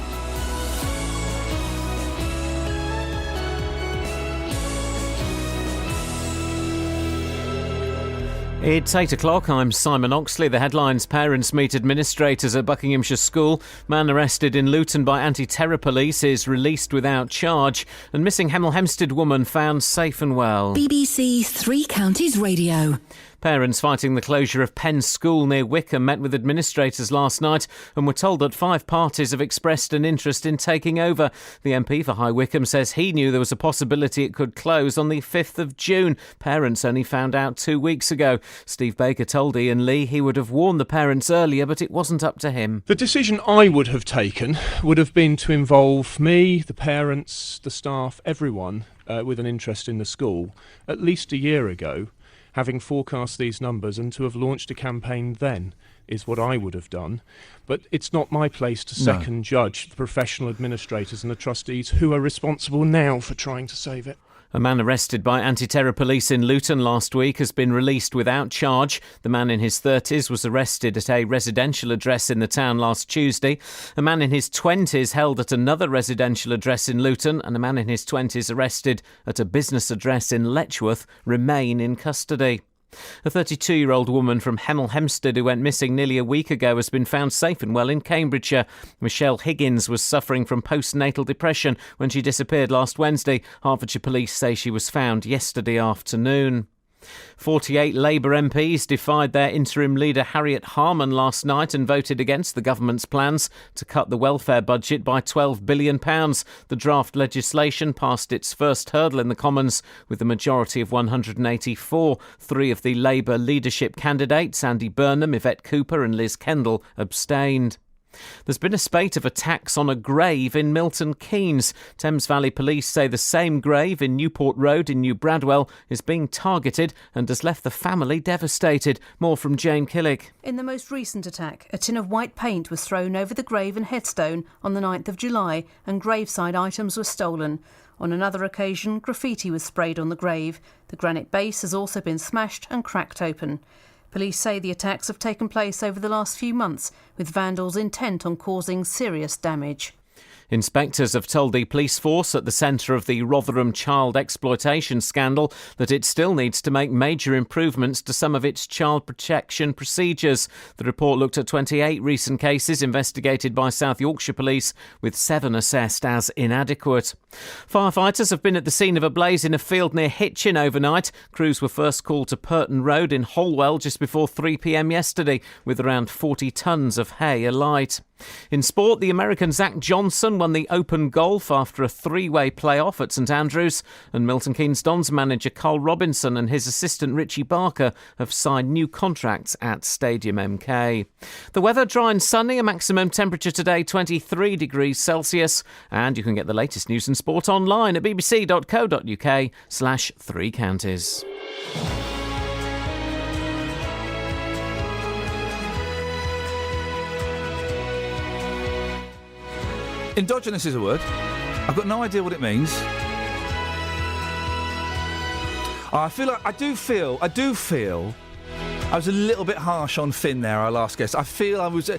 It's 8 o'clock. I'm Simon Oxley. The headlines: parents meet administrators at Buckinghamshire School. Man arrested in Luton by anti-terror police is released without charge. And missing Hemel Hempstead woman found safe and well. BBC Three Counties Radio. Parents fighting the closure of Penn School near Wickham met with administrators last night and were told that 5 parties have expressed an interest in taking over. The MP for High Wycombe says he knew there was a possibility it could close on the 5th of June. Parents only found out 2 weeks ago. Steve Baker told Iain Lee he would have warned the parents earlier, but it wasn't up to him. The decision I would have taken would have been to involve me, the parents, the staff, everyone with an interest in the school at least a year ago. Having forecast these numbers and to have launched a campaign then is what I would have done. But it's not my place to second judge the professional administrators and the trustees who are responsible now for trying to save it. A man arrested by anti-terror police in Luton last week has been released without charge. The man in his 30s was arrested at a residential address in the town last Tuesday. A man in his 20s held at another residential address in Luton, and a man in his 20s arrested at a business address in Letchworth remain in custody. A 32-year-old woman from Hemel Hempstead who went missing nearly a week ago has been found safe and well in Cambridgeshire. Michelle Higgins was suffering from postnatal depression when she disappeared last Wednesday. Hertfordshire police say she was found yesterday afternoon. 48 Labour MPs defied their interim leader Harriet Harman last night and voted against the government's plans to cut the welfare budget by £12 billion. The draft legislation passed its first hurdle in the Commons with a majority of 184. 3 of the Labour leadership candidates, Andy Burnham, Yvette Cooper and Liz Kendall, abstained. There's been a spate of attacks on a grave in Milton Keynes. Thames Valley Police say the same grave in Newport Road in New Bradwell is being targeted and has left the family devastated. More from Jane Killick. In the most recent attack, a tin of white paint was thrown over the grave and headstone on the 9th of July and graveside items were stolen. On another occasion, graffiti was sprayed on the grave. The granite base has also been smashed and cracked open. Police say the attacks have taken place over the last few months, with vandals intent on causing serious damage. Inspectors have told the police force at the centre of the Rotherham child exploitation scandal that it still needs to make major improvements to some of its child protection procedures. The report looked at 28 recent cases investigated by South Yorkshire Police, with 7 assessed as inadequate. Firefighters have been at the scene of a blaze in a field near Hitchin overnight. Crews were first called to Purton Road in Holwell just before 3 p.m. yesterday, with around 40 tonnes of hay alight. In sport, the American Zach Johnson won the Open Golf after a 3-way playoff at St Andrews, and Milton Keynes Dons manager Carl Robinson and his assistant Richie Barker have signed new contracts at Stadium MK. The weather dry and sunny, a maximum temperature today 23 degrees Celsius, and you can get the latest news and sport online at bbc.co.uk/3 counties. Endogenous is a word. I've got no idea what it means. I do feel I was a little bit harsh on Finn there, our last guest. I feel I was...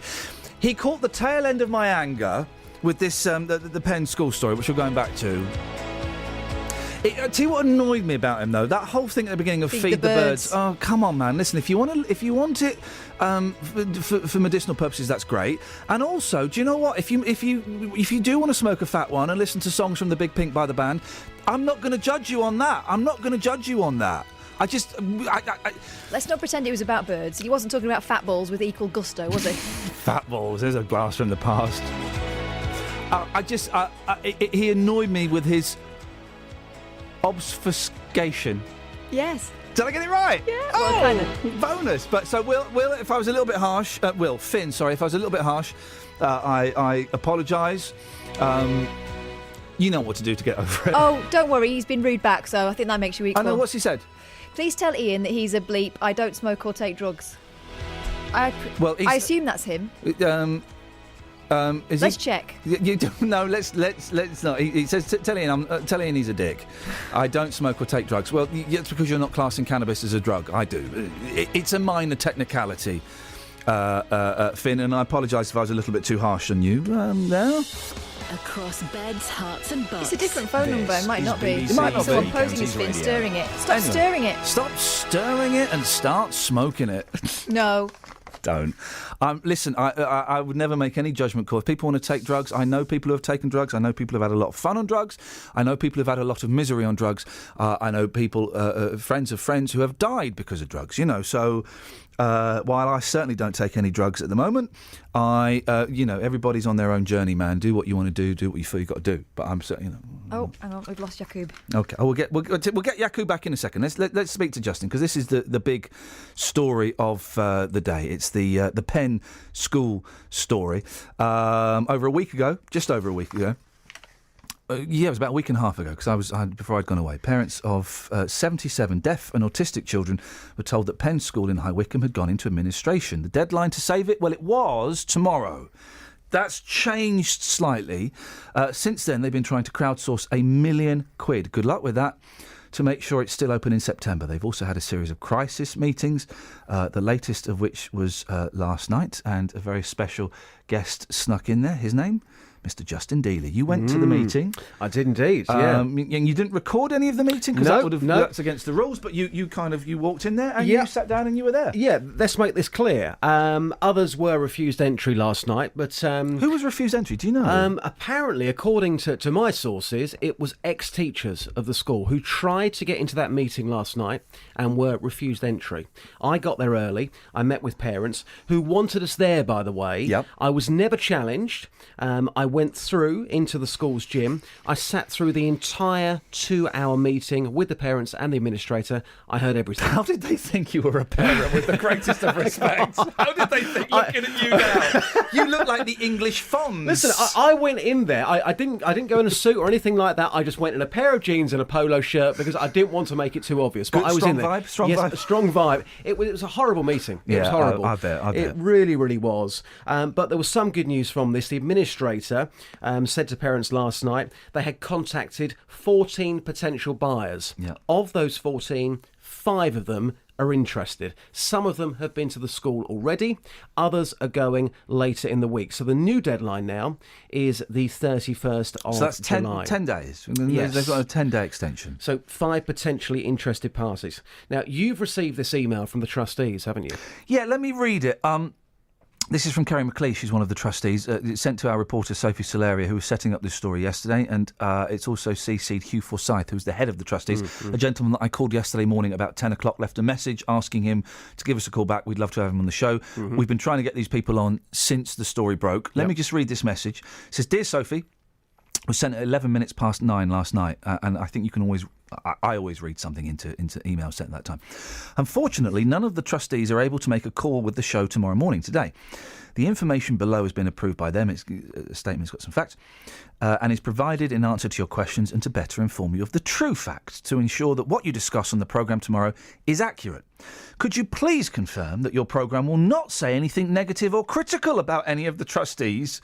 he caught the tail end of my anger with this, the Penn School story, which we're going back to. Tell you what annoyed me about him, though, that whole thing at the beginning of Feed the Birds. Oh, come on, man! Listen, if you want it for medicinal purposes, that's great. And also, do you know what? If you do want to smoke a fat one and listen to songs from the Big Pink by the band, I'm not going to judge you on that. Let's not pretend it was about birds. He wasn't talking about fat balls with equal gusto, was he? Fat balls. There's a blast from the past. He annoyed me with his obfuscation. Yes. Did I get it right? Yeah. Well, kind of. Bonus. But so Will, if I was a little bit harsh, Finn, sorry, if I was a little bit harsh, I apologise. You know what to do to get over it. Oh, don't worry, he's been rude back, so I think that makes you equal. I know, what's he said? Please tell Iain that he's a bleep. I don't smoke or take drugs. I assume that's him. Let's check. No, let's not. He says, tell Ian he's a dick. I don't smoke or take drugs. Well, it's because you're not classing cannabis as a drug. I do. It's a minor technicality, Finn, and I apologise if I was a little bit too harsh on you. Now. Across beds, hearts and bucks. It's a different phone number. It might not be. It might not Someone be. posing as Finn, Radio. stirring it. Stop stirring it. Stop stirring it and start smoking it. No. Don't. Listen, I would never make any judgment call. If people want to take drugs, I know people who have taken drugs. I know people who have had a lot of fun on drugs. I know people who have had a lot of misery on drugs. I know people, friends of friends, who have died because of drugs. So while I certainly don't take any drugs at the moment, everybody's on their own journey, man. Do what you want to do what you feel you've got to do. But I'm certainly, Oh, hang on, we've lost Jakub. Okay, we'll get Jakub back in a second. Let's speak to Justin, because this is the big story of the day. It's the Penn school story. Just over a week ago. It was about a week and a half ago, because before I'd gone away. Parents of 77 deaf and autistic children were told that Penn School in High Wycombe had gone into administration. The deadline to save it, well, it was tomorrow. That's changed slightly. Since then, they've been trying to crowdsource £1 million. Good luck with that, to make sure it's still open in September. They've also had a series of crisis meetings, the latest of which was last night, and a very special guest snuck in there. His name? Mr. Justin Dealey. You went to the meeting. I did indeed, yeah. And you didn't record any of the meeting, because that's against the rules, but you walked in there and you sat down and you were there. Yeah, let's make this clear. Others were refused entry last night, but... who was refused entry? Do you know? Apparently, according to my sources, it was ex-teachers of the school who tried to get into that meeting last night and were refused entry. I got there early. I met with parents who wanted us there, by the way. Yep. I was never challenged. I went through into the school's gym. I sat through the entire 2-hour meeting with the parents and the administrator. I heard everything. How did they think you were a parent, with the greatest of respect? How did they think, looking at you now? You look like the English Fonz. Listen, I went in there. I didn't go in a suit or anything like that. I just went in a pair of jeans and a polo shirt, because I didn't want to make it too obvious. But I was in there. Strong vibe? Strong vibe. It was a horrible meeting. It was horrible. I bet. It really, really was. But there was some good news from this. The administrator said to parents last night they had contacted 14 potential buyers. Yeah. Of those 14, 5 of them are interested. Some of them have been to the school already. Others are going later in the week. So the new deadline now is the 31st of July. So that's 10 days. Yes. They've got a 10-day extension. So 5 potentially interested parties. Now, you've received this email from the trustees, haven't you? Yeah, let me read it. This is from Kerry McLeish, she's one of the trustees. It's sent to our reporter, Sophie Solaria, who was setting up this story yesterday, and it's also CC'd Hugh Forsyth, who's the head of the trustees, a gentleman that I called yesterday morning about 10 o'clock, left a message asking him to give us a call back. We'd love to have him on the show. We've been trying to get these people on since the story broke. Let me just read this message. It says, "Dear Sophie, was sent at 11 minutes past 9 last night, and I think you can always... I always read something into emails sent at that time. Unfortunately, none of the trustees are able to make a call with the show tomorrow morning, today. The information below has been approved by them. It's a statement's got some facts, and is provided in answer to your questions and to better inform you of the true facts, to ensure that what you discuss on the programme tomorrow is accurate. Could you please confirm that your programme will not say anything negative or critical about any of the trustees?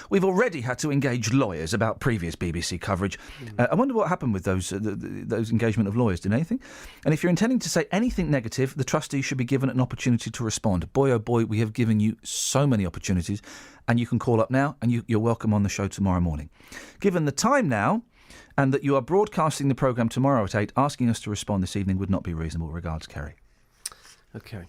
We've already had to engage lawyers about previous BBC coverage. I wonder what happened with those engagement of lawyers. Did anything? And if you're intending to say anything negative, the trustees should be given an opportunity to respond. Boy, oh boy, we have given you so many opportunities, and you can call up now, and you're welcome on the show tomorrow morning. Given the time now, and that you are broadcasting the programme tomorrow at 8, asking us to respond this evening would not be reasonable. Regards, Kerry." Okay.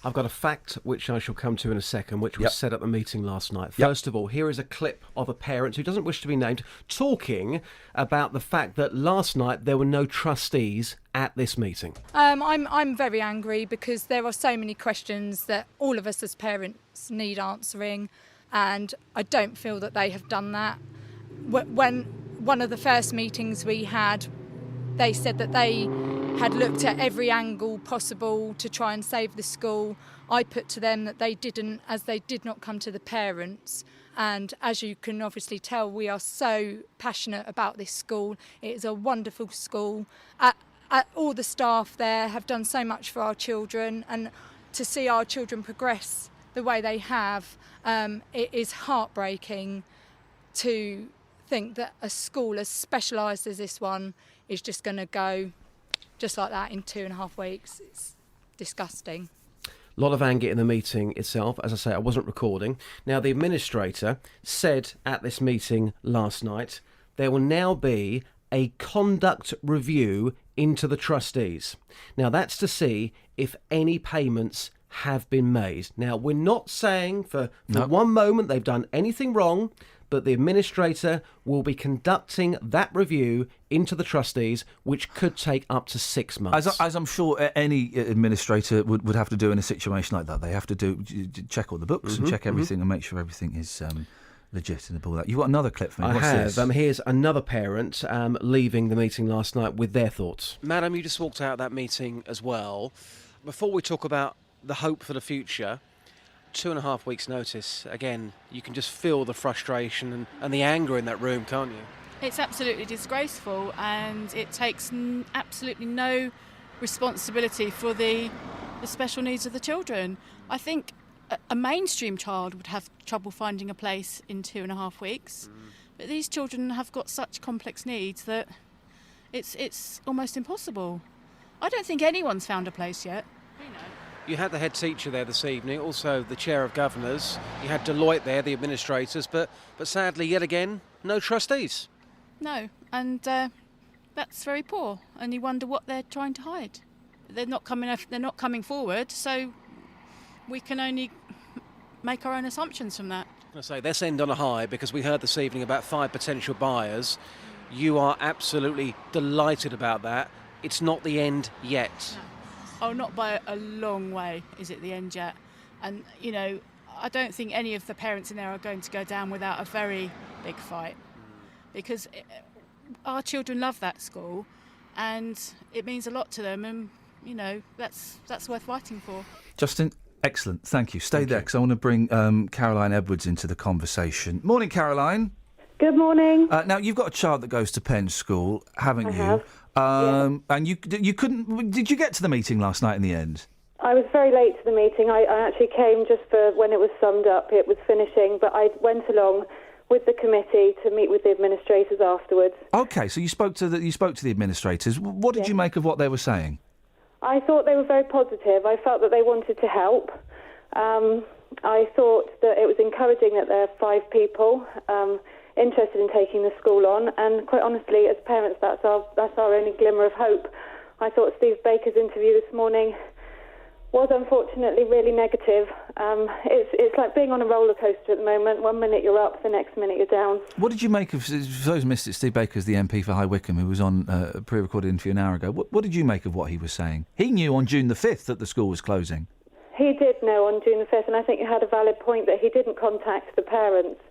I've got a fact which I shall come to in a second, which was said at the meeting last night. First of all, here is a clip of a parent who doesn't wish to be named talking about the fact that last night there were no trustees at this meeting. I'm very angry because there are so many questions that all of us as parents need answering, and I don't feel that they have done that. When one of the first meetings we had, they said that they had looked at every angle possible to try and save the school. I put to them that they didn't, as they did not come to the parents. And as you can obviously tell, we are so passionate about this school. It is a wonderful school. All the staff there have done so much for our children, and to see our children progress the way they have, it is heartbreaking to think that a school as specialised as this one is just going to go just like that in 2.5 weeks. It's disgusting. A lot of anger in the meeting itself. As I say, I wasn't recording. Now, the administrator said at this meeting last night there will now be a conduct review into the trustees. Now, that's to see if any payments have been made. Now, we're not saying for one moment they've done anything wrong, but the administrator will be conducting that review into the trustees, which could take up to 6 months. As I'm sure any administrator would have to do in a situation like that. They have to check all the books and check everything and make sure everything is legit and all that. You've got another clip for me. I What's have. this? Here's another parent leaving the meeting last night with their thoughts. Madam, you just walked out of that meeting as well. Before we talk about the hope for the future, 2.5 weeks' notice, again, you can just feel the frustration and the anger in that room, can't you? It's absolutely disgraceful, and it takes absolutely no responsibility for the special needs of the children. I think a mainstream child would have trouble finding a place in 2.5 weeks, but these children have got such complex needs that it's almost impossible. I don't think anyone's found a place yet. You had the head teacher there this evening, also the chair of governors. You had Deloitte there, the administrators, but sadly, yet again, no trustees. No, and that's very poor. And you wonder what they're trying to hide. They're not coming forward, so we can only make our own assumptions from that. I say let's end on a high, because we heard this evening about 5 potential buyers. You are absolutely delighted about that. It's not the end yet. No. Oh, not by a long way is it the end yet. And, you know, I don't think any of the parents in there are going to go down without a very big fight, because our children love that school and it means a lot to them, and, you know, that's worth fighting for. Justin, excellent. Thank you. Stay there, because I want to bring Caroline Edwards into the conversation. Morning, Caroline. Good morning. Now, you've got a child that goes to Penn School, haven't you? Have. And you couldn't. Did you get to the meeting last night in the end? I was very late to the meeting. I actually came just for when it was summed up. It was finishing, but I went along with the committee to meet with the administrators afterwards. Okay, so you spoke to the administrators. What did you make of what they were saying? I thought they were very positive. I felt that they wanted to help. I thought that it was encouraging that there are 5 people interested in taking the school on, and quite honestly, as parents, that's our only glimmer of hope. I thought Steve Baker's interview this morning was unfortunately really negative. It's like being on a roller coaster at the moment. 1 minute you're up, the next minute you're down. What did you make of, for those who missed it, Steve Baker's the MP for High Wycombe, who was on a pre-recorded interview an hour ago. What did you make of what he was saying? He knew on June the 5th that the school was closing. He did know on June the 5th, and I think you had a valid point that he didn't contact the parents.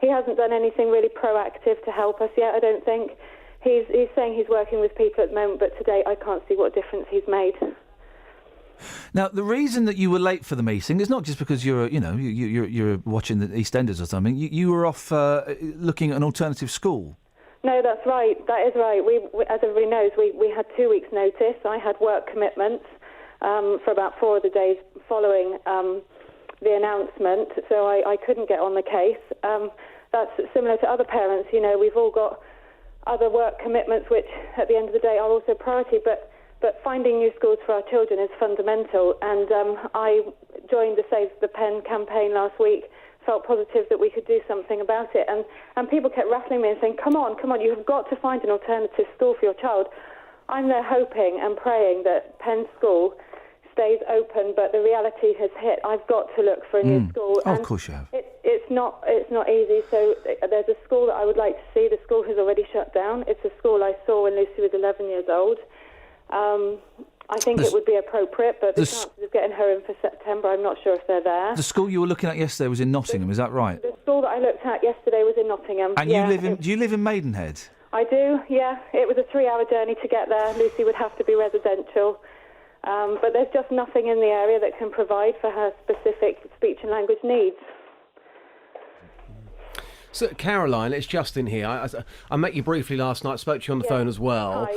He hasn't done anything really proactive to help us yet, I don't think. He's saying he's working with people at the moment, but to date I can't see what difference he's made. Now, the reason that you were late for the meeting is not just because you're watching the EastEnders or something. You were off looking at an alternative school. No, that's right. That is right. We as everybody knows, we had 2 weeks' notice. I had work commitments for about 4 of the days following the announcement, so I couldn't get on the case. That's similar to other parents. You know, we've all got other work commitments, which at the end of the day are also priority, but finding new schools for our children is fundamental, and I joined the Save the Pen campaign last week, felt positive that we could do something about it, and people kept rattling me and saying, come on, you've got to find an alternative school for your child. I'm there hoping and praying that Penn School stays open, but the reality has hit. I've got to look for a new school. Oh, of course you have. It's not easy. So there's a school that I would like to see. The school has already shut down. It's a school I saw when Lucy was 11 years old. I think it would be appropriate, but the chances of getting her in for September, I'm not sure if they're there. The school you were looking at yesterday was in Nottingham, is that right? The school that I looked at yesterday was in Nottingham. And do you live in Maidenhead? I do, yeah. It was a 3-hour journey to get there. Lucy would have to be residential. But there's just nothing in the area that can provide for her specific speech and language needs. So, Caroline, it's Justin here. I met you briefly last night, spoke to you on the phone as well.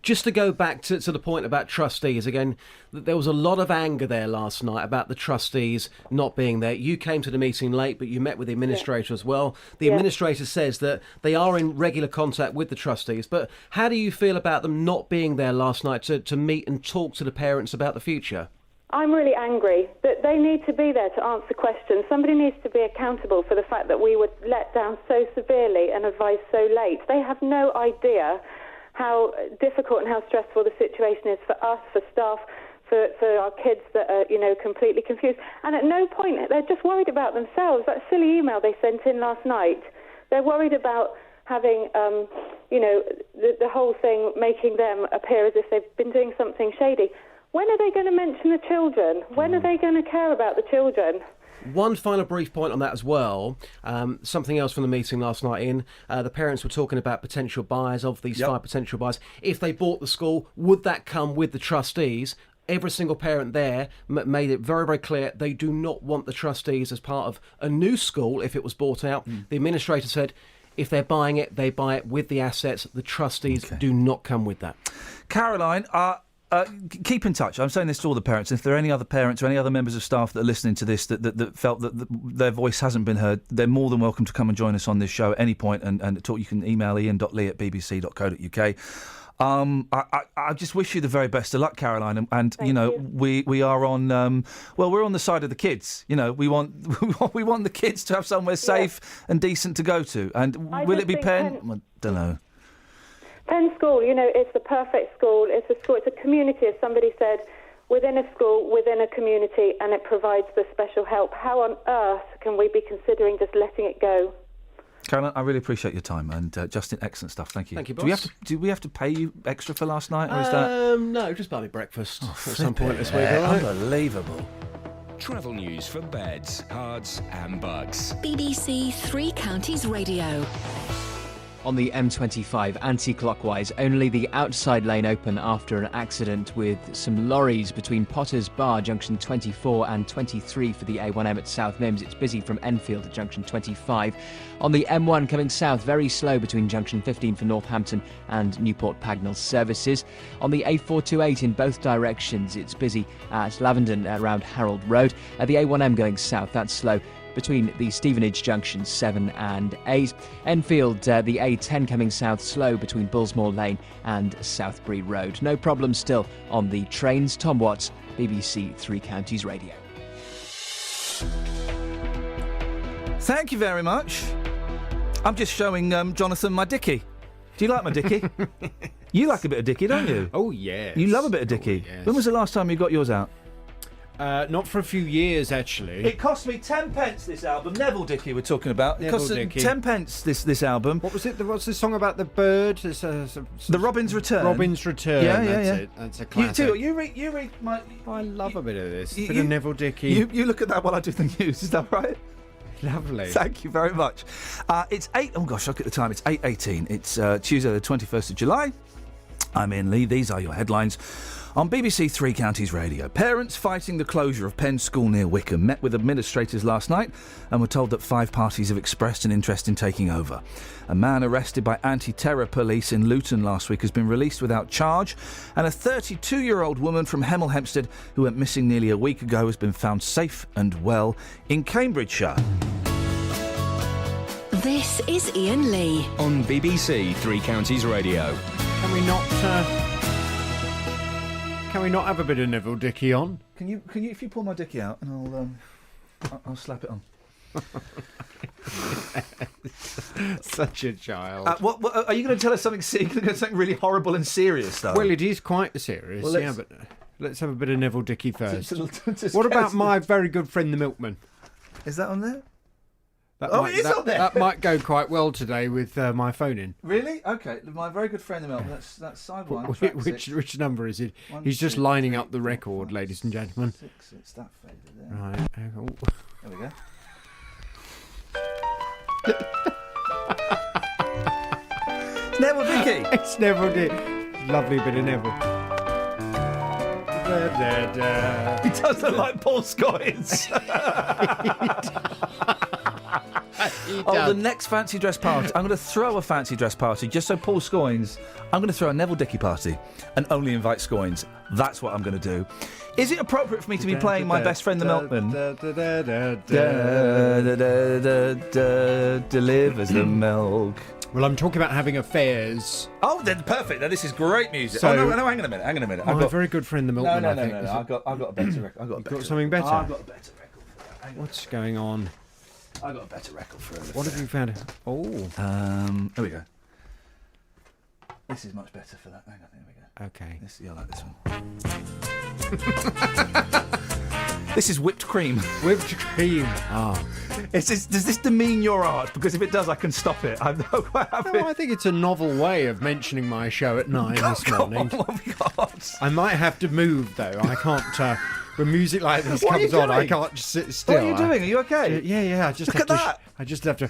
Just to go back to the point about trustees, again, there was a lot of anger there last night about the trustees not being there. You came to the meeting late, but you met with the administrator as well. The administrator says that they are in regular contact with the trustees, but how do you feel about them not being there last night to meet and talk to the parents about the future? I'm really angry that they need to be there to answer questions. Somebody needs to be accountable for the fact that we were let down so severely and advised so late. They have no idea how difficult and how stressful the situation is for us, for staff, for our kids that are, completely confused. And at no point, they're just worried about themselves. That silly email they sent in last night, they're worried about having, the whole thing making them appear as if they've been doing something shady. When are they going to mention the children? When are they going to care about the children? One final brief point on that as well. Something else from the meeting last night, Iain. The parents were talking about potential buyers of these 5 potential buyers. If they bought the school, would that come with the trustees? Every single parent there made it very, very clear they do not want the trustees as part of a new school if it was bought out. The administrator said if they're buying it, they buy it with the assets. The trustees do not come with that. Caroline, keep in touch. I'm saying this to all the parents. If there are any other parents or any other members of staff that are listening to this that felt that their voice hasn't been heard, they're more than welcome to come and join us on this show at any point and talk. You can email ian.lee@bbc.co.uk. I just wish you the very best of luck, Caroline. And we are on. We're on the side of the kids. We want the kids to have somewhere safe and decent to go to. And will it be Penn? I don't know. Penn School, it's the perfect school. It's a school. It's a community, as somebody said, within a school, within a community, and it provides the special help. How on earth can we be considering just letting it go? Caroline, I really appreciate your time, and Justin, excellent stuff. Thank you. Thank you, boss. Do we have to pay you extra for last night, or is that? No, just buy me breakfast at some point this week. All right? Unbelievable. Travel news for beds, cards, and bugs. BBC Three Counties Radio. On the M25 anti-clockwise, only the outside lane open after an accident with some lorries between Potters Bar, junction 24 and 23 for the A1M at South Mims. It's busy from Enfield at junction 25. On the M1 coming south, very slow between junction 15 for Northampton and Newport Pagnell services. On the A428 in both directions, it's busy at Lavenden around Harold Road. The A1M going south, that's slow between the Stevenage junctions 7 and 8. Enfield, the A10 coming south, slow between Bullsmore Lane and Southbury Road. No problem still on the trains. Tom Watts, BBC Three Counties Radio. Thank you very much. I'm just showing Jonathan my dickie. Do you like my dickie? You like a bit of dickie, don't you? Oh, yes. You love a bit of dickie. Yes. When was the last time you got yours out? Not for a few years, actually. It cost me 10 pence, this album. Neville Dickey we're talking about. It cost 10 pence, this album. What was it? What's the song about the bird? The Robin's Return. Robin's Return. Yeah. That's a classic. You read my... I love a bit of this. Bit of Neville Dickey. You look at that while I do the news. Is that right? Lovely. Thank you very much. It's 8... Oh, gosh, look at the time. It's 8:18. It's Tuesday the 21st of July. I'm Iain Lee. These are your headlines. On BBC Three Counties Radio, parents fighting the closure of Penn School near Wickham met with administrators last night and were told that 5 parties have expressed an interest in taking over. A man arrested by anti-terror police in Luton last week has been released without charge, and a 32-year-old woman from Hemel Hempstead who went missing nearly a week ago has been found safe and well in Cambridgeshire. This is Iain Lee. On BBC Three Counties Radio. Can we not have a bit of Neville Dickey on? Can you if you pull my dicky out and I'll slap it on. Such a child. What are you going to tell us something? You're going to something really horrible and serious, though. Well, it is quite serious. Well, yeah, but let's have a bit of Neville Dickey first. Just what about my very good friend the Milkman? Is that on there? It is on there. That might go quite well today with my phone in. Really? Okay. My very good friend the Milkman. That's side one. Which number is it? He's just lining up the record, ladies and gentlemen. 6. It's that faded there. Right. Oh. There we go. It's Neville Dickey. It's Neville Dickey. Lovely bit of Neville. He does look like Paul Scoggins. The next fancy dress party. I'm going to throw a fancy dress party just so Paul Scoins. I'm going to throw a Neville Dickey party and only invite Scoins. That's what I'm going to do. Is it appropriate for me to be playing My Best Friend the Milkman? Delivers the milk. Well, I'm talking about having affairs. Oh, then perfect. Now, this is great music. So, no, hang on a minute. My very good friend the Milkman. No. I've got a better record. You've got something better? I've got a better record for that. Hang on. What's going on? I've got a better record for it. What have you found? Oh. There we go. This is much better for that. Hang on, here we go. Okay. I like this one. This is whipped cream. Whipped cream. Oh. Does this demean your art? Because if it does, I can stop it. I'm not quite happy. No, I think it's a novel way of mentioning my show at 9 this morning. Oh, God. I might have to move, though. I can't... when music like this What comes are you on, I doing? can't just sit still. What are you doing? Are you okay? Yeah. Look at that. I just have to...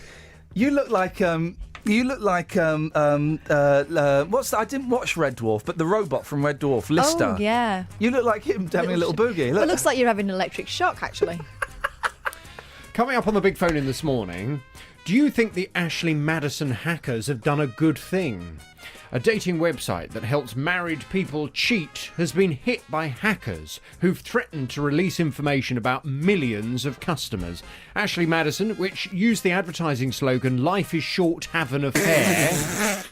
You look like what's that? I didn't watch Red Dwarf, but the robot from Red Dwarf, Lister. Oh, yeah. You look like him having a little boogie. Well, it looks like you're having an electric shock, actually. Coming up on the big phone in this morning, do you think the Ashley Madison hackers have done a good thing? A dating website that helps married people cheat has been hit by hackers who've threatened to release information about millions of customers. Ashley Madison, which used the advertising slogan, "Life is short, have an affair."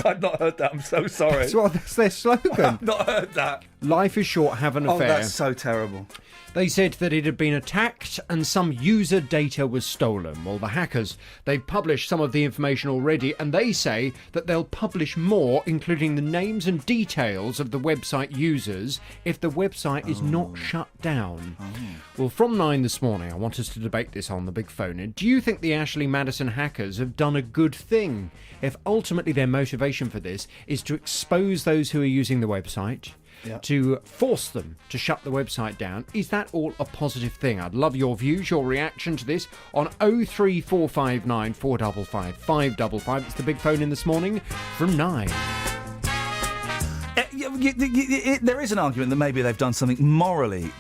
I've not heard that. I'm so sorry. That's their slogan. I've not heard that. Life is short, have an affair. Oh, that's so terrible. They said that it had been attacked and some user data was stolen. Well, the hackers, they've published some of the information already, and they say that they'll publish more, including the names and details of the website users, if the website is not shut down. Well, from 9 this morning, I want us to debate this on the big phone. Do you think the Ashley Madison hackers have done a good thing? If ultimately their motivation for this is to expose those who are using the website, to force them to shut the website down, is that all a positive thing? I'd love your views, your reaction to this on 03459 455 555. It's the big phone in this morning from 9. There is an argument that maybe they've done something morally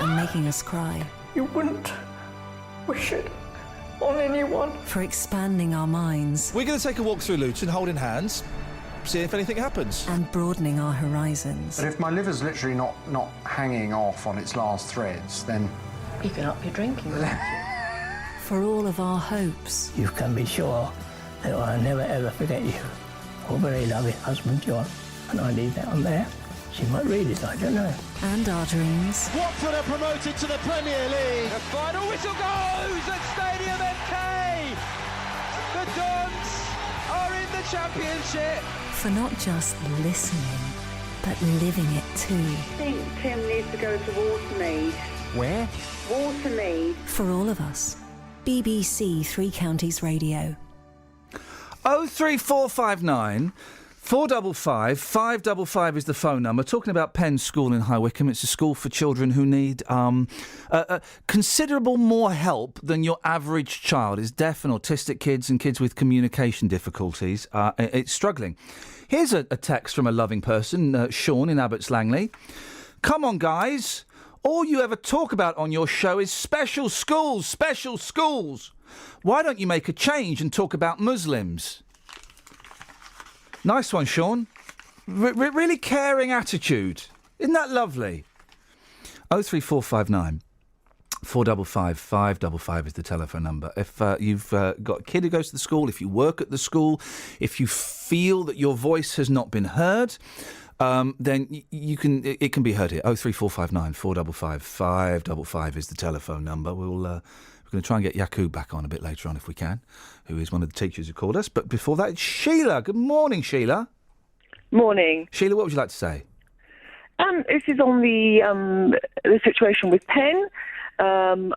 And making us cry. You wouldn't wish it on anyone. For expanding our minds. We're going to take a walk through Luton, holding hands, see if anything happens. And broadening our horizons. But if my liver's literally not hanging off on its last threads, then... You can up your drinking. For all of our hopes. You can be sure that I'll never ever forget you. Your very loving husband, John. And I leave that on there. She might read it, I don't know. And our dreams. Watford are promoted to the Premier League. The final whistle goes at Stadium MK. The Dons are in the Championship. For not just listening, but living it too. I think Tim needs to go to Watermead. Where? Watermead. For all of us. BBC Three Counties Radio. 03459 455 555 is the phone number. Talking about Penn School in High Wycombe. It's a school for children who need considerable more help than your average child. It's deaf and autistic kids and kids with communication difficulties. It's struggling. Here's a text from a loving person, Sean in Abbots Langley. Come on, guys. All you ever talk about on your show is special schools, special schools. Why don't you make a change and talk about Muslims? Nice one, Sean. Really caring attitude. Isn't that lovely? 03459 455 555 is the telephone number. If you've got a kid who goes to the school, if you work at the school, if you feel that your voice has not been heard, then it can be heard here. 03459 455 555 is the telephone number. We're going to try and get Yakub back on a bit later on if we can, who is one of the teachers who called us. But before that, it's Sheila. Good morning, Sheila. Morning. Sheila, what would you like to say? This is on the situation with Penn. I'm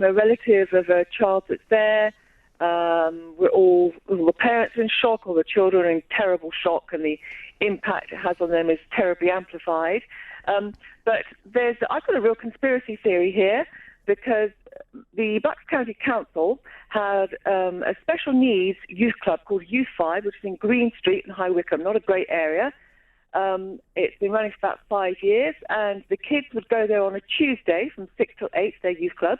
a relative of a child that's there. All the parents are in shock, all the children are in terrible shock, and the impact it has on them is terribly amplified. But I've got a real conspiracy theory here, because the Bucks County Council had a special needs youth club called Youth 5, which is in Green Street in High Wycombe, not a great area. It's been running for about 5 years, and the kids would go there on a Tuesday from 6 till 8, their youth club.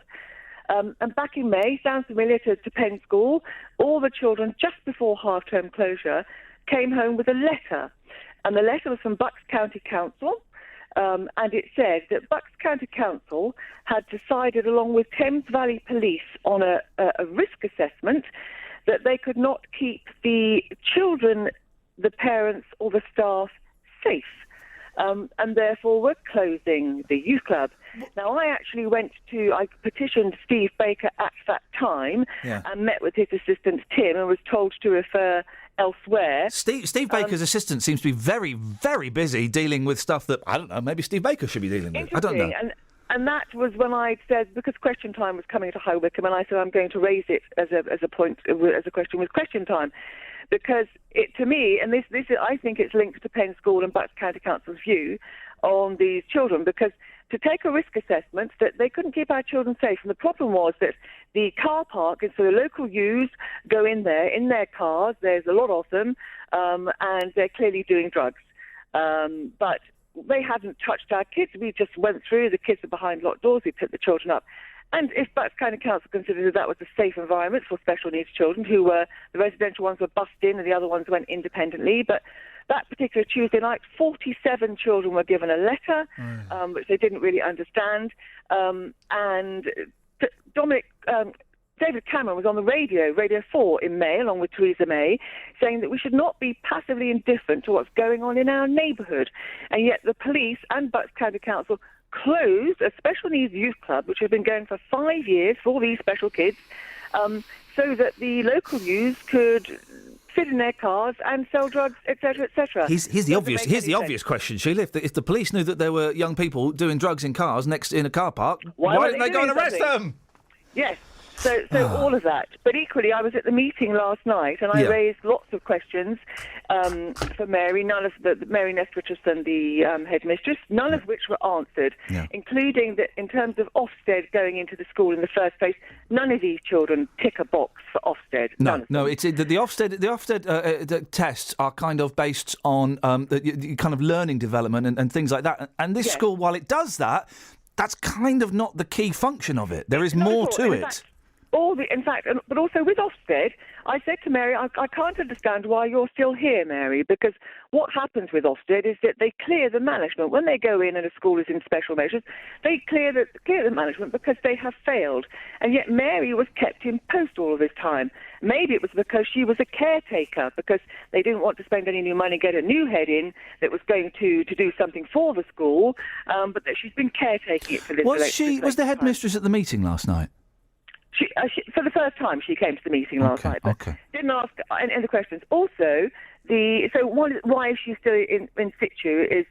And back in May, sounds familiar to Penn School, all the children just before half-term closure came home with a letter. And the letter was from Bucks County Council, and it said that Bucks County Council had decided, along with Thames Valley Police, on a risk assessment that they could not keep the children, the parents or the staff safe, and therefore we're closing the youth club. Now, I petitioned Steve Baker at that time and met with his assistant Tim and was told to refer elsewhere. Steve Baker's assistant seems to be very, very busy dealing with stuff that, I don't know, maybe Steve Baker should be dealing with. I don't know. And that was when I said, because question time was coming to High Wycombe, and I said I'm going to raise it as a question with question time. Because to me, and this I think it's linked to Penn School and Bucks County Council's view on these children, because to take a risk assessment that they couldn't keep our children safe, and the problem was that the car park, and so the local youths go in there in their cars, there's a lot of them, and they're clearly doing drugs. But they hadn't touched our kids. We just went through, the kids are behind locked doors, we picked the children up. And if Bucks County Council considered that was a safe environment for special needs children, who were, the residential ones were bussed in and the other ones went independently. But that particular Tuesday night, 47 children were given a letter, which they didn't really understand. And David Cameron was on the Radio 4 in May, along with Theresa May, saying that we should not be passively indifferent to what's going on in our neighbourhood. And yet the police and Bucks County Council closed a special needs youth club, which had been going for 5 years for all these special kids, so that the local youths could sit in their cars and sell drugs, etc., etc. Here's the obvious question, Sheila. If the police knew that there were young people doing drugs in cars in a car park, why didn't they go and arrest them? Yes. So all of that. But equally, I was at the meeting last night, and I raised lots of questions for Mary, none of Mary Ness-Richardson, the headmistress, none of which were answered, including that in terms of Ofsted going into the school in the first place, none of these children tick a box for Ofsted. No, it's the Ofsted tests are kind of based on the kind of learning development and things like that. And this school, while it does that, that's kind of not the key function of it. There is more to it. But also with Ofsted, I said to Mary, I can't understand why you're still here, Mary, because what happens with Ofsted is that they clear the management. When they go in and a school is in special measures, they clear the management because they have failed. And yet Mary was kept in post all of this time. Maybe it was because she was a caretaker, because they didn't want to spend any new money, get a new head in that was going to do something for the school, but that she's been caretaking it for this. Was the headmistress at the meeting last night? She, for the first time, she came to the meeting last night, but didn't ask any of the questions. Also, why is she still in situ is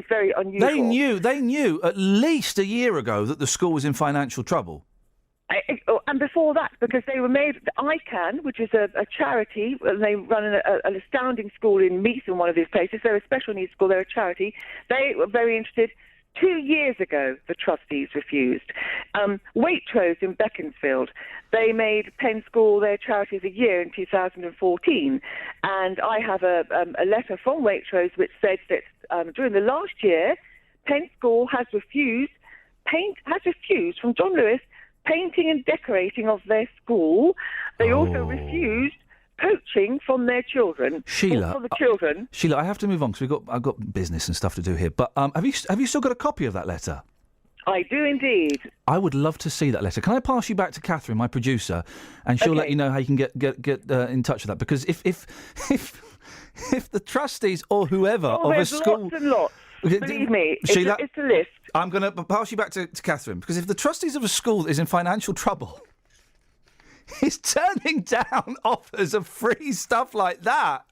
very unusual. They knew at least a year ago that the school was in financial trouble. And before that, because they were made, ICANN, which is a charity, they run an astounding school in Meath, in one of these places. They're a special needs school, they're a charity. They were very interested. 2 years ago, the trustees refused. Waitrose in Beaconsfield, they made Penn School their charity of the year in 2014. And I have a letter from Waitrose which said that during the last year, Penn School has refused from John Lewis painting and decorating of their school. They also refused poaching from their children. Sheila, for the children. Sheila, I have to move on because I've got business and stuff to do here. But have you still got a copy of that letter? I do indeed. I would love to see that letter. Can I pass you back to Catherine, my producer, and she'll let you know how you can get in touch with that? Because if the trustees or whoever of a school, lots and lots. Believe me, Sheila, it's a list. I'm going to pass you back to Catherine, because if the trustees of a school is in financial trouble, is turning down offers of free stuff like that,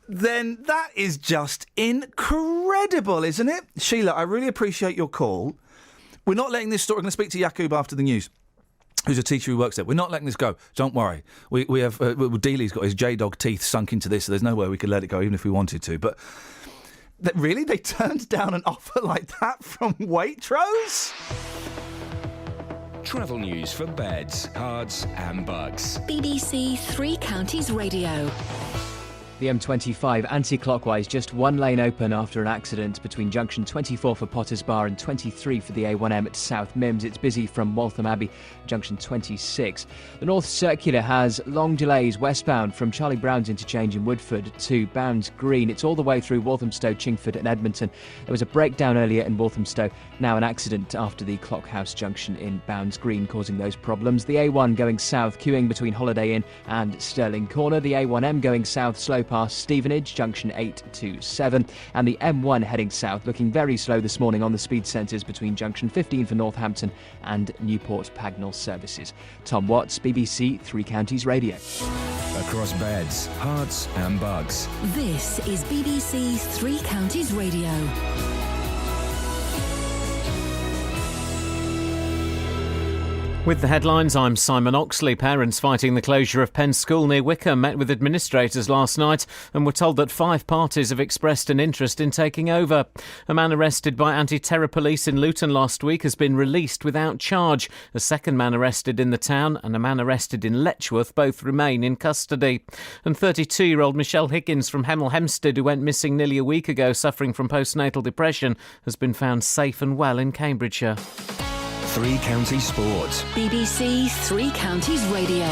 then that is just incredible, isn't it? Sheila, I really appreciate your call. We're not letting this story... I'm going to speak to Yakub after the news, who's a teacher who works there. We're not letting this go. Don't worry. We have... Dealey's got his J-Dog teeth sunk into this, so there's no way we could let it go, even if we wanted to. But really? They turned down an offer like that from Waitrose? Travel news for beds, cards and bugs. BBC Three Counties Radio. The M25 anti-clockwise, just one lane open after an accident between junction 24 for Potters Bar and 23 for the A1M at South Mims. It's busy from Waltham Abbey, junction 26. The North Circular has long delays westbound from Charlie Brown's interchange in Woodford to Bounds Green. It's all the way through Walthamstow, Chingford and Edmonton. There was a breakdown earlier in Walthamstow, now an accident after the Clockhouse junction in Bounds Green causing those problems. The A1 going south, queuing between Holiday Inn and Stirling Corner. The A1M going south, slow past Stevenage, junction 8 to 7. And the M1 heading south, looking very slow this morning on the speed sensors between junction 15 for Northampton and Newport Pagnell services. Tom Watts, BBC Three Counties Radio. Across beds, hearts and bugs. This is BBC Three Counties Radio. With the headlines, I'm Simon Oxley. Parents fighting the closure of Penn School near Wickham met with administrators last night and were told that 5 parties have expressed an interest in taking over. A man arrested by anti-terror police in Luton last week has been released without charge. A second man arrested in the town and a man arrested in Letchworth both remain in custody. And 32-year-old Michelle Higgins from Hemel Hempstead, who went missing nearly a week ago suffering from postnatal depression, has been found safe and well in Cambridgeshire. Three Counties Sports. BBC Three Counties Radio.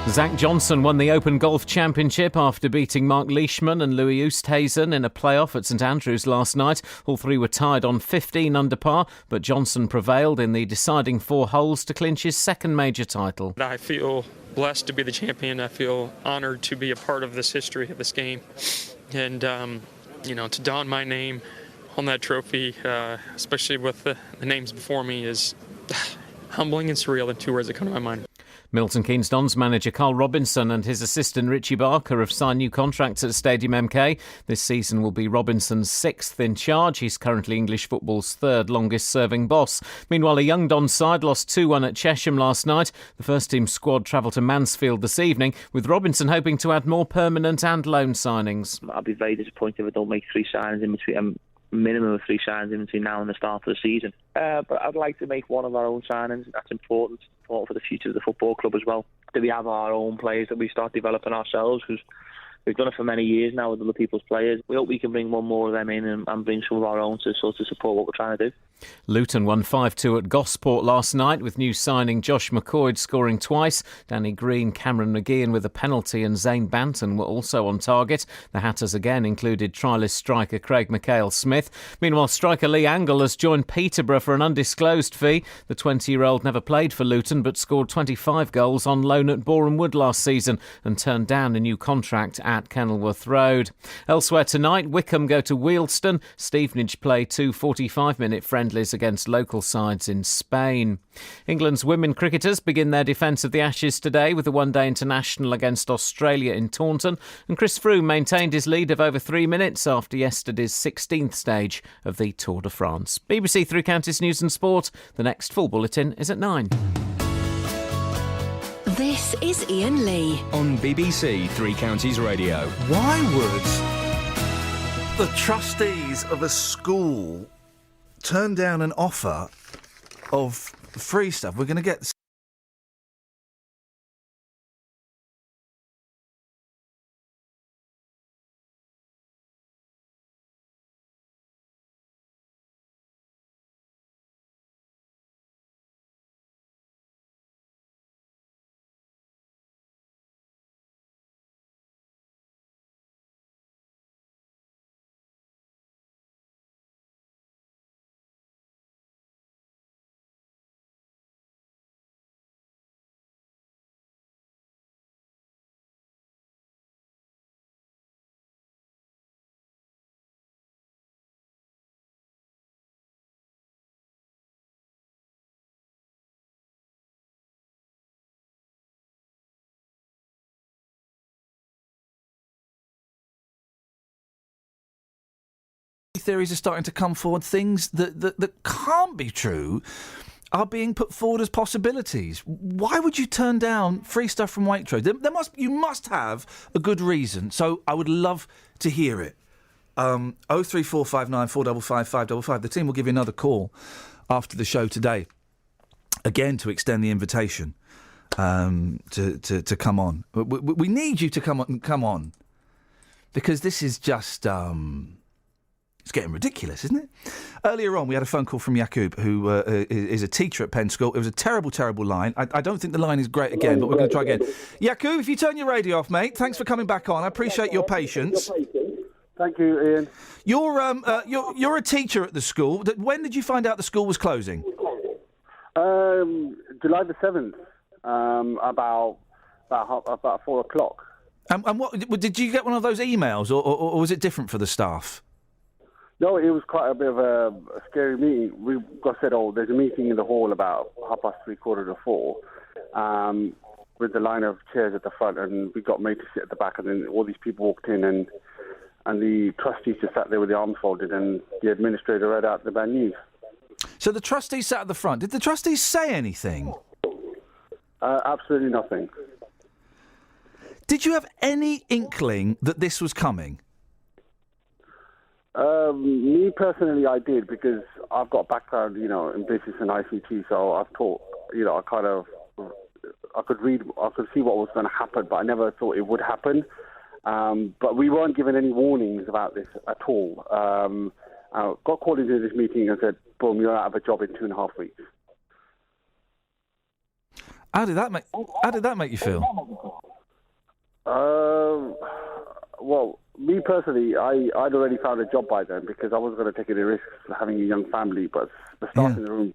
Zach Johnson won the Open Golf Championship after beating Mark Leishman and Louis Oosthuizen in a playoff at St Andrews last night. All three were tied on 15 under par, but Johnson prevailed in the deciding 4 holes to clinch his second major title. I feel blessed to be the champion. I feel honoured to be a part of this history of this game. And, to don my name on that trophy, especially with the names before me, is humbling and surreal, the 2 words that come to my mind. Milton Keynes Dons manager Carl Robinson and his assistant Richie Barker have signed new contracts at Stadium MK. This season will be Robinson's 6th in charge. He's currently English football's 3rd longest-serving boss. Meanwhile, a young Dons side lost 2-1 at Chesham last night. The first-team squad travel to Mansfield this evening, with Robinson hoping to add more permanent and loan signings. I'll be very disappointed if I don't make 3 signings in between. Minimum of 3 signings in between now and the start of the season. But I'd like to make one of our own signings. That's important for the future of the football club as well. That we have our own players that we start developing ourselves, because we've done it for many years now with other people's players. We hope we can bring one more of them in and bring some of our own to sort of support what we're trying to do. Luton won 5-2 at Gosport last night, with new signing Josh McCoyd scoring twice. Danny Green, Cameron McGeehan with a penalty and Zane Banton were also on target. The Hatters again included trialist striker Craig McHale-Smith. Meanwhile, striker Lee Angle has joined Peterborough for an undisclosed fee. The 20-year-old never played for Luton but scored 25 goals on loan at Boreham Wood last season and turned down a new contract at Kenilworth Road. Elsewhere tonight, Wickham go to Wealdstone. Stevenage play 2 45-minute friendlies against local sides in Spain. England's women cricketers begin their defence of the Ashes today with a one-day international against Australia in Taunton, and Chris Froome maintained his lead of over 3 minutes after yesterday's 16th stage of the Tour de France. BBC Three Counties News and Sport. The next full bulletin is at 9. This is Iain Lee on BBC Three Counties Radio. Why would the trustees of a school turn down an offer of free stuff? We're going to get theories are starting to come forward. Things that can't be true are being put forward as possibilities. Why would you turn down free stuff from Waitrose? You must have a good reason. So I would love to hear it. 03459 455 555. The team will give you another call after the show today, again to extend the invitation to come on. We need you to come on, because this is just it's getting ridiculous, isn't it? Earlier on, we had a phone call from Jakub, who is a teacher at Penn School. It was a terrible, terrible line. I don't think the line is great again, but we're going to try again. Jakub, if you turn your radio off, mate, thanks for coming back on. I appreciate your patience. Thank you, Ian. You're a teacher at the school. When did you find out the school was closing? July the 7th, about 4 o'clock. And what did you get one of those emails, or was it different for the staff? No, it was quite a bit of a scary meeting. We got said, there's a meeting in the hall about 4:30, with the line of chairs at the front, and we got made to sit at the back, and then all these people walked in, and the trustees just sat there with their arms folded, and the administrator read out the bad news. So the trustees sat at the front. Did the trustees say anything? Absolutely nothing. Did you have any inkling that this was coming? Me personally, I did, because I've got a background, in business and ICT, so I've taught, I could see what was going to happen, but I never thought it would happen. But we weren't given any warnings about this at all. I got called into this meeting and said, boom, you're out of a job in 2.5 weeks. How did that make you feel? Well, me personally, I'd already found a job by then, because I wasn't going to take any risks having a young family. But the staff in the room,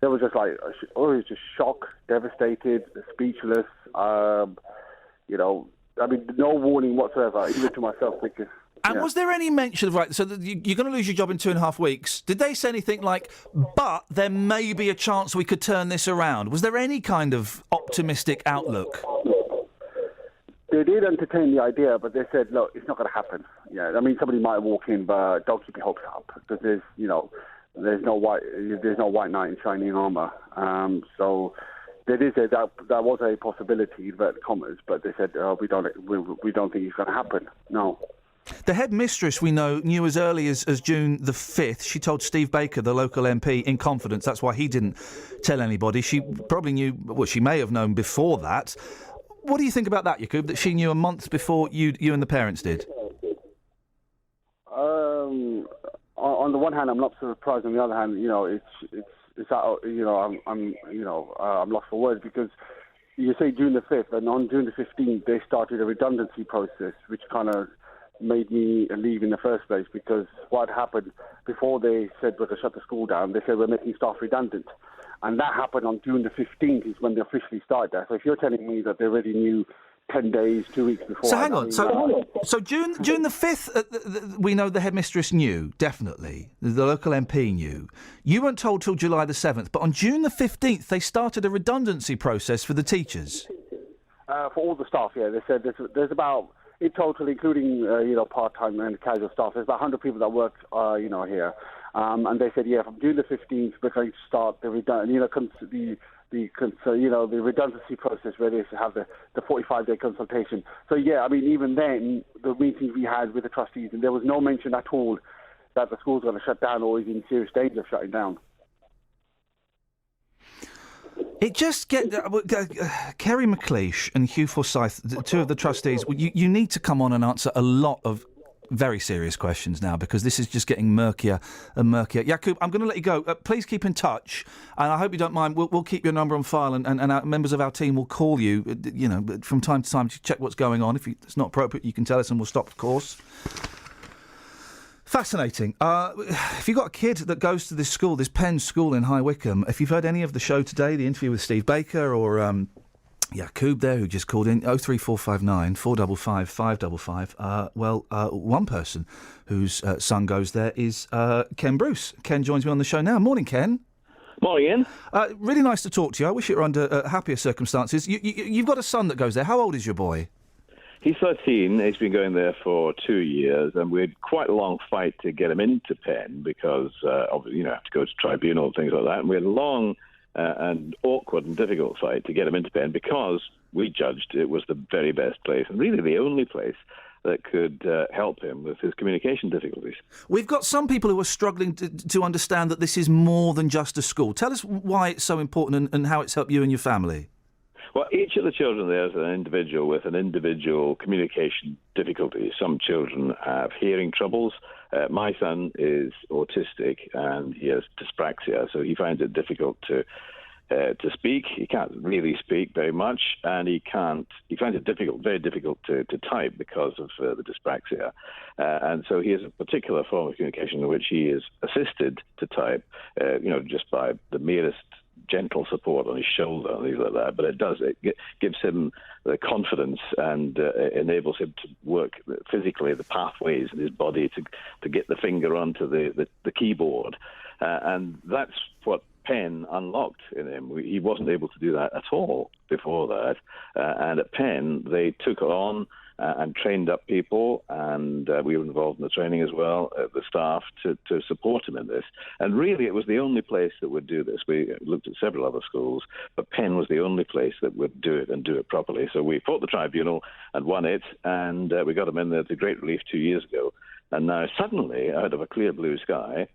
they were just like, it was just shocked, devastated, speechless. No warning whatsoever, even to myself, because. And was there any mention of, so you're going to lose your job in 2.5 weeks? Did they say anything like, but there may be a chance we could turn this around? Was there any kind of optimistic outlook? They did entertain the idea, but they said, look, it's not going to happen. Yeah, I mean, somebody might walk in, but don't keep your hopes up, because there's no white knight in shining armour. So they did say that was a possibility, inverted commas, but they said, we don't think it's going to happen. No. The headmistress, we know, knew as early as June the 5th. She told Steve Baker, the local MP, in confidence. That's why he didn't tell anybody. She probably knew, well, she may have known before that. What do you think about that, Jakub, that she knew a month before you and the parents did? On the one hand, I'm not surprised. On the other hand, it's out. I'm lost for words, because you say June the 5th, and on June the 15th they started a redundancy process, which kind of made me leave in the first place, because what happened before they said we're going to shut the school down, they said we're making staff redundant. And that happened on June the 15th is when they officially started that. So if you're telling me that they already knew 10 days, 2 weeks before... So hang on. So June the 5th, we know the headmistress knew, definitely. The local MP knew. You weren't told till July the 7th, but on June the 15th, they started a redundancy process for the teachers. For all the staff, yeah. They said there's about... In total, including part-time and casual staff, there's about 100 people that work here, and they said from June the 15th we're going to start the redundancy process, where they have the 45-day consultation. So even then, the meetings we had with the trustees, and there was no mention at all that the school's going to shut down or is in serious danger of shutting down. It just Kerry McLeish and Hugh Forsyth, two of the trustees, you need to come on and answer a lot of very serious questions now, because this is just getting murkier and murkier. Jakub, I'm going to let you go. Please keep in touch, and I hope you don't mind. We'll keep your number on file, and members of our team will call you, from time to time to check what's going on. If it's not appropriate, you can tell us, and we'll stop the course. Fascinating. If you've got a kid that goes to this school, this Penn School in High Wycombe, if you've heard any of the show today, the interview with Steve Baker or Jakub there, who just called in, 03459 455 555, one person whose son goes there is Ken Bruce. Ken joins me on the show now. Morning, Ken. Morning, Ian. Really nice to talk to you. I wish it were under happier circumstances. You've got a son that goes there. How old is your boy? He's 13. He's been going there for 2 years, and we had quite a long fight to get him into Penn because, obviously, you have to go to tribunal and things like that. And we had a long and awkward and difficult fight to get him into Penn because we judged it was the very best place and really the only place that could help him with his communication difficulties. We've got some people who are struggling to understand that this is more than just a school. Tell us why it's so important and how it's helped you and your family. Well, each of the children there is an individual with an individual communication difficulty. Some children have hearing troubles. My son is autistic and he has dyspraxia, so he finds it difficult to speak. He can't really speak very much, and he finds it very difficult to type because of the dyspraxia. And so he has a particular form of communication in which he is assisted to type, just by the merest gentle support on his shoulder and things like that, but it gives him the confidence and enables him to work physically the pathways in his body to get the finger onto the keyboard, and that's what Penn unlocked in him. He wasn't able to do that at all before that, and at Penn they took it on and trained up people, and we were involved in the training as well, the staff, to support him in this. And really, it was the only place that would do this. We looked at several other schools, but Penn was the only place that would do it and do it properly. So we fought the tribunal and won it, and we got him in there to great relief 2 years ago. And now, suddenly, out of a clear blue sky,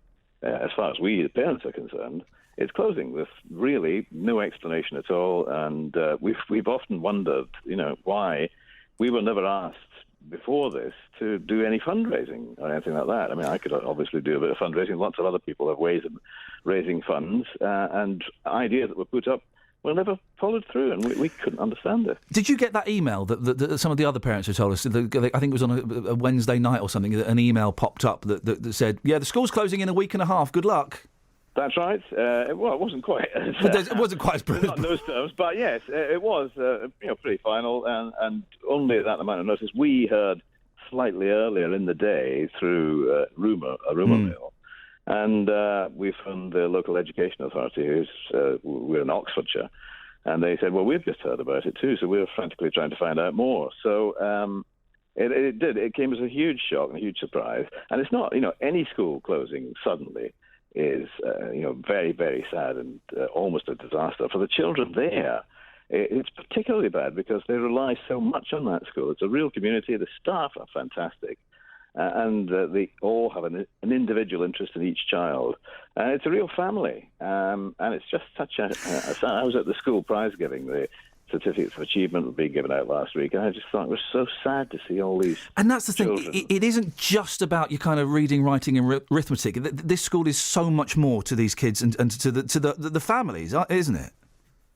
as far as we, the parents, are concerned, it's closing with really no explanation at all. And we've often wondered, why we were never asked before this to do any fundraising or anything like that. I mean, I could obviously do a bit of fundraising. Lots of other people have ways of raising funds, and ideas that were put up were never followed through, and we couldn't understand it. Did you get that email that some of the other parents had told us? I think it was on a Wednesday night or something. An email popped up that said, "Yeah, the school's closing in a week and a half. Good luck." That's right. It wasn't quite. It wasn't quite as brutal. Not in those terms, but yes, it was pretty final, and only at that amount of notice. We heard slightly earlier in the day through a rumour mill, and we phoned the local education authority, we're in Oxfordshire, and they said, well, we've just heard about it too, so we were frantically trying to find out more. So it came as a huge shock and a huge surprise, and it's not, any school closing suddenly is very, very sad and almost a disaster. For the children there, it's particularly bad because they rely so much on that school. It's a real community. The staff are fantastic, and they all have an individual interest in each child. It's a real family, and it's just such a I was at the school prize giving. The certificates of achievement were being given out last week, and I just thought it was so sad to see all these. And that's the children. thing; it isn't just about your kind of reading, writing, and arithmetic. This school is so much more to these kids and to the families, isn't it?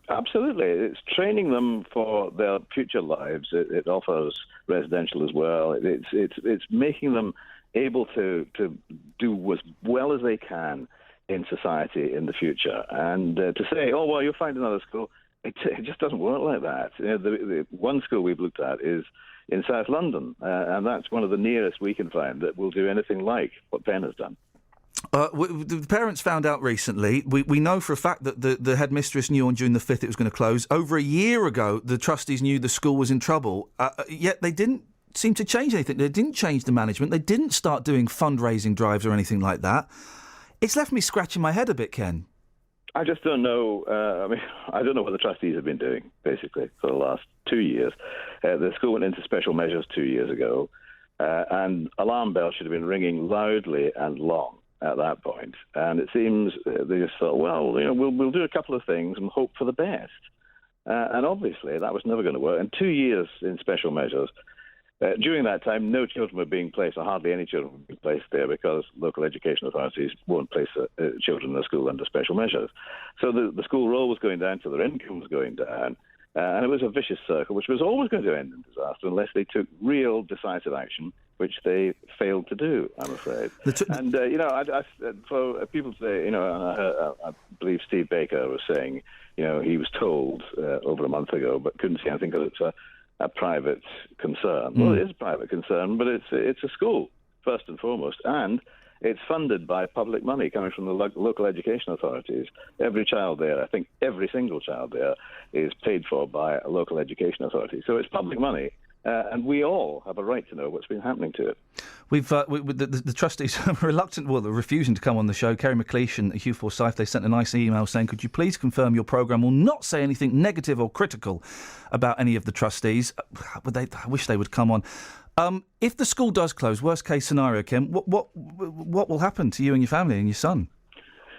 Absolutely, it's training them for their future lives. It offers residential as well. It's making them able to do as well as they can in society in the future. And to say, oh well, you'll find another school. It just doesn't work like that. The one school we've looked at is in South London, and that's one of the nearest we can find that will do anything like what Penn has done. The parents found out recently. We know for a fact that the headmistress knew on June the 5th it was going to close. Over a year ago, the trustees knew the school was in trouble, yet they didn't seem to change anything. They didn't change the management. They didn't start doing fundraising drives or anything like that. It's left me scratching my head a bit, Ken. I just don't know. I don't know what the trustees have been doing, basically, for the last 2 years. The school went into special measures 2 years ago, and alarm bells should have been ringing loudly and long at that point. And it seems they just thought, well, we'll do a couple of things and hope for the best. And obviously, that was never going to work. And 2 years in special measures. During that time, no children were being placed, or hardly any children were being placed there, because local education authorities won't place children in the school under special measures. So the school roll was going down, so their income was going down, and it was a vicious circle, which was always going to end in disaster unless they took real decisive action, which they failed to do, I'm afraid. For people to say, I believe Steve Baker was saying, he was told over a month ago, but couldn't see anything because it's a private concern. Well, it is a private concern, but it's a school, first and foremost, and it's funded by public money coming from the local education authorities. Every child there, I think every single child there, is paid for by a local education authority. So it's public money, and we all have a right to know what's been happening to it. The trustees are reluctant, they're refusing to come on the show. Kerry McLeish and Hugh Forsyth, they sent a nice email saying, could you please confirm your programme will not say anything negative or critical about any of the trustees? I wish they would come on. If the school does close, worst case scenario, Kim, what will happen to you and your family and your son?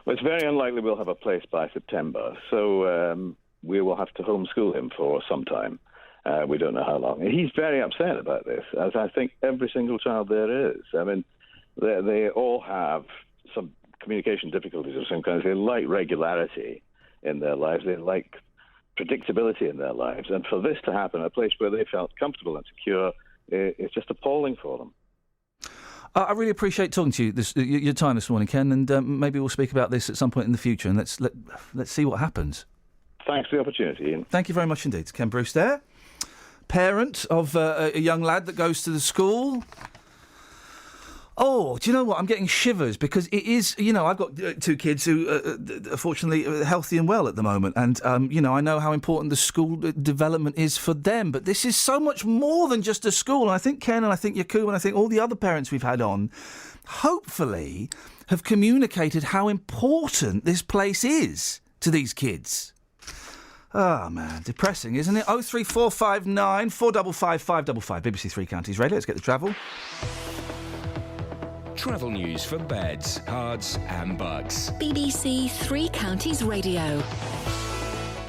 Well, it's very unlikely we'll have a place by September, so we will have to homeschool him for some time. We don't know how long. He's very upset about this, as I think every single child there is. I mean, they all have some communication difficulties of some kind. They like regularity in their lives. They like predictability in their lives. And for this to happen, a place where they felt comfortable and secure, it's just appalling for them. I really appreciate talking to you, your time this morning, Ken, and maybe we'll speak about this at some point in the future, and let's see what happens. Thanks for the opportunity, Ian. Thank you very much indeed. Ken Bruce there, parent of a young lad that goes to the school. Oh, do you know what? I'm getting shivers because it is, I've got two kids who are fortunately healthy and well at the moment. And, I know how important the school development is for them. But this is so much more than just a school. And I think Ken and I think Yacoub and I think all the other parents we've had on, hopefully, have communicated how important this place is to these kids. Oh, man, depressing, isn't it? 03459 455 555. BBC Three Counties Radio. Let's get the travel. Travel news for beds, cards and bugs. BBC Three Counties Radio.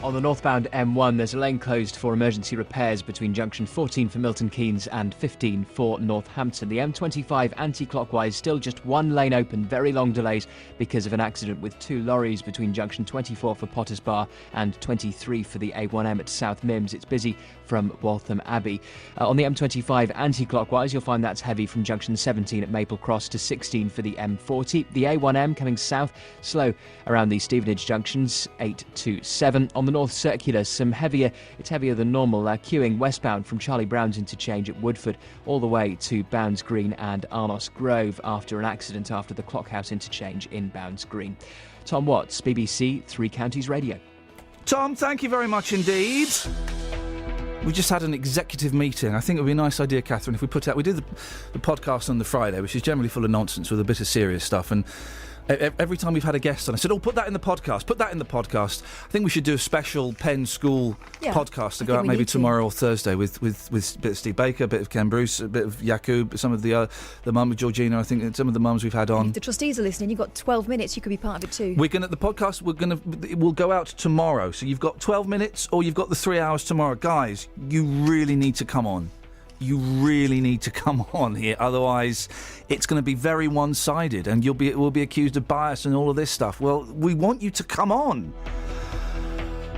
On the northbound M1, there's a lane closed for emergency repairs between junction 14 for Milton Keynes and 15 for Northampton. The M25 anti-clockwise, still just one lane open, very long delays because of an accident with two lorries between junction 24 for Potters Bar and 23 for the A1M at South Mims. It's busy from Waltham Abbey. On the M25 anti-clockwise, you'll find that's heavy from junction 17 at Maple Cross to 16 for the M40. The A1M coming south, slow around the Stevenage junctions, 8 to 7. On the North Circular, it's heavier than normal, queuing westbound from Charlie Brown's interchange at Woodford all the way to Bounds Green and Arnos Grove after an accident after the Clockhouse interchange in Bounds Green. Tom Watts, BBC Three Counties Radio. Tom, thank you very much indeed. We just had an executive meeting. I think it would be a nice idea, Catherine, if we do the podcast on the Friday, which is generally full of nonsense with a bit of serious stuff, and every time we've had a guest on, I said, put that in the podcast. I think we should do a special Penn School podcast to go out maybe tomorrow or Thursday with a bit of Steve Baker, a bit of Ken Bruce, a bit of Yacoub, some of the mum with Georgina, I think some of the mums we've had on. If the trustees are listening, you've got 12 minutes, you could be part of it too. The podcast, will go out tomorrow, so you've got 12 minutes or you've got the 3 hours tomorrow. Guys, you really need to come on. You really need to come on here, otherwise it's going to be very one-sided and we'll be accused of bias and all of this stuff. Well, we want you to come on.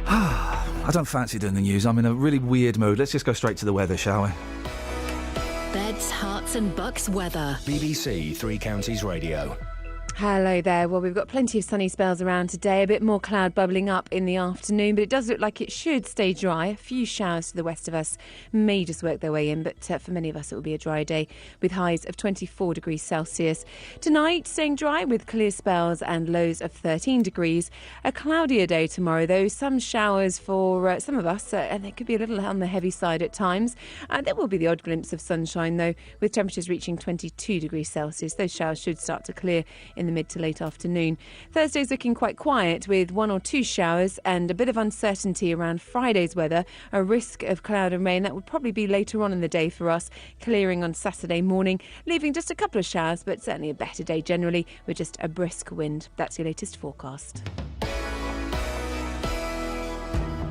I don't fancy doing the news. I'm in a really weird mood. Let's just go straight to the weather, shall we? Beds, Herts and Bucks weather. BBC Three Counties Radio. Hello there. Well, we've got plenty of sunny spells around today, a bit more cloud bubbling up in the afternoon, but it does look like it should stay dry. A few showers to the west of us may just work their way in, but for many of us it will be a dry day with highs of 24 degrees Celsius. Tonight, staying dry with clear spells and lows of 13 degrees. A cloudier day tomorrow, though. Some showers for some of us, and it could be a little on the heavy side at times. There will be the odd glimpse of sunshine, though, with temperatures reaching 22 degrees Celsius. Those showers should start to clear in the mid to late afternoon. Thursday's looking quite quiet with 1 or 2 showers and a bit of uncertainty around Friday's weather. A risk of cloud and rain that would probably be later on in the day for us, clearing on Saturday morning, leaving just a couple of showers, but certainly a better day generally with just a brisk wind. That's your latest forecast.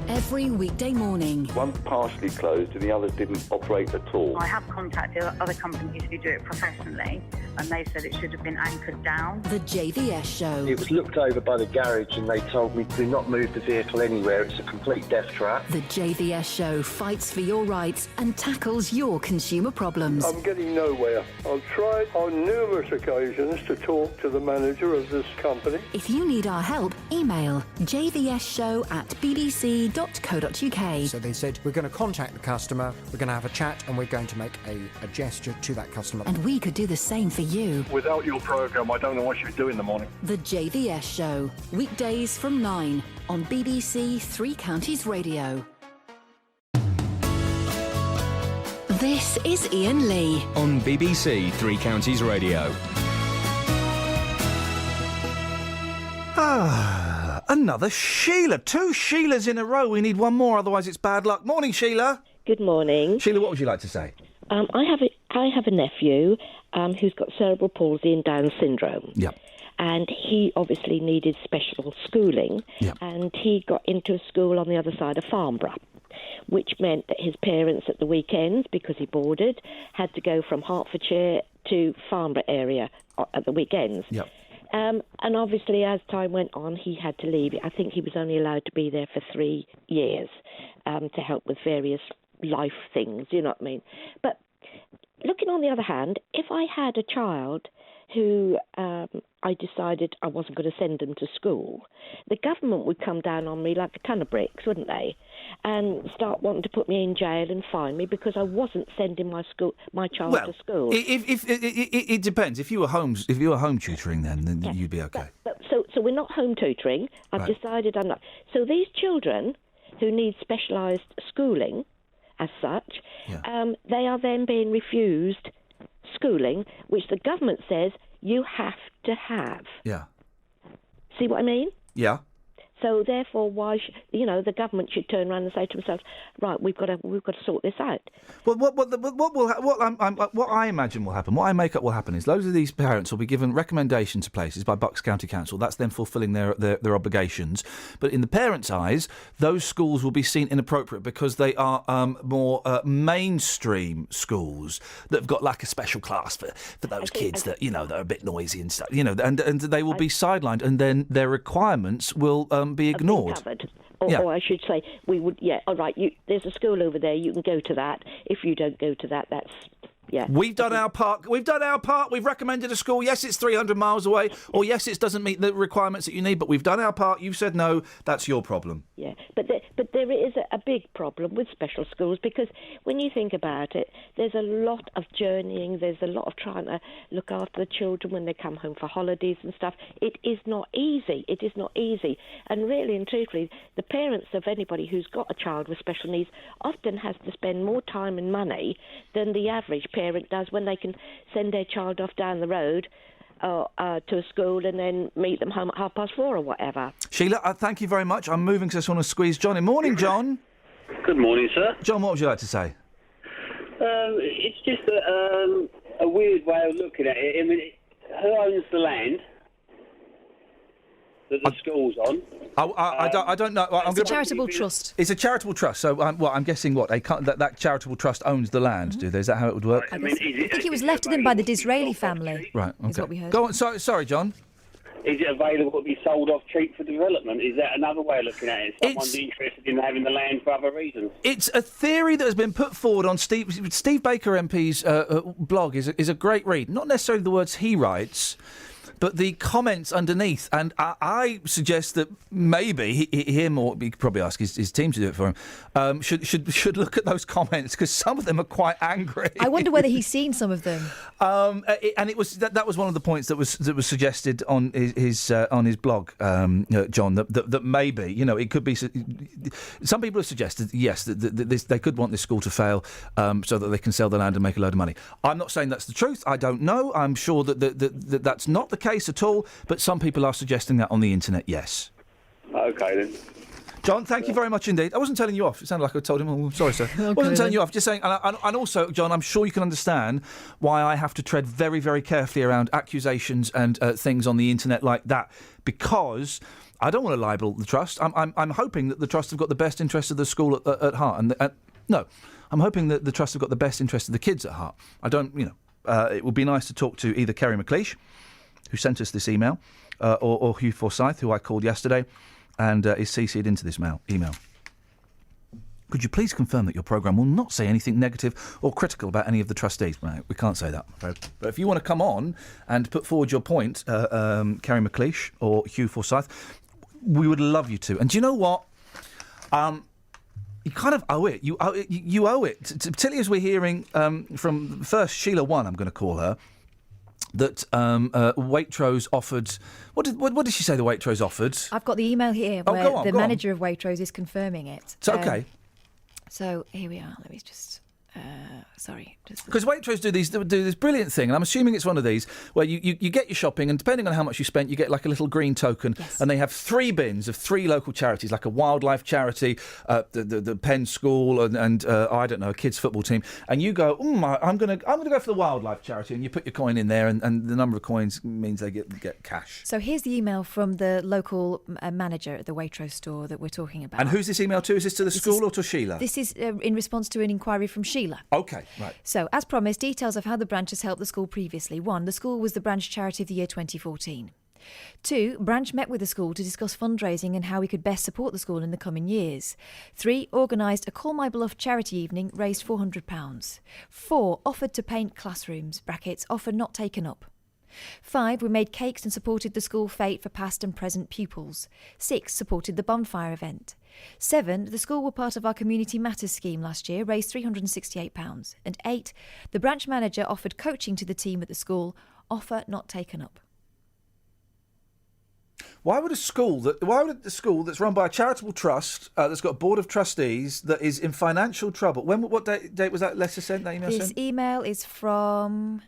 Every weekday morning. One partially closed and the others didn't operate at all. I have contacted other companies who do it professionally and they said it should have been anchored down. The JVS Show. It was looked over by the garage and they told me do not move the vehicle anywhere. It's a complete death trap. The JVS Show fights for your rights and tackles your consumer problems. I'm getting nowhere. I've tried on numerous occasions to talk to the manager of this company. If you need our help, email jvsshow@bbc.co.uk. So they said, we're going to contact the customer, we're going to have a chat and we're going to make a gesture to that customer. And we could do the same for you. Without your programme, I don't know what you'd do in the morning. The JVS Show, weekdays from 9 on BBC Three Counties Radio. This is Iain Lee on BBC Three Counties Radio. Another Sheila. 2 Sheilas in a row. We need one more, otherwise it's bad luck. Morning, Sheila. Good morning. Sheila, what would you like to say? I have a nephew who's got cerebral palsy and Down syndrome. Yep. And he obviously needed special schooling. Yep. And he got into a school on the other side of Farnborough, which meant that his parents at the weekends, because he boarded, had to go from Hertfordshire to Farnborough area at the weekends. Yep. And obviously, as time went on, he had to leave. I think he was only allowed to be there for 3 years to help with various life things, you know what I mean? But looking on the other hand, if I had a child who I decided I wasn't going to send them to school, the government would come down on me like a ton of bricks, wouldn't they? And start wanting to put me in jail and fine me because I wasn't sending my child to school. It depends. If you were home tutoring, then you'd be okay. So we're not home tutoring. I've decided I'm not. So these children who need specialised schooling, as such, they are then being refused schooling, which the government says you have to have. Yeah. See what I mean? Yeah. So therefore, why the government should turn around and say to themselves, right, we've got to sort this out. Well, what I imagine will happen, what I make up will happen is loads of these parents will be given recommendations to places by Bucks County Council. That's them fulfilling their obligations. But in the parents' eyes, those schools will be seen inappropriate because they are more mainstream schools that have got like a special class for those kids that that are a bit noisy and stuff. And they will be sidelined, and then their requirements will be ignored. Or I should say, we would. Yeah, all right. There's a school over there. You can go to that. If you don't go to that, that's. Yeah. We've done our part. We've recommended a school. Yes, it's 300 miles away. Or yes, it doesn't meet the requirements that you need. But we've done our part. You've said no. That's your problem. Yeah, but there is a big problem with special schools because when you think about it, there's a lot of journeying. There's a lot of trying to look after the children when they come home for holidays and stuff. It is not easy. It is not easy. And really and truthfully, the parents of anybody who's got a child with special needs often has to spend more time and money than the average parent does when they can send their child off down the road to a school and then meet them home at 4:30 or whatever. Sheila, thank you very much. I'm moving because I just want to squeeze John in. Morning, John. Good morning, sir. John, what would you like to say? It's just a weird way of looking at it. I mean, who owns the land that the school's on? I don't know. It's a charitable trust. It's a charitable trust. So, I'm guessing that charitable trust owns the land. Do they? Is that how it would work? I think it was left to them by the Disraeli family. Right. Okay. Is what we heard. Go on. Sorry, John. Is it available to be sold off cheap for development? Is that another way of looking at it? Someone's interested in having the land for other reasons? It's a theory that has been put forward on Steve Baker MP's blog. Is a great read. Not necessarily the words he writes, but the comments underneath. And I suggest that maybe him, or he could probably ask his team to do it for him, should look at those comments because some of them are quite angry. I wonder whether he's seen some of them. And it was that was one of the points that was suggested on his blog, John. That maybe it could be. Some people have suggested yes that they could want this school to fail so that they can sell the land and make a load of money. I'm not saying that's the truth. I don't know. I'm sure that that's not the case at all. But some people are suggesting that on the internet. Yes. Okay then. John, thank you very much indeed. I wasn't telling you off. It sounded like I told him, oh, sorry, sir. I wasn't telling you off. Just saying, and also, John, I'm sure you can understand why I have to tread very, very carefully around accusations and things on the internet like that, because I don't want to libel the trust. I'm hoping that the trust have got the best interest of the school at heart. No, I'm hoping that the trust have got the best interest of the kids at heart. I don't, it would be nice to talk to either Kerry McLeish, who sent us this email, or Hugh Forsyth, who I called yesterday, and is CC'd into this email. Could you please confirm that your programme will not say anything negative or critical about any of the trustees? Right, we can't say that. But if you want to come on and put forward your point, Kerry McLeish or Hugh Forsyth, we would love you to. And do you know what? You kind of owe it. You owe it. Particularly as we're hearing from first Sheila 1, I'm going to call her, that Waitrose offered. What did she say the Waitrose offered? I've got the email here where the manager of Waitrose is confirming it. So, okay. So here we are. Let me just. Sorry. Because Waitrose do this brilliant thing, and I'm assuming it's one of these, where you get your shopping, and depending on how much you spent, you get like a little green token, and they have 3 bins of 3 local charities, like a wildlife charity, the Penn School, and I don't know, a kids' football team, and you go, I'm gonna go for the wildlife charity, and you put your coin in there, and the number of coins means they get cash. So here's the email from the local manager at the Waitrose store that we're talking about. And who's this email to? Is this to the school or to Sheila? This is in response to an inquiry from Sheila. Okay, right. So, as promised, details of how the branch has helped the school previously. 1. The school was the branch charity of the year 2014. 2. Branch met with the school to discuss fundraising and how we could best support the school in the coming years. 3. Organised a Call My Bluff charity evening, raised £400. 4. Offered to paint classrooms, brackets, offer not taken up. 5. We made cakes and supported the school fete for past and present pupils. 6. Supported the bonfire event. 7. The school were part of our Community Matters scheme last year, raised £368. And 8. The branch manager offered coaching to the team at the school, offer not taken up. Why would the school that's run by a charitable trust that's got a board of trustees that is in financial trouble? What date was that letter sent? That email sent? This email is from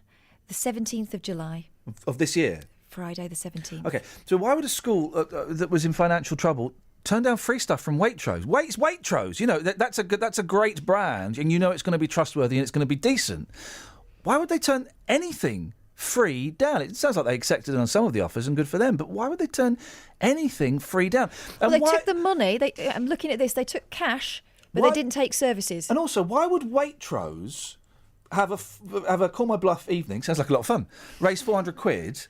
the 17th of July. Of this year? Friday the 17th. Okay, so why would a school that was in financial trouble turn down free stuff from Waitrose? Waitrose, you know, that's a great brand, and you know it's going to be trustworthy and it's going to be decent. Why would they turn anything free down? It sounds like they accepted on some of the offers, and good for them, but why would they turn anything free down? Well, they took the money. I'm looking at this. They took cash, but they didn't take services. And also, why would Waitrose have a Call My Bluff evening? Sounds like a lot of fun. Raise £400,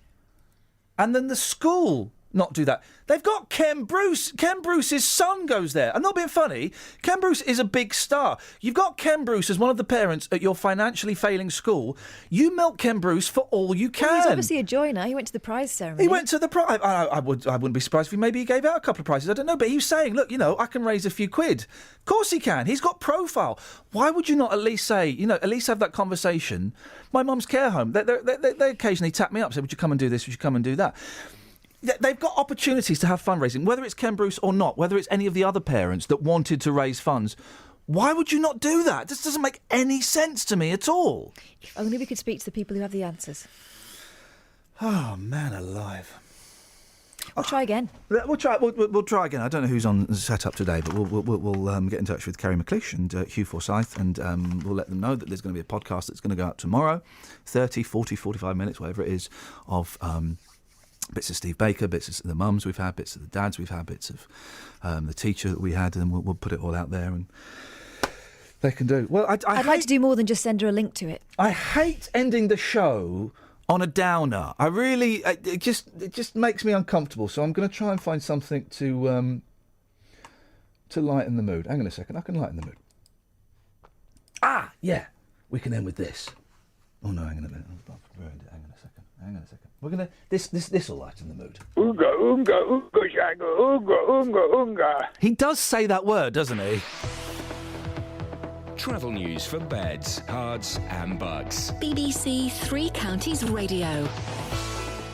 and then the school not do that? They've got Ken Bruce. Ken Bruce's son goes there. I'm not being funny. Ken Bruce is a big star. You've got Ken Bruce as one of the parents at your financially failing school. You milk Ken Bruce for all you can. Well, he's obviously a joiner. He went to the prize ceremony. He went to the prize. I wouldn't be surprised if maybe he gave out a couple of prizes. I don't know, but he was saying, look, you know, I can raise a few quid. Of course he can. He's got profile. Why would you not at least say, you know, at least have that conversation? My mum's care home. They occasionally tap me up, say, would you come and do this? Would you come and do that? They've got opportunities to have fundraising, whether it's Ken Bruce or not, whether it's any of the other parents that wanted to raise funds. Why would you not do that? This doesn't make any sense to me at all. If only we could speak to the people who have the answers. Oh, man alive. We'll try again. We'll try again. I don't know who's on set up today, but we'll get in touch with Kerry McLeish and Hugh Forsyth, and we'll let them know that there's going to be a podcast that's going to go out tomorrow, 30, 40, 45 minutes, whatever it is, of bits of Steve Baker, bits of the mums we've had, bits of the dads we've had, bits of the teacher that we had, and we'll put it all out there, and they can do. Well, I'd like to do more than just send her a link to it. I hate ending the show on a downer. I really, it just makes me uncomfortable. So I'm going to try and find something to lighten the mood. Hang on a second, I can lighten the mood. Ah, yeah, we can end with this. Oh no, hang on a minute. Hang on a second. We're gonna this will lighten the mood. Oonga, oonga, oonga, shanga, oonga, oonga, oonga. He does say that word, doesn't he? Travel news for beds, cards and bugs. BBC Three Counties Radio.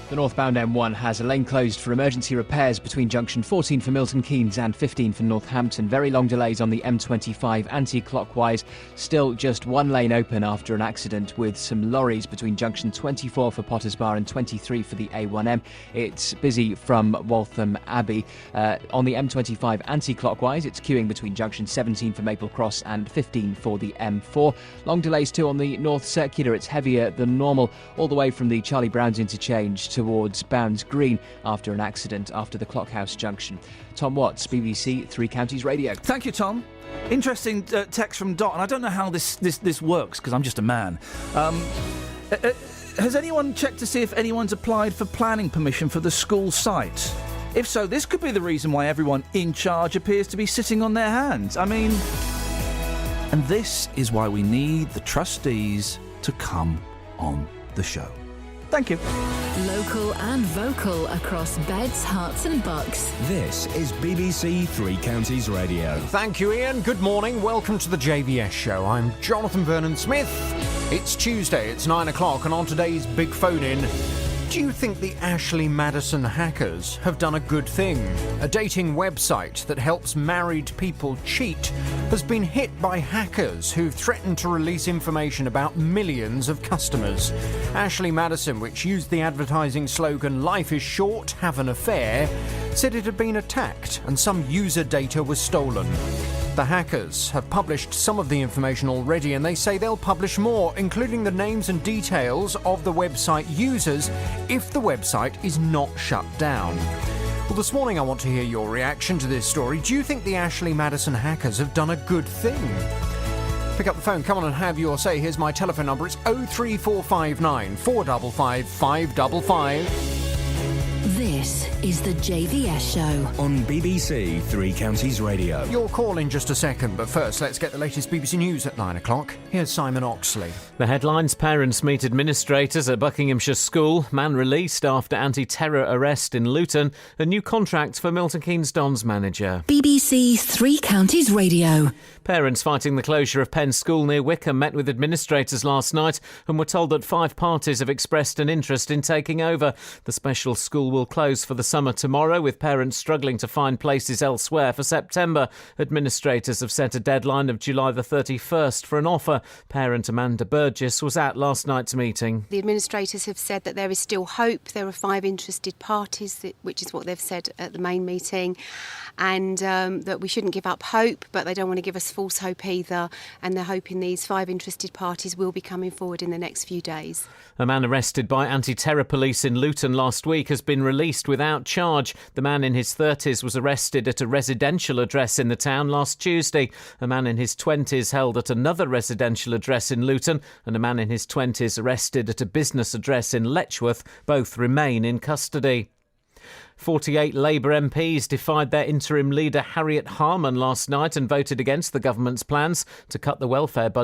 The northbound M1 has a lane closed for emergency repairs between junction 14 for Milton Keynes and 15 for Northampton. Very long delays on the M25 anti-clockwise. Still just one lane open after an accident with some lorries between junction 24 for Potters Bar and 23 for the A1M. It's busy from Waltham Abbey. On the M25 anti-clockwise, it's queuing between junction 17 for Maple Cross and 15 for the M4. Long delays too on the North Circular. It's heavier than normal all the way from the Charlie Brown's interchange towards Bounds Green after an accident after the Clockhouse Junction. Tom Watts, BBC Three Counties Radio. Thank you, Tom. Interesting text from Dot, and I don't know how this works because I'm just a man. Has anyone checked to see if anyone's applied for planning permission for the school site? If so, this could be the reason why everyone in charge appears to be sitting on their hands. I mean, and this is why we need the trustees to come on the show. Thank you. Local and vocal across beds, hearts and bucks. This is BBC Three Counties Radio. Thank you, Iain. Good morning. Welcome to the JVS show. I'm Jonathan Vernon-Smith. It's Tuesday, it's 9 o'clock, and on today's Big Phone-In, Do you think the Ashley Madison hackers have done a good thing? A dating website that helps married people cheat has been hit by hackers who've threatened to release information about millions of customers. Ashley Madison, which used the advertising slogan "Life is short, have an affair," said it had been attacked and some user data was stolen. The hackers have published some of the information already, and they say they'll publish more, including the names and details of the website users if the website is not shut down. Well, this morning I want to hear your reaction to this story. Do you think the Ashley Madison hackers have done a good thing? Pick up the phone, come on and have your say. Here's my telephone number. It's 03459 455 555. This is the JVS Show on BBC Three Counties Radio. Your call in just a second, but first let's get the latest BBC News at 9 o'clock. Here's Simon Oxley. The headlines: parents meet administrators at Buckinghamshire School, man released after anti-terror arrest in Luton, a new contract for Milton Keynes Dons manager. BBC Three Counties Radio. Parents fighting the closure of Penn School near Wickham met with administrators last night and were told that 5 parties have expressed an interest in taking over. The special school will close for the summer tomorrow, with parents struggling to find places elsewhere for September. Administrators have set a deadline of July the 31st for an offer. Parent Amanda Burgess was at last night's meeting. The administrators have said that there is still hope. There are 5 interested parties, which is what they've said at the main meeting, and that we shouldn't give up hope, but they don't want to give us false hope either, and they're hoping these 5 interested parties will be coming forward in the next few days. A man arrested by anti-terror police in Luton last week has been released without charge. The man in his 30s was arrested at a residential address in the town last Tuesday. A man in his 20s held at another residential address in Luton, and a man in his 20s arrested at a business address in Letchworth. Both remain in custody. 48 Labour MPs defied their interim leader Harriet Harman last night and voted against the government's plans to cut the welfare budget